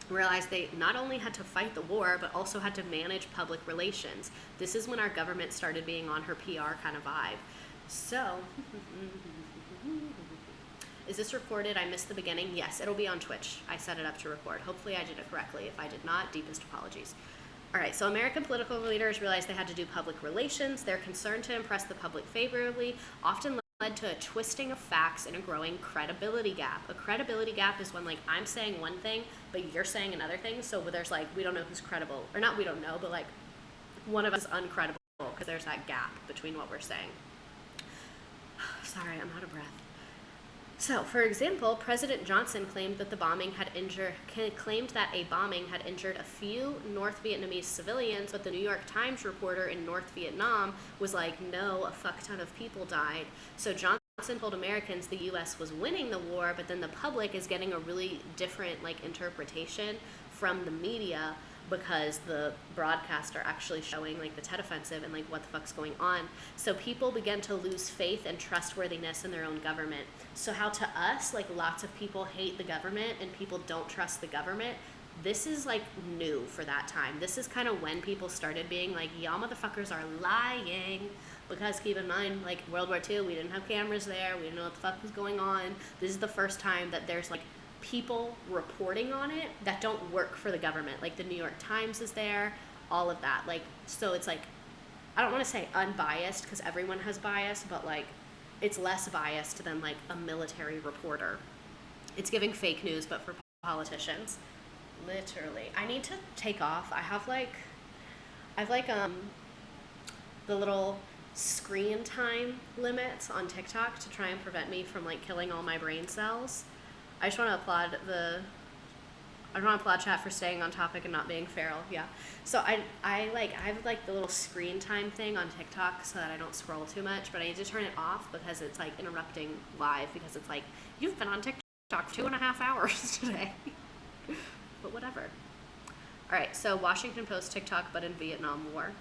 realized they not only had to fight the war, but also had to manage public relations. This is when our government started being on her PR kind of vibe. So, is this recorded? I missed the beginning. Yes, it'll be on Twitch. I set it up to record. Hopefully I did it correctly. If I did not, deepest apologies. All right, so American political leaders realized they had to do public relations. Their concern to impress the public favorably often led to a twisting of facts and a growing credibility gap. A credibility gap is when, like, I'm saying one thing, but you're saying another thing, so there's, like, we don't know who's credible. Or not we don't know, but, like, one of us is uncredible because there's that gap between what we're saying. Sorry, I'm out of breath. So, for example, President Johnson claimed that a bombing had injured a few North Vietnamese civilians, but the New York Times reporter in North Vietnam was like, no, a fuck ton of people died. So Johnson told Americans the U.S. was winning the war, but then the public is getting a really different like interpretation from the media, because the broadcasts are actually showing like the Tet Offensive and like what the fuck's going on. So people began to lose faith and trustworthiness in their own government. So how to us, like lots of people hate the government and people don't trust the government. This is like new for that time. This is kind of when people started being like, y'all motherfuckers are lying. Because keep in mind, like World War II, we didn't have cameras there. We didn't know what the fuck was going on. This is the first time that there's like people reporting on it that don't work for the government. Like the New York Times is there, all of that. Like, so it's like, I don't want to say unbiased because everyone has bias, but like it's less biased than like a military reporter. It's giving fake news, but for politicians. Literally. I need to take off. I have the little screen time limits on TikTok to try and prevent me from like killing all my brain cells. I just want to applaud chat for staying on topic and not being feral. Yeah. So I have like the little screen time thing on TikTok so that I don't scroll too much, but I need to turn it off because it's like interrupting live, because it's like, you've been on TikTok 2.5 hours today. But whatever. All right. So Washington Post TikTok, but in Vietnam War.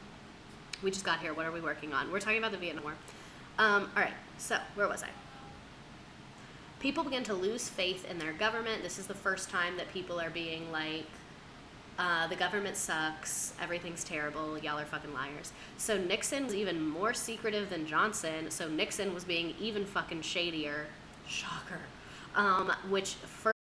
We just got here. What are we working on? We're talking about the Vietnam War. All right. So where was I? People begin to lose faith in their government. This is the first time that people are being like, the government sucks, everything's terrible, y'all are fucking liars. So Nixon was even more secretive than Johnson, so Nixon was being even fucking shadier. Shocker. Which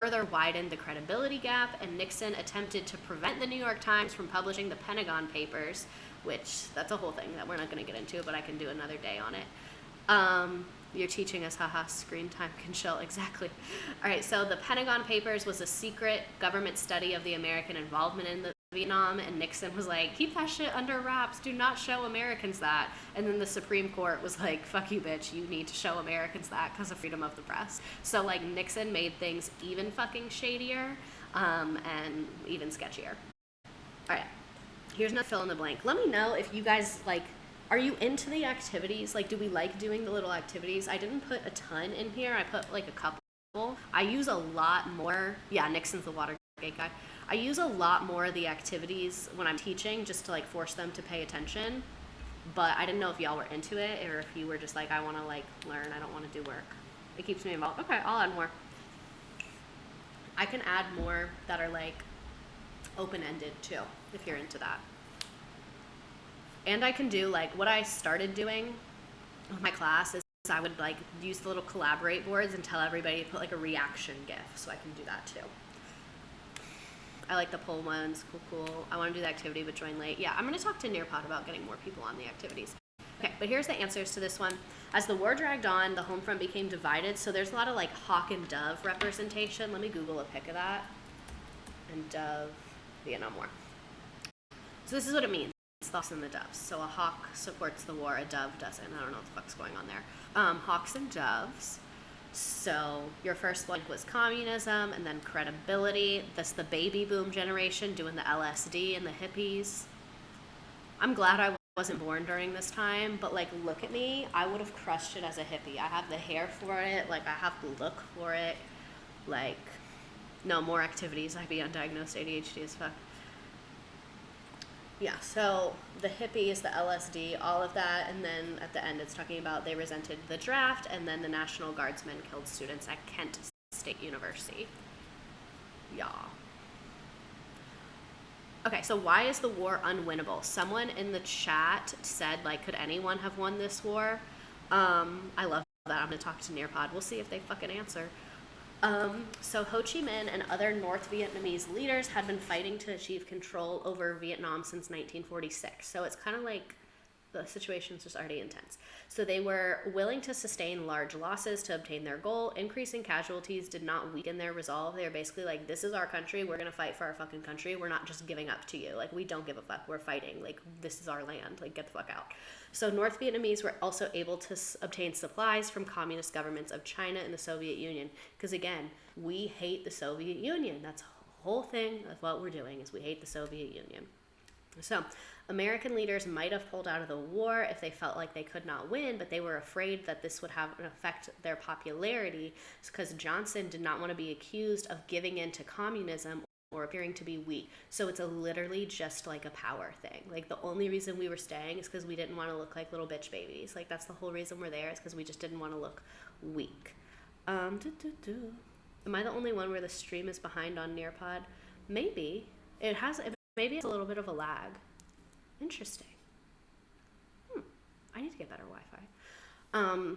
further widened the credibility gap, and Nixon attempted to prevent the New York Times from publishing the Pentagon Papers, which that's a whole thing that we're not going to get into, but I can do another day on it. You're teaching us, haha, screen time can chill. Exactly. All right, so the Pentagon Papers was a secret government study of the American involvement in the Vietnam, and Nixon was like, keep that shit under wraps, do not show Americans that. And then the Supreme Court was like, fuck you, bitch, you need to show Americans that because of freedom of the press. So like Nixon made things even fucking shadier and even sketchier. All right, here's another fill in the blank. Let me know if you guys like, are you into the activities? Like, do we like doing the little activities? I didn't put a ton in here. I put like a couple. I use a lot more. Yeah, Nixon's the Watergate guy. I use a lot more of the activities when I'm teaching just to like force them to pay attention. But I didn't know if y'all were into it or if you were just like, I want to like learn. I don't want to do work. It keeps me involved. Okay, I'll add more. I can add more that are like open-ended too, if you're into that. And I can do like what I started doing with my class is I would like use the little collaborate boards and tell everybody to put like a reaction GIF, so I can do that too. I like the poll ones, cool. I want to do the activity but join late. Yeah, I'm going to talk to Nearpod about getting more people on the activities. Okay, but here's the answers to this one. As the war dragged on, the home front became divided, so there's a lot of like hawk and dove representation. Let me Google a pic of that. And dove, Vietnam War. So this is what it means. The hawks and the doves. So a hawk supports the war, a dove doesn't. I don't know what the fuck's going on there. Hawks and doves. So your first blank was communism, and then credibility. That's the baby boom generation doing the LSD and the hippies. I'm glad I wasn't born during this time, but like, look at me. I would have crushed it as a hippie. I have the hair for it. Like, I have the look for it. Like, no more activities. I'd be undiagnosed ADHD as fuck. Yeah, so the hippies, the LSD, all of that, and then at the end it's talking about they resented the draft, and then the National Guardsmen killed students at Kent State University. Yeah. Okay, so why is the war unwinnable? Someone in the chat said, like, could anyone have won this war? I love that. I'm gonna talk to Nearpod. We'll see if they fucking answer. So Ho Chi Minh and other North Vietnamese leaders had been fighting to achieve control over Vietnam since 1946. So it's kind of like the situation's just already intense. So they were willing to sustain large losses to obtain their goal. Increasing casualties did not weaken their resolve. They were basically like, this is our country. We're going to fight for our fucking country. We're not just giving up to you. Like, we don't give a fuck. We're fighting. Like, this is our land. Like, get the fuck out. So North Vietnamese were also able to obtain supplies from communist governments of China and the Soviet Union. Because again, we hate the Soviet Union. That's the whole thing of what we're doing, is we hate the Soviet Union. So American leaders might have pulled out of the war if they felt like they could not win, but they were afraid that this would have an affect their popularity, because Johnson did not want to be accused of giving in to communism or appearing to be weak. So it's literally just like a power thing. Like, the only reason we were staying is because we didn't want to look like little bitch babies. Like, that's the whole reason we're there, is because we just didn't want to look weak. Am I the only one where the stream is behind on Nearpod? Maybe. Maybe it's a little bit of a lag. Interesting. I need to get better Wi-Fi.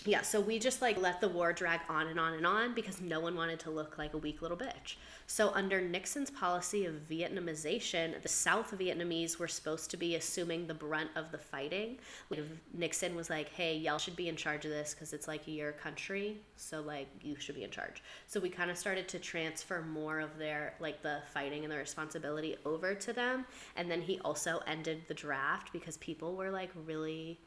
Yeah, so we just like let the war drag on and on and on because no one wanted to look like a weak little bitch. So under Nixon's policy of Vietnamization, the South Vietnamese were supposed to be assuming the brunt of the fighting. Like, Nixon was like, hey, y'all should be in charge of this because it's like your country, so like you should be in charge. So we kind of started to transfer more of their, like, the fighting and the responsibility over to them. And then he also ended the draft because people were like really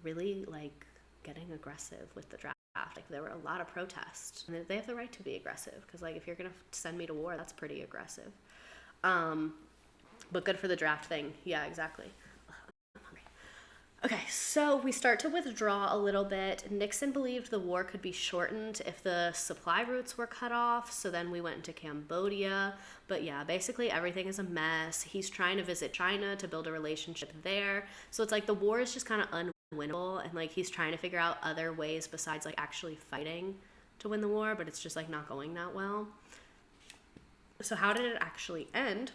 like getting aggressive with the draft. Like, there were a lot of protests, and they have the right to be aggressive because, like, if you're gonna send me to war, that's pretty aggressive. But good for the draft thing. Yeah, exactly. I'm hungry. Okay, so we start to withdraw a little bit. Nixon believed the war could be shortened if the supply routes were cut off, so then we went into Cambodia. But yeah, basically everything is a mess. He's trying to visit China to build a relationship there. So it's like the war is just kind of unwinnable, and like he's trying to figure out other ways besides like actually fighting to win the war, but it's just like not going that well. So how did it actually end?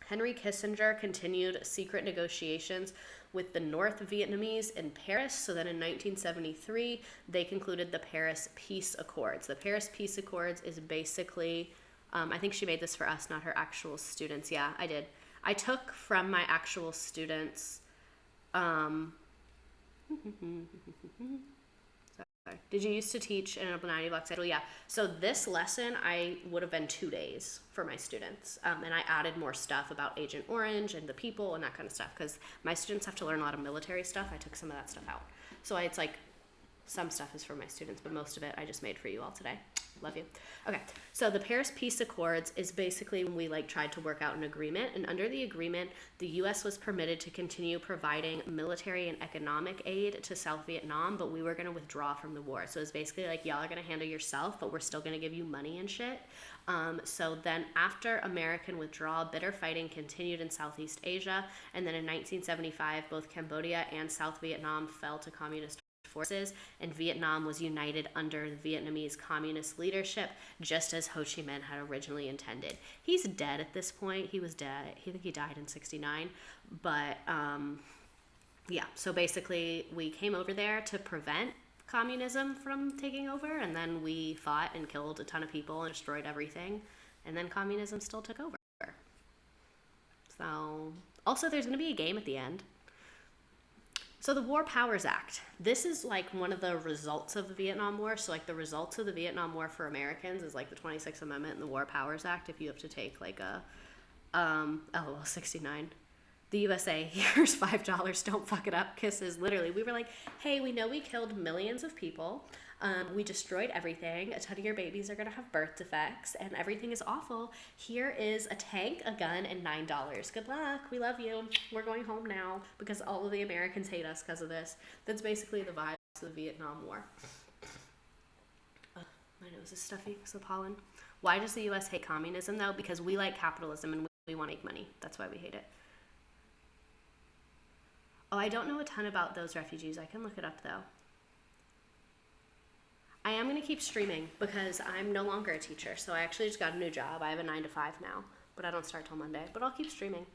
Henry Kissinger continued secret negotiations with the North Vietnamese in Paris. So then in 1973, they concluded the Paris Peace Accords. The Paris Peace Accords is basically, I think she made this for us, not her actual students. Yeah, I did. I took from my actual students. Did you used to teach in a 90 block schedule? Yeah. So this lesson, I would have been 2 days for my students. And I added more stuff about Agent Orange and the people and that kind of stuff because my students have to learn a lot of military stuff. I took some of that stuff out. So it's like some stuff is for my students, but most of it I just made for you all today. Love you. Okay, so the Paris Peace Accords is basically when we like tried to work out an agreement, and under the agreement, the U.S. was permitted to continue providing military and economic aid to South Vietnam, but we were going to withdraw from the war. So it's basically like, y'all are going to handle yourself, but we're still going to give you money and shit. So then after American withdrawal, bitter fighting continued in Southeast Asia, and then in 1975, both Cambodia and South Vietnam fell to communist forces, and Vietnam was united under the Vietnamese communist leadership, just as Ho Chi Minh had originally intended. He's dead at this point. He was dead. I think he died in 1969. But yeah, so basically we came over there to prevent communism from taking over, and then we fought and killed a ton of people and destroyed everything, and then communism still took over. So also there's going to be a game at the end. So the War Powers Act, this is like one of the results of the Vietnam War. So like the results of the Vietnam War for Americans is like the 26th Amendment and the War Powers Act. If you have to take like a, 69. The USA, here's $5, don't fuck it up, kisses. Literally, we were like, hey, we know we killed millions of people. We destroyed everything. A ton of your babies are going to have birth defects and everything is awful. Here is a tank, a gun, and $9. Good luck. We love you. We're going home now because all of the Americans hate us because of this. That's basically the vibes of the Vietnam War. My nose is stuffy because of the pollen. Why does the U.S. hate communism, though? Because we like capitalism and we want to make money. That's why we hate it. Oh, I don't know a ton about those refugees. I can look it up, though. I am going to keep streaming because I'm no longer a teacher. So I actually just got a new job. I have a 9 to 5 now, but I don't start till Monday. But I'll keep streaming.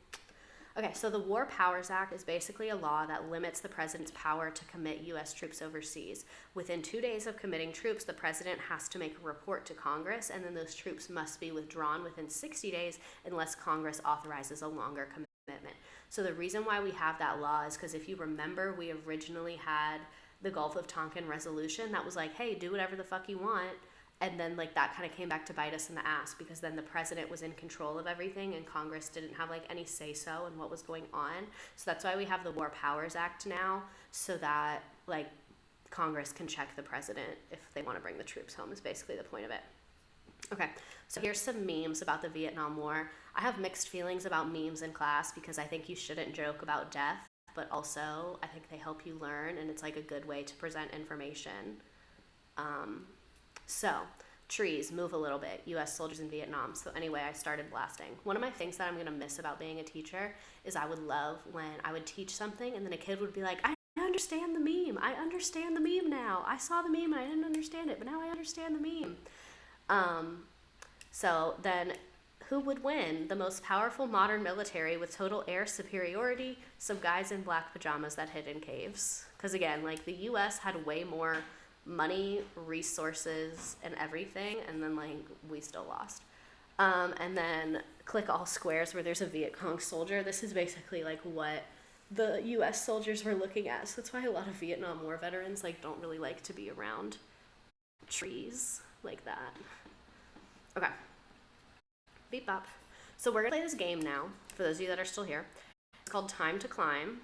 Okay, so the War Powers Act is basically a law that limits the president's power to commit U.S. troops overseas. Within 2 days of committing troops, the president has to make a report to Congress, and then those troops must be withdrawn within 60 days unless Congress authorizes a longer commitment. So the reason why we have that law is because if you remember, we originally had the Gulf of Tonkin resolution that was like, hey, do whatever the fuck you want. And then like that kind of came back to bite us in the ass because then the president was in control of everything and Congress didn't have like any say-so in what was going on. So that's why we have the War Powers Act now, so that like Congress can check the president if they want to bring the troops home is basically the point of it. Okay, so here's some memes about the Vietnam War. I have mixed feelings about memes in class because I think you shouldn't joke about death, but also I think they help you learn and it's like a good way to present information. So, trees move a little bit, U.S. soldiers in Vietnam. So anyway, I started blasting. One of my things that I'm going to miss about being a teacher is I would love when I would teach something and then a kid would be like, I understand the meme. I understand the meme now. I saw the meme and I didn't understand it, but now I understand the meme. So then who would win? The most powerful modern military with total air superiority, some guys in black pajamas that hid in caves. Because again, like the U.S. had way more money, resources, and everything, and then like we still lost. And then click all squares where there's a Viet Cong soldier. This is basically like what the U.S. soldiers were looking at. So that's why a lot of Vietnam War veterans like don't really like to be around trees like that. Okay. Beep bop. So we're gonna play this game now. For those of you that are still here, it's called Time to Climb.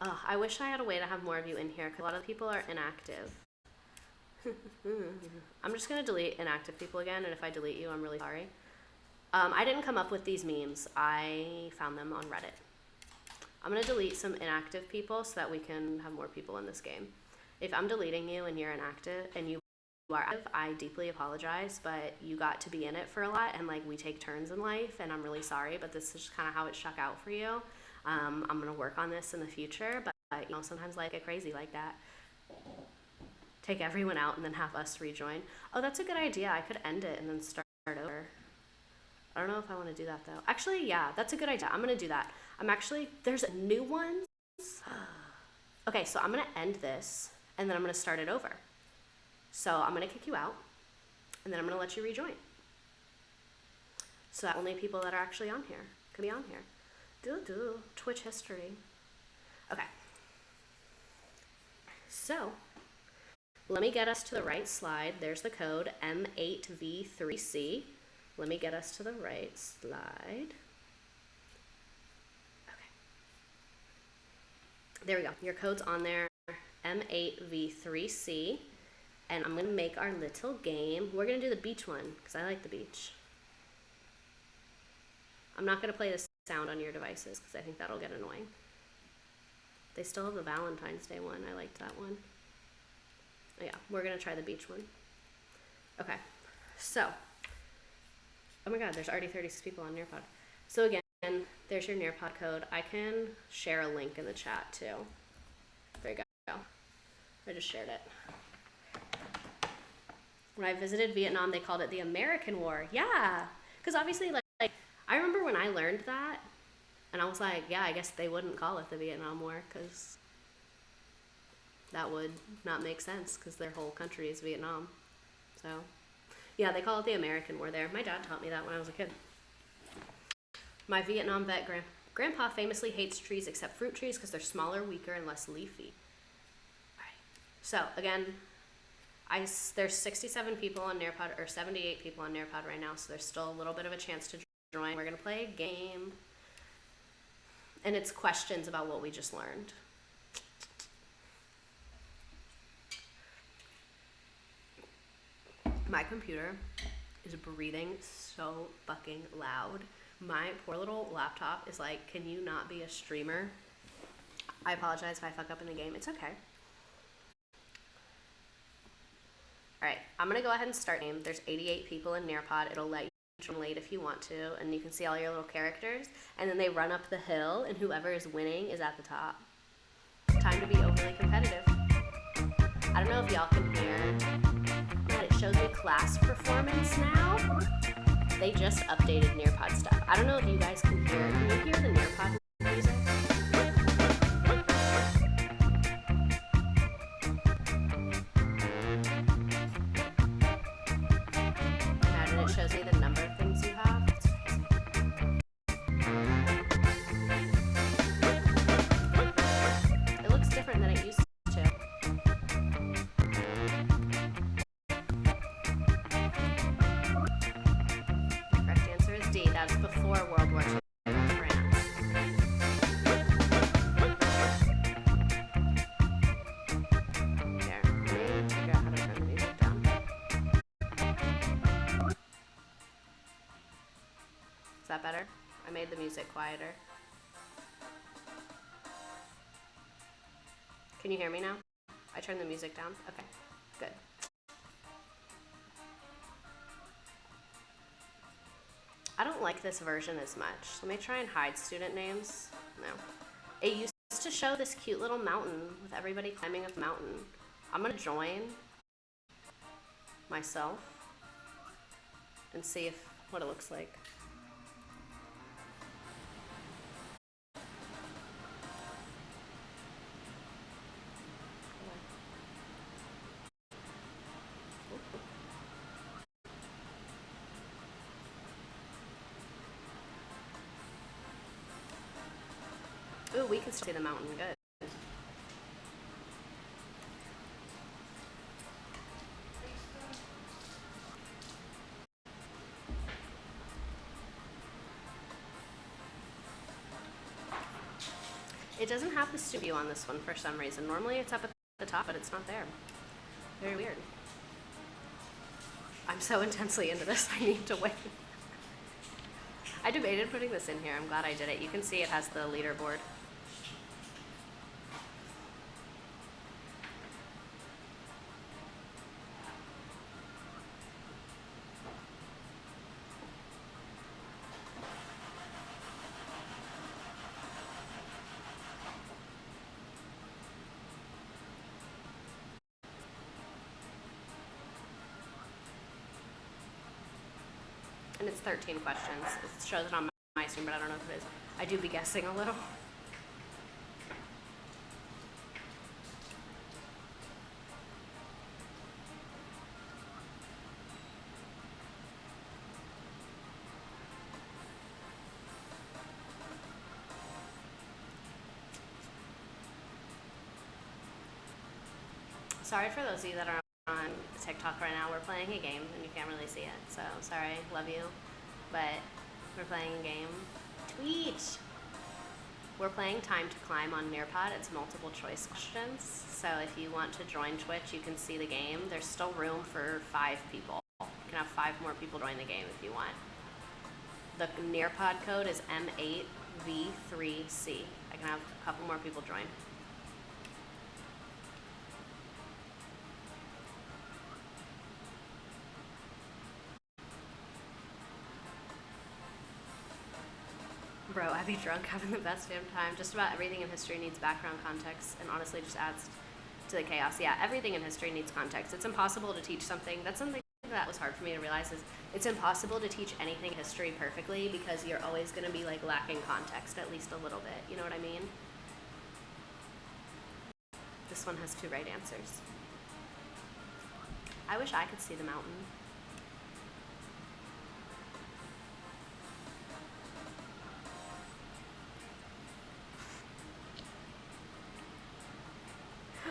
I wish I had a way to have more of you in here because a lot of people are inactive. I'm just going to delete inactive people again, and if I delete you, I'm really sorry. I didn't come up with these memes. I found them on Reddit. I'm going to delete some inactive people so that we can have more people in this game. If I'm deleting you and you're inactive, and you are active, I deeply apologize, but you got to be in it for a lot, and like we take turns in life, and I'm really sorry, but this is just kind of how it shook out for you. I'm going to work on this in the future, but you know, sometimes life get crazy like that. Take everyone out and then have us rejoin. Oh, that's a good idea. I could end it and then start over. I don't know if I want to do that, though. Actually, yeah, that's a good idea. I'm going to do that. There's new ones. Okay, so I'm going to end this, and then I'm going to start it over. So I'm going to kick you out, and then I'm going to let you rejoin. So that only people that are actually on here can be on here. Twitch history. Okay. So let me get us to the right slide. There's the code M8V3C. Let me get us to the right slide. Okay. There we go. Your code's on there, M8V3C. And I'm going to make our little game. We're going to do the beach one because I like the beach. I'm not going to play the sound on your devices because I think that'll get annoying. They still have the Valentine's Day one. I liked that one. Oh, yeah, we're going to try the beach one. Okay, so, oh my god, there's already 36 people on Nearpod. So again, there's your Nearpod code. I can share a link in the chat too. There you go. I just shared it. When I visited Vietnam, they called it the American War. Yeah, because obviously, like, I remember when I learned that, and I was like, yeah, I guess they wouldn't call it the Vietnam War, because that would not make sense, because their whole country is Vietnam. So, yeah, they call it the American War there. My dad taught me that when I was a kid. My Vietnam vet grandpa famously hates trees except fruit trees because they're smaller, weaker, and less leafy. All right. So, again, there's 67 people on Nearpod, or 78 people on Nearpod right now, so there's still a little bit of a chance to join. We're going to play a game, and it's questions about what we just learned. My computer is breathing so fucking loud. My poor little laptop is like, can you not be a streamer? I apologize if I fuck up in the game. It's okay. Alright, I'm gonna go ahead and start game. There's 88 people in Nearpod. It'll let you join late if you want to, and you can see all your little characters. And then they run up the hill, and whoever is winning is at the top. Time to be overly competitive. I don't know if y'all can hear, but it shows me class performance now. They just updated Nearpod stuff. I don't know if you guys can hear. Can you hear the Nearpod music? Imagine it shows me the number of things you have. It's crazy. It looks different than it used to. Correct answer is D. That's before World War II. France. There. Let me figure out how to turn the music down. Is that better? I made the music quieter. Can you hear me now? I turned the music down? Okay, good. I don't like this version as much. Let me try and hide student names. No. It used to show this cute little mountain with everybody climbing up the mountain. I'm gonna join myself and see what it looks like. Ooh, we can see the mountain. Good. It doesn't have the studio on this one for some reason. Normally it's up at the top, but it's not there. Very weird. I'm so intensely into this, I need to wait. I debated putting this in here. I'm glad I did it. You can see it has the leaderboard. And it's 13 questions. It shows it on my screen, but I don't know if it is. I do be guessing a little. Sorry for those of you that are on TikTok right now. We're playing a game and you can't really see it, so sorry, love you, but we're playing a game. Tweet! We're playing Time to Climb on Nearpod. It's multiple choice questions, so if you want to join Twitch, you can see the game. There's still room for 5 people. You can have 5 more people join the game if you want. The Nearpod code is M8V3C. I can have a couple more people join. Bro, I be drunk having the best damn time. Just about everything in history needs background context and honestly just adds to the chaos. Yeah, everything in history needs context. It's impossible to teach something. That's something that was hard for me to realize is it's impossible to teach anything history perfectly because you're always going to be like lacking context at least a little bit. You know what I mean? This one has 2 right answers. I wish I could see the mountain.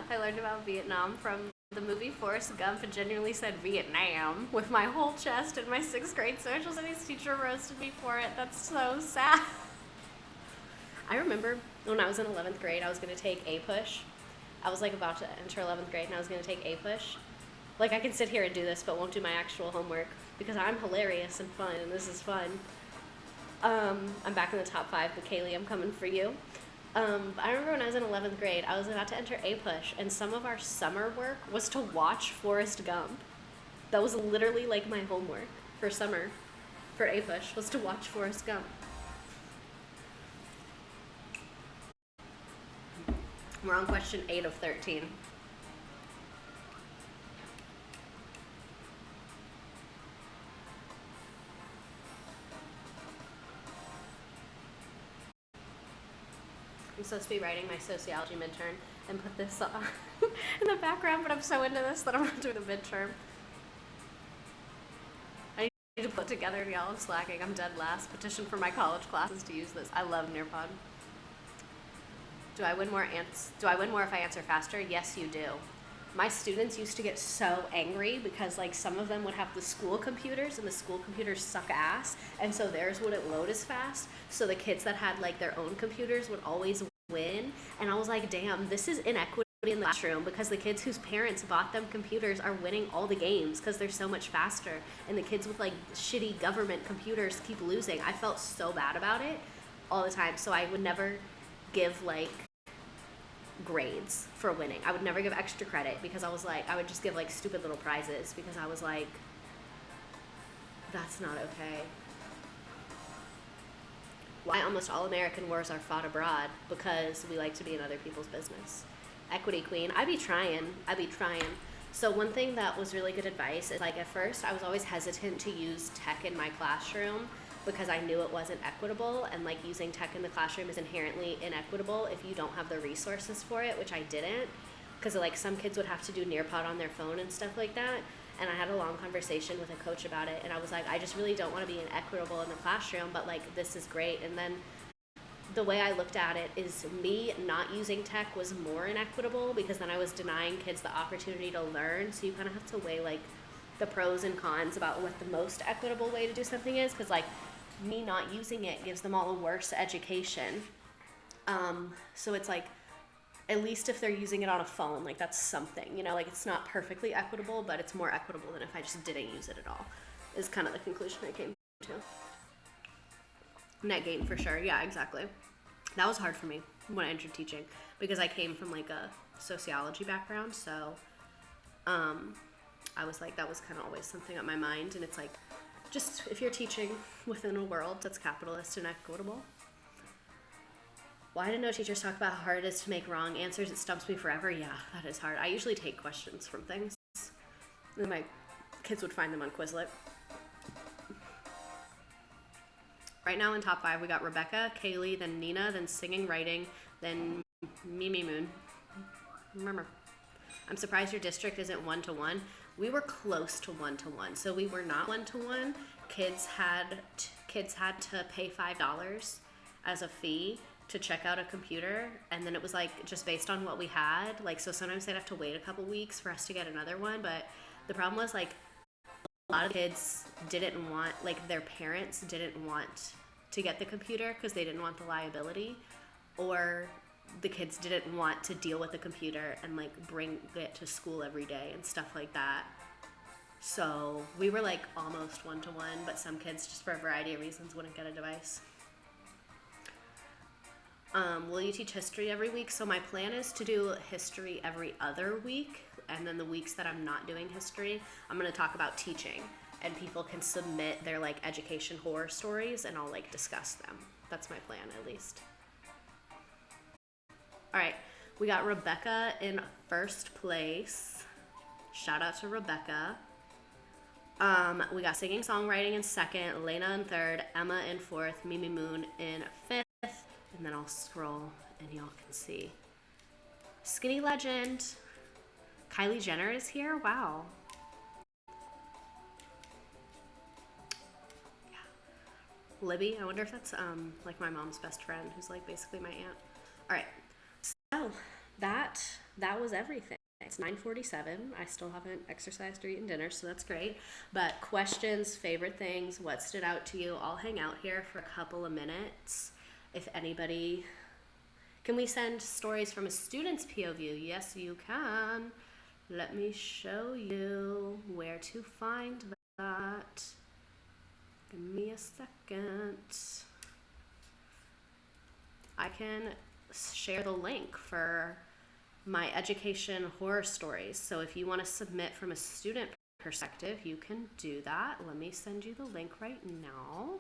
I learned about Vietnam from the movie Forrest Gump and genuinely said Vietnam with my whole chest, and my 6th grade social studies teacher roasted me for it. That's so sad. I remember when I was in 11th grade, I was going to take A-Push. I was like about to enter 11th grade and I was going to take A-Push. Like, I can sit here and do this, but won't do my actual homework because I'm hilarious and fun, and this is fun. I'm back in the top 5, but Kaylee, I'm coming for you. I remember when I was in 11th grade, I was about to enter A-Push, and some of our summer work was to watch Forrest Gump. That was literally like my homework for summer, for A-Push, was to watch Forrest Gump. We're on question 8 of 13. I'm supposed to be writing my sociology midterm and put this in the background, but I'm so into this that I'm not doing the midterm. I need to put together, y'all. I'm slacking. I'm dead last. Petition for my college classes to use this. I love Nearpod. Do I win more if I answer faster? Yes, you do. My students used to get so angry because like some of them would have the school computers and the school computers suck ass, and so theirs wouldn't load as fast. So the kids that had like their own computers would always win, and I was like, damn, this is inequity in the classroom because the kids whose parents bought them computers are winning all the games because they're so much faster, and the kids with like shitty government computers keep losing. I felt so bad about it all the time, so I would never give like grades for winning. I would never give extra credit because I was like, I would just give like stupid little prizes because I was like, that's not okay. Why almost all American wars are fought abroad? Because we like to be in other people's business. Equity queen. I be trying. So one thing that was really good advice is like at first I was always hesitant to use tech in my classroom because I knew it wasn't equitable, and like using tech in the classroom is inherently inequitable if you don't have the resources for it, which I didn't, because like some kids would have to do Nearpod on their phone and stuff like that. And I had a long conversation with a coach about it, and I was like, I just really don't want to be inequitable in the classroom, but like this is great. And then the way I looked at it is me not using tech was more inequitable because then I was denying kids the opportunity to learn. So you kind of have to weigh like the pros and cons about what the most equitable way to do something is, because like me not using it gives them all a worse education. So it's like, at least if they're using it on a phone, like that's something, you know, like it's not perfectly equitable, but it's more equitable than if I just didn't use it at all, is kind of the conclusion I came to. Net gain for sure. Yeah, exactly. That was hard for me when I entered teaching because I came from like a sociology background. So I was like, that was kind of always something on my mind. And it's like, just if you're teaching within a world that's capitalist and equitable. Why didn't no teachers talk about how hard it is to make wrong answers? It stumps me forever. Yeah, that is hard. I usually take questions from things. And my kids would find them on Quizlet. Right now in top 5, we got Rebecca, Kaylee, then Nina, then singing, writing, then Mimi Moon. Remember, I'm surprised your district isn't 1-to-1. We were close to 1-to-1, so we were not 1-to-1. Kids had to pay $5 as a fee to check out a computer, and then it was like just based on what we had. Like, so sometimes they'd have to wait a couple weeks for us to get another one, but the problem was like a lot of kids didn't want, like their parents didn't want to get the computer because they didn't want the liability, or the kids didn't want to deal with the computer and like bring it to school every day and stuff like that. So we were like almost 1-to-1, but some kids just for a variety of reasons wouldn't get a device. Will you teach history every week? So my plan is to do history every other week, and then the weeks that I'm not doing history, I'm going to talk about teaching, and people can submit their like education horror stories and I'll like discuss them. That's my plan, at least. All right, we got Rebecca in first place. Shout out to Rebecca. We got singing, songwriting in second, Lena in third, Emma in fourth, Mimi Moon in fifth, and then I'll scroll and y'all can see. Skinny Legend. Kylie Jenner is here? Wow. Yeah. Libby, I wonder if that's like my mom's best friend, who's like basically my aunt. All right. So that was everything. It's 9:47. I still haven't exercised or eaten dinner, so that's great. But questions, favorite things, what stood out to you? I'll hang out here for a couple of minutes. If anybody, can we send stories from a student's POV? Yes, you can. Let me show you where to find that. Give me a second. I can share the link for my education horror stories. So if you want to submit from a student perspective, you can do that. Let me send you the link right now.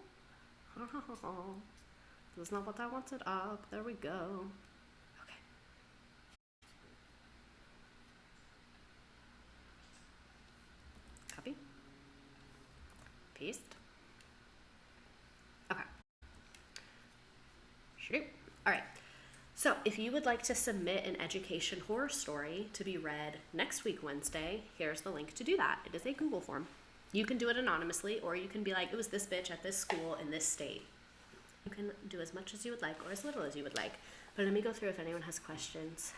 This is not what I wanted up. There we go. Okay. Copy. Paste. Okay. Shoot. All right. So if you would like to submit an education horror story to be read next week, Wednesday, here's the link to do that. It is a Google form. You can do it anonymously, or you can be like, it was this bitch at this school in this state. You can do as much as you would like, or as little as you would like. But let me go through if anyone has questions.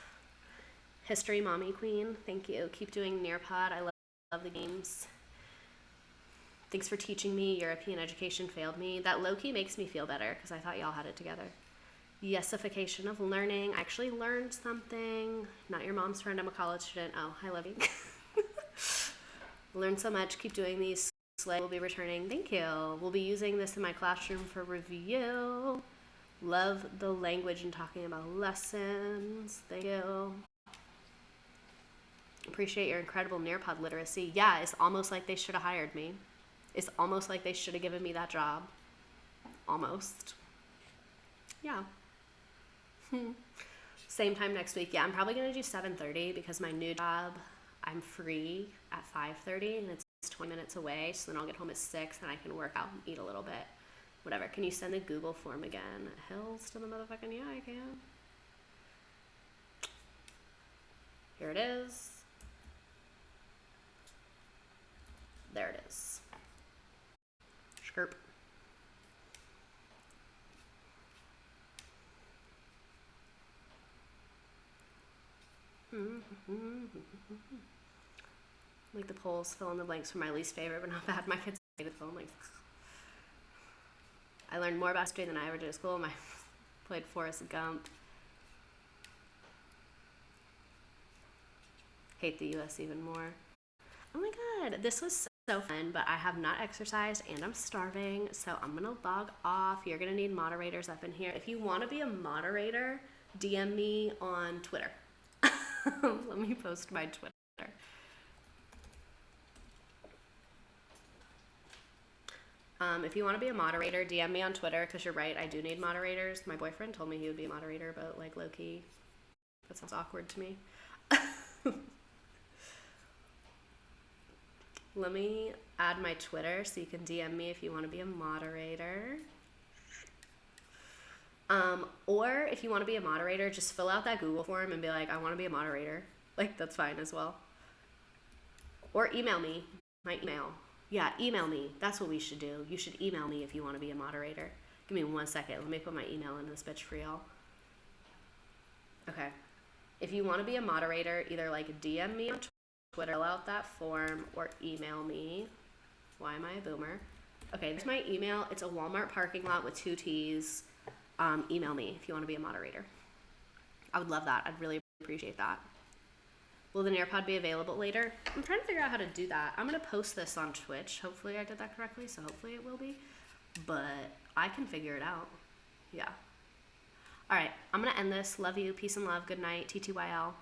History Mommy Queen, thank you. Keep doing Nearpod. I love the games. Thanks for teaching me. European education failed me. That low-key makes me feel better, because I thought y'all had it together. Yesification of learning. I actually learned something. Not your mom's friend. I'm a college student. Oh, I love you. Learned so much. Keep doing these. Slay will be returning. Thank you. We'll be using this in my classroom for review. Love the language and talking about lessons. Thank you. Appreciate your incredible Nearpod literacy. Yeah, it's almost like they should have hired me. It's almost like they should have given me that job. Almost. Yeah. Same time next week. Yeah, I'm probably going to do 7:30 because my new job, I'm free at 5:30 and it's 20 minutes away. So then I'll get home at 6 and I can work out and eat a little bit. Whatever. Can you send the Google form again? Hills to the motherfucking, yeah, I can. Here it is. There it is. Skirp. Like the polls, fill in the blanks for my least favorite, but not bad. My kids hated fill in blanks. I learned more about history than I ever did at school. I played Forrest Gump. Hate the U.S. even more. Oh my god, this was so fun, but I have not exercised and I'm starving, so I'm gonna log off. You're gonna need moderators up in here. If you want to be a moderator, DM me on Twitter. Let me post my Twitter. If you want to be a moderator, DM me on Twitter, because you're right, I do need moderators. My boyfriend told me he would be a moderator, but like low-key, that sounds awkward to me. Let me add my Twitter so you can DM me if you want to be a moderator. Or if you want to be a moderator, just fill out that Google form and be like, I want to be a moderator. Like, that's fine as well. Or email me, my email. Yeah, email me. That's what we should do. You should email me if you want to be a moderator. Give me 1 second. Let me put my email in this bitch for y'all. Okay. If you want to be a moderator, either like DM me on Twitter, fill out that form, or email me. Why am I a boomer? Okay, there's my email. It's a Walmart parking lot with 2 T's. Email me if you want to be a moderator. I would love that. I'd really appreciate that. Will the Nearpod be available later? I'm trying to figure out how to do that. I'm going to post this on Twitch. Hopefully I did that correctly, so hopefully it will be. But I can figure it out. Yeah. All right, I'm going to end this. Love you. Peace and love. Good night. TTYL.